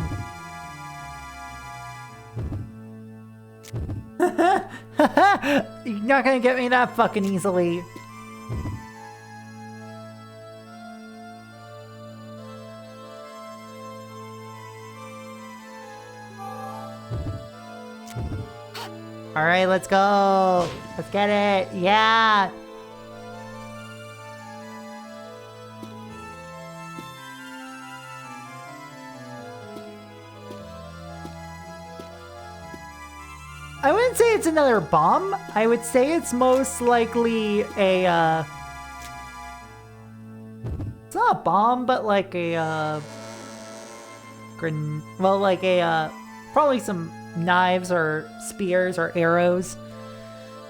You're not gonna get me that fucking easily. Alright, let's go. Let's get it. Yeah. I wouldn't say it's another bomb. I would say it's most likely a, it's not a bomb, but like a, well, like a, probably some knives or spears or arrows.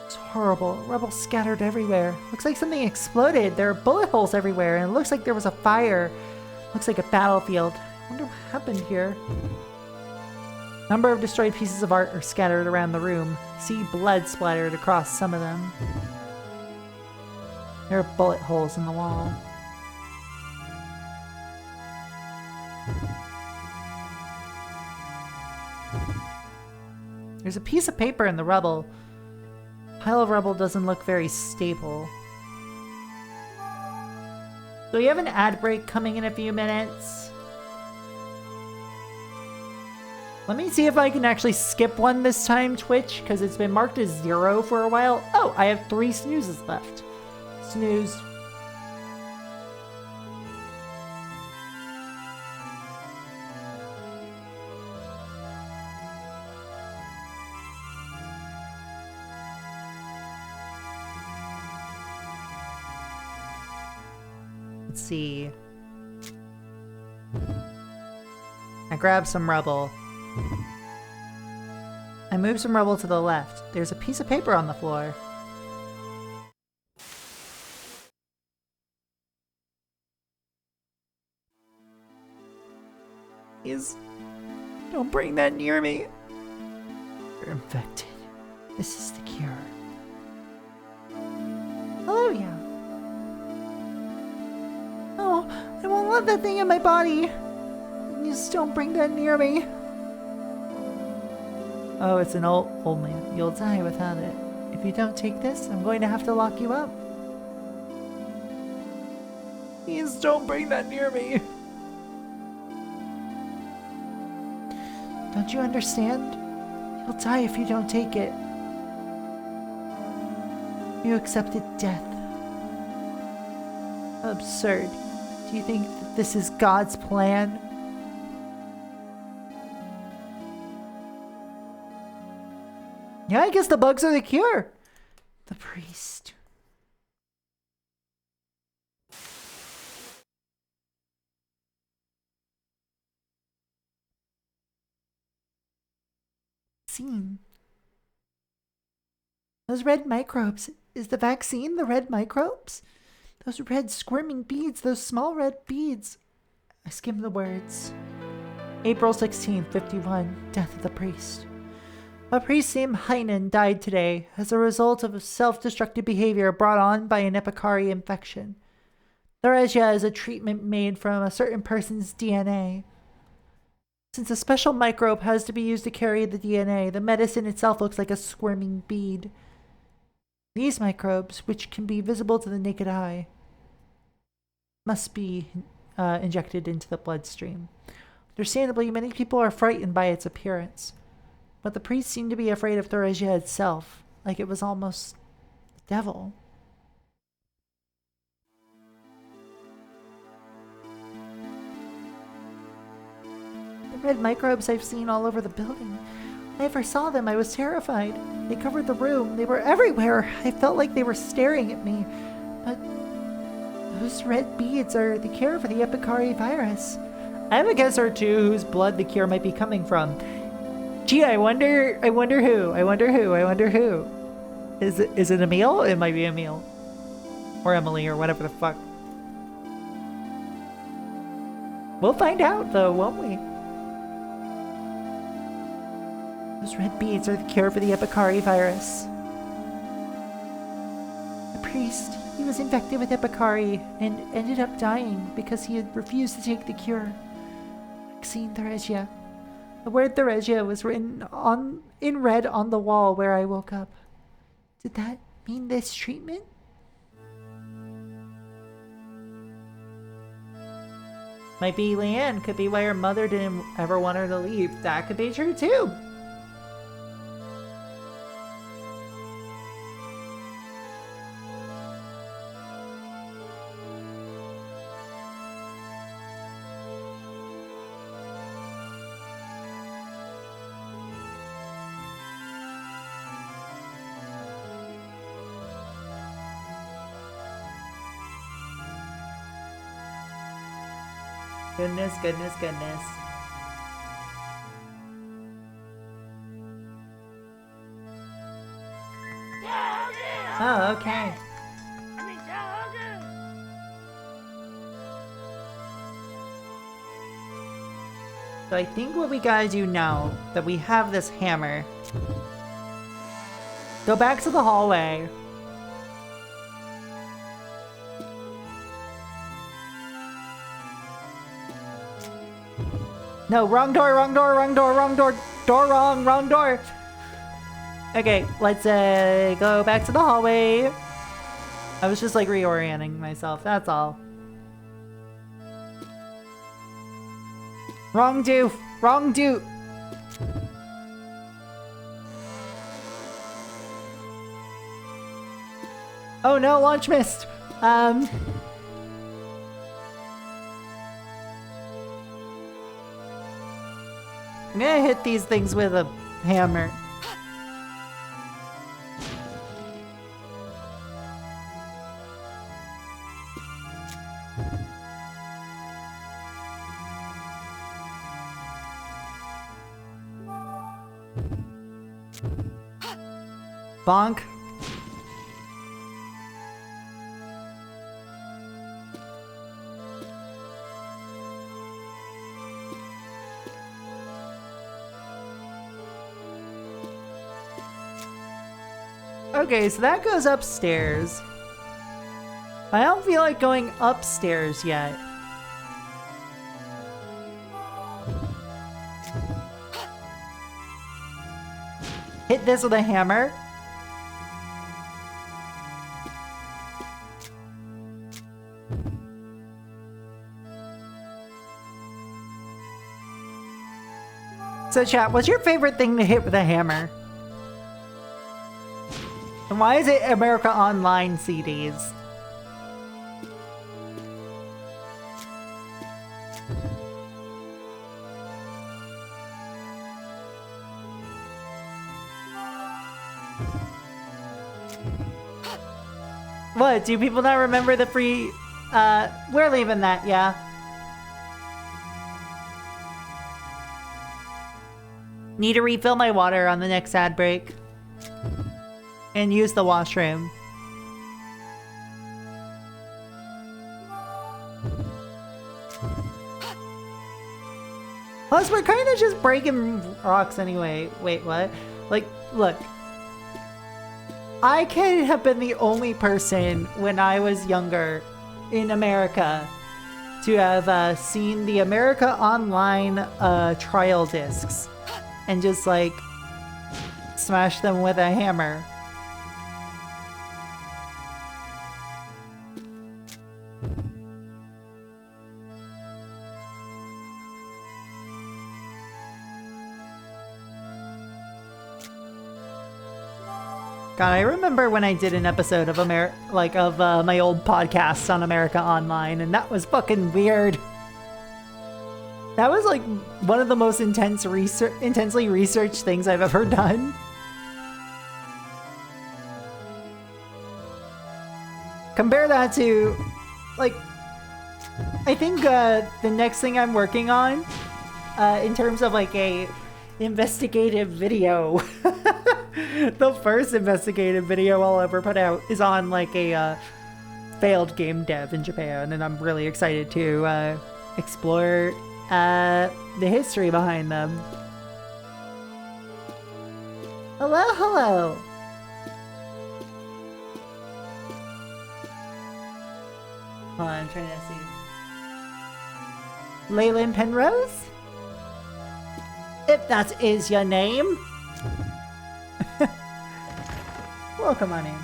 It's horrible. Rebels scattered everywhere. Looks like something exploded. There are bullet holes everywhere, and it looks like there was a fire. Looks like a battlefield. I wonder what happened here. Number of destroyed pieces of art are scattered around the room. See blood splattered across some of them. There are bullet holes in the wall. There's a piece of paper in the rubble. Pile of rubble doesn't look very stable. So we have an ad break coming in a few minutes. Let me see if I can actually skip one this time, Twitch, because it's been marked as 0 for a while. Oh, I have 3 snoozes left. Snooze. Let's see. I grabbed some rubble. I moved some rubble to the left. There's a piece of paper on the floor. Don't bring that near me. You're infected. This is the cure. Hello, yeah. Oh, I won't let that thing in my body. Just don't bring that near me. Oh, it's an old man. You'll die without it. If you don't take this, I'm going to have to lock you up. Please don't bring that near me. Don't you understand? You'll die if you don't take it. You accepted death. Absurd. Do you think that this is God's plan? Yeah, I guess the bugs are the cure. The priest. Vaccine. Those red microbes. Is the vaccine the red microbes? Those red squirming beads, those small red beads. I skimmed the words. April 16, 51. Death of the priest. A priest named Heinen died today as a result of self-destructive behavior brought on by an epicari infection. Theresia is a treatment made from a certain person's DNA. Since a special microbe has to be used to carry the DNA, the medicine itself looks like a squirming bead. These microbes, which can be visible to the naked eye, must be injected into the bloodstream. Understandably, many people are frightened by its appearance. But the priest seemed to be afraid of Theresia itself, like it was almost the devil. The red microbes I've seen all over the building. When I first saw them, I was terrified. They covered the room. They were everywhere. I felt like they were staring at me. But those red beads are the cure for the Epicari virus. I have a guess or two whose blood the cure might be coming from. Gee, I wonder who. Is it Emil? It might be Emil. Or Emily, or whatever the fuck. We'll find out, though, won't we? Those red beads are the cure for the Epicari virus. The priest, he was infected with Epicari and ended up dying because he had refused to take the cure. Vaccine Theresia. The word Theresia was written in red on the wall where I woke up. Did that mean this treatment? Might be Leanne. Could be why her mother didn't ever want her to leave. That could be true too. Goodness. Oh, okay. So I think what we gotta do now that we have this hammer, go back to the hallway. No, wrong door. Wrong door. Okay, let's go back to the hallway. I was just like reorienting myself, that's all. Wrong do. Oh no, launch missed. I'm gonna hit these things with a hammer. Bonk. Okay, so that goes upstairs. I don't feel like going upstairs yet. Hit this with a hammer. So chat, what's your favorite thing to hit with a hammer? And why is it America Online CDs? What, do people not remember the free... we're leaving that, yeah. Need to refill my water on the next ad break. And use the washroom. Plus, we're kind of just breaking rocks anyway. Wait, what? Like, look. I could have been the only person when I was younger in America to have seen the America Online trial discs and just like smash them with a hammer. God, I remember when I did an episode of my old podcasts on America Online, and that was fucking weird. That was like one of the most intensely researched things I've ever done. Compare that to, like, I think the next thing I'm working on, in terms of like a investigative video, the first investigative video I'll ever put out is on like a failed game dev in Japan, and I'm really excited to explore the history behind them. Hello, hello. Hold on, I'm trying to see. Leyland Penrose? If that is your name. Well, come on in.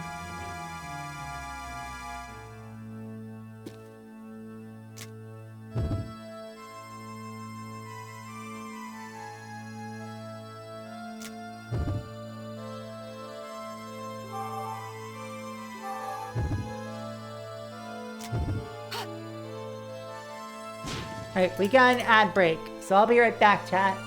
Alright, we got an ad break, so I'll be right back, chat.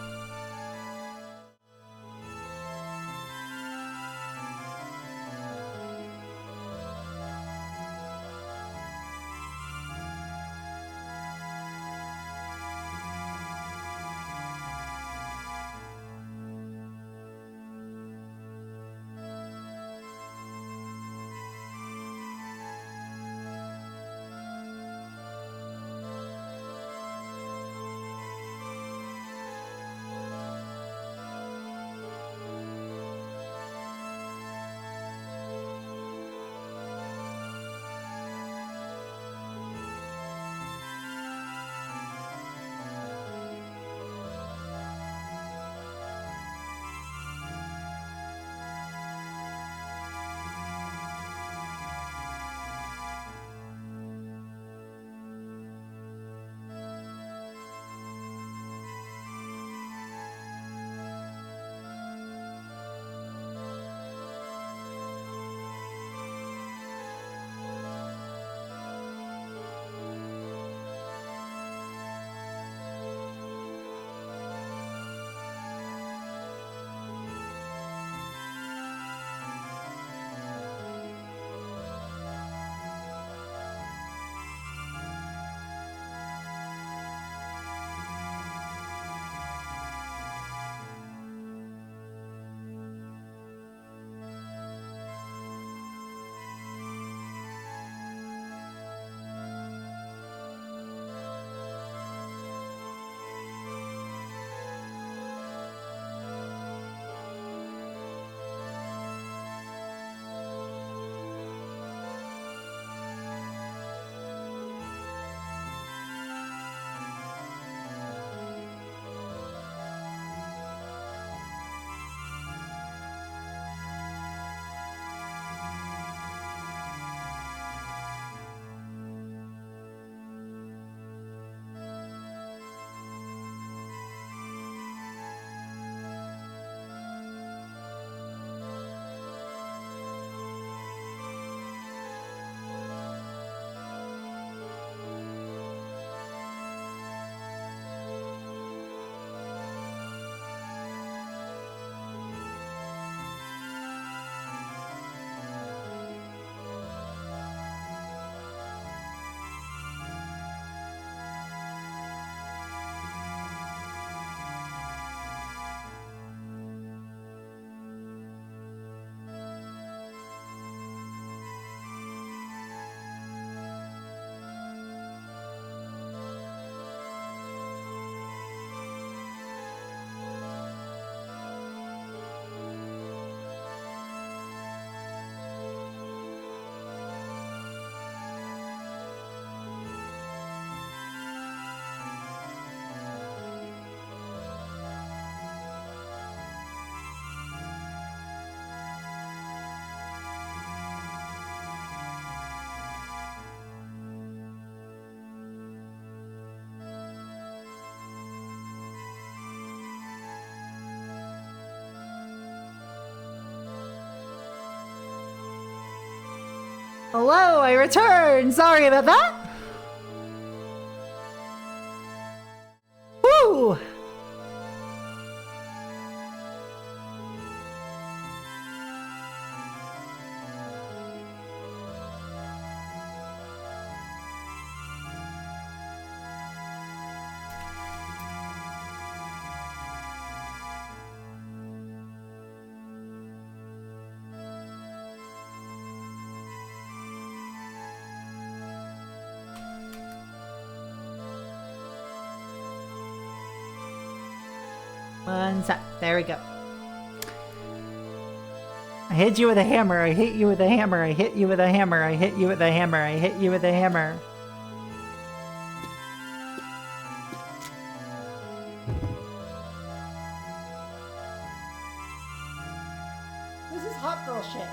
Hello, I returned! Sorry about that! Woo! One sec. There we go. I hit you with a hammer. I hit you with a hammer. I hit you with a hammer. I hit you with a hammer. I hit you with a hammer. This is hot girl shit.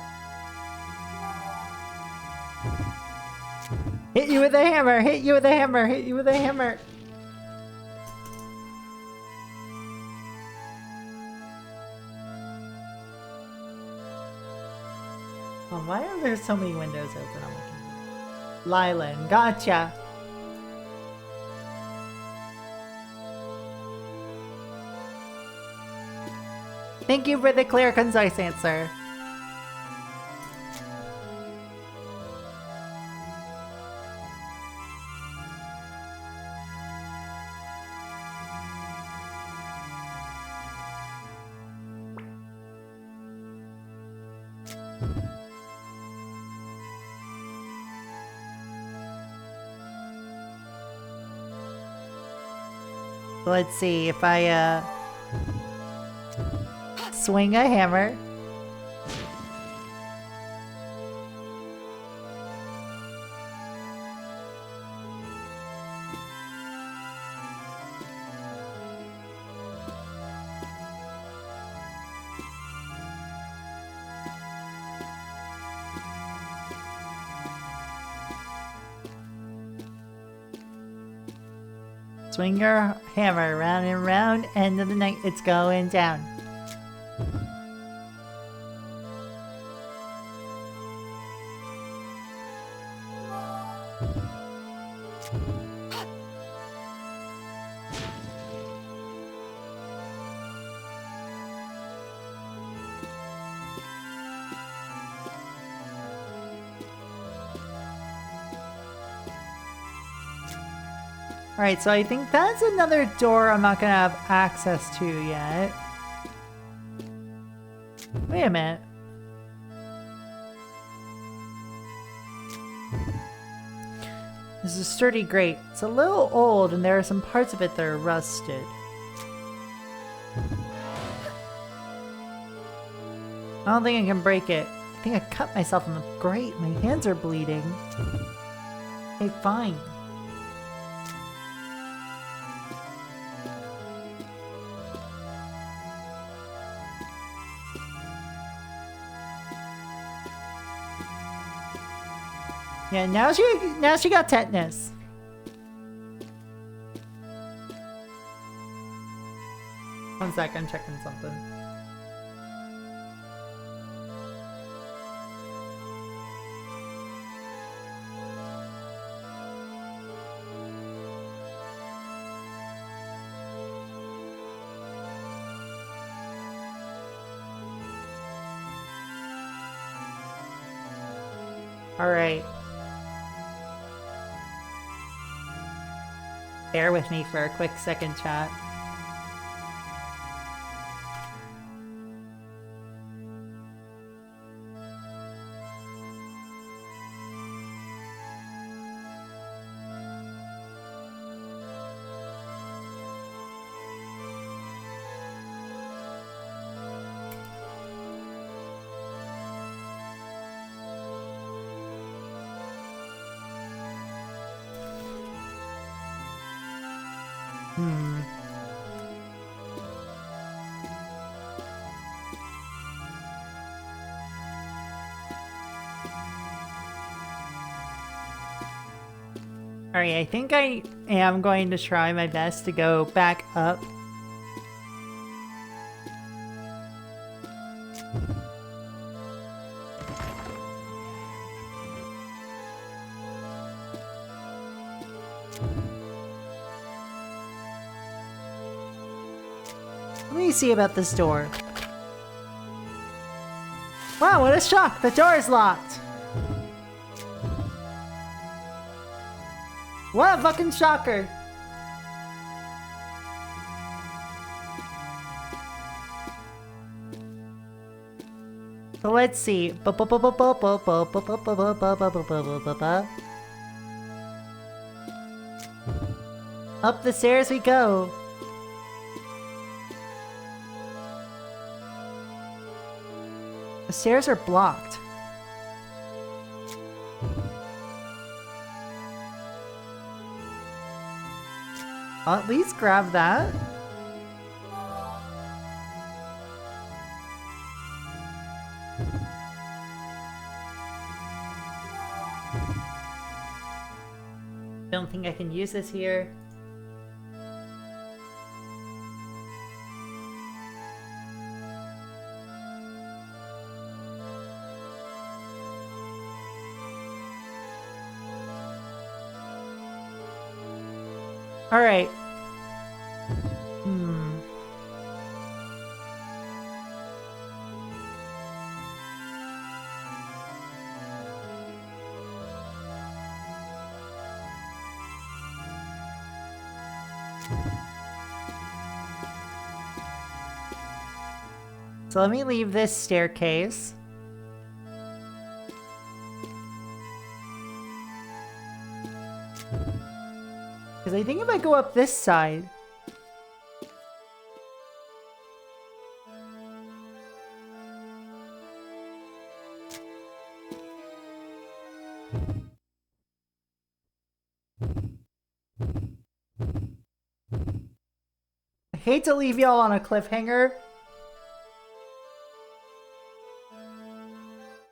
Hit you with a hammer. Hit you with a hammer. Hit you with a hammer. Oh, why are there so many windows open on my computer? Lylan, gotcha. Thank you for the clear, concise answer. Let's see if I swing a hammer. Swing your hammer round and round, end of the night, it's going down. Alright, so I think that's another door I'm not gonna have access to yet. Wait a minute. This is a sturdy grate. It's a little old and there are some parts of it that are rusted. I don't think I can break it. I think I cut myself in the grate. My hands are bleeding. Hey, fine. Yeah, now she got tetanus. One sec, I'm checking something. All right. Bear with me for a quick second, chat. Alright, I think I am going to try my best to go back up. Let me see about this door. Wow, what a shock! The door is locked! What a fucking shocker! So let's see. Up the stairs we go. The stairs are blocked. I'll at least grab that. Don't think I can use this here. All right. So let me leave this staircase. Because I think if I go up this side... I hate to leave y'all on a cliffhanger.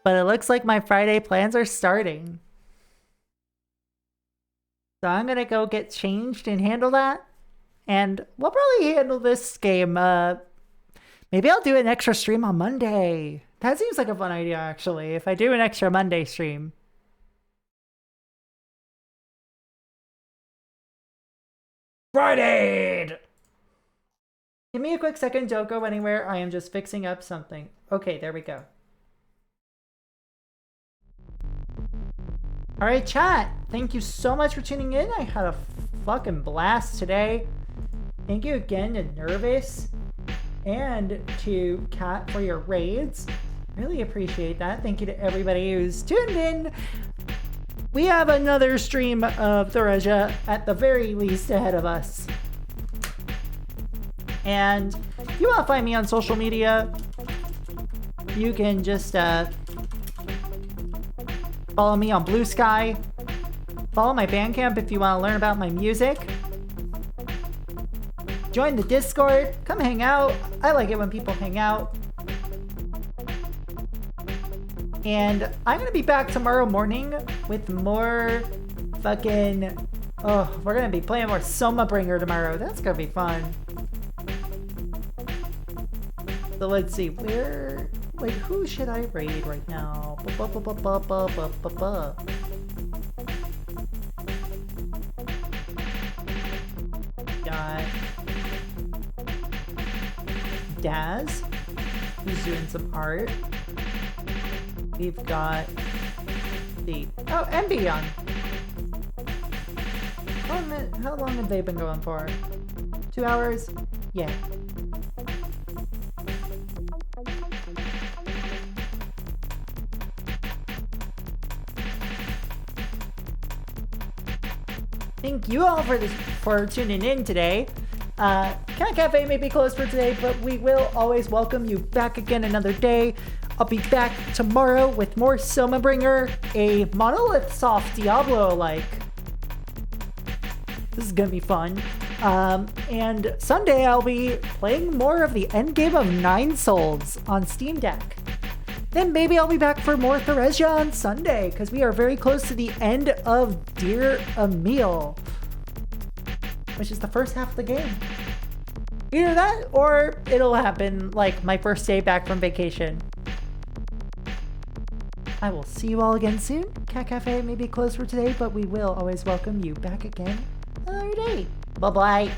But it looks like my Friday plans are starting. So I'm gonna go get changed and handle that. And we'll probably handle this game. Maybe I'll do an extra stream on Monday. That seems like a fun idea, actually, if I do an extra Monday stream. Friday! Give me a quick second, don't go anywhere. I am just fixing up something. Okay, there we go. Alright, chat. Thank you so much for tuning in. I had a fucking blast today. Thank you again to Nervous and to Kat for your raids. Really appreciate that. Thank you to everybody who's tuned in. We have another stream of Theresia at the very least ahead of us. And if you want to find me on social media, you can just follow me on Blue Sky. Follow my Bandcamp if you want to learn about my music. Join the Discord. Come hang out. I like it when people hang out. And I'm going to be back tomorrow morning with more fucking... Oh, we're going to be playing more Soma Bringer tomorrow. That's going to be fun. So let's see. Where... Like, who should I raid right now? Got Daz, who's doing some art. We've got the... Oh, and Beyond. How long have they been going for? 2 hours? Yeah. Thank you all for tuning in today. Cat Cafe may be closed for today, but we will always welcome you back again another day. I'll be back tomorrow with more Soma Bringer, a Monolith Soft Diablo-like. This is gonna be fun. And Sunday I'll be playing more of the endgame of Nine Souls on Steam Deck. Then maybe I'll be back for more Theresia on Sunday, because we are very close to the end of Dear Emil, which is the first half of the game. Either that, or it'll happen like my first day back from vacation. I will see you all again soon. Cat Cafe may be closed for today, but we will always welcome you back again another day. Bye-bye.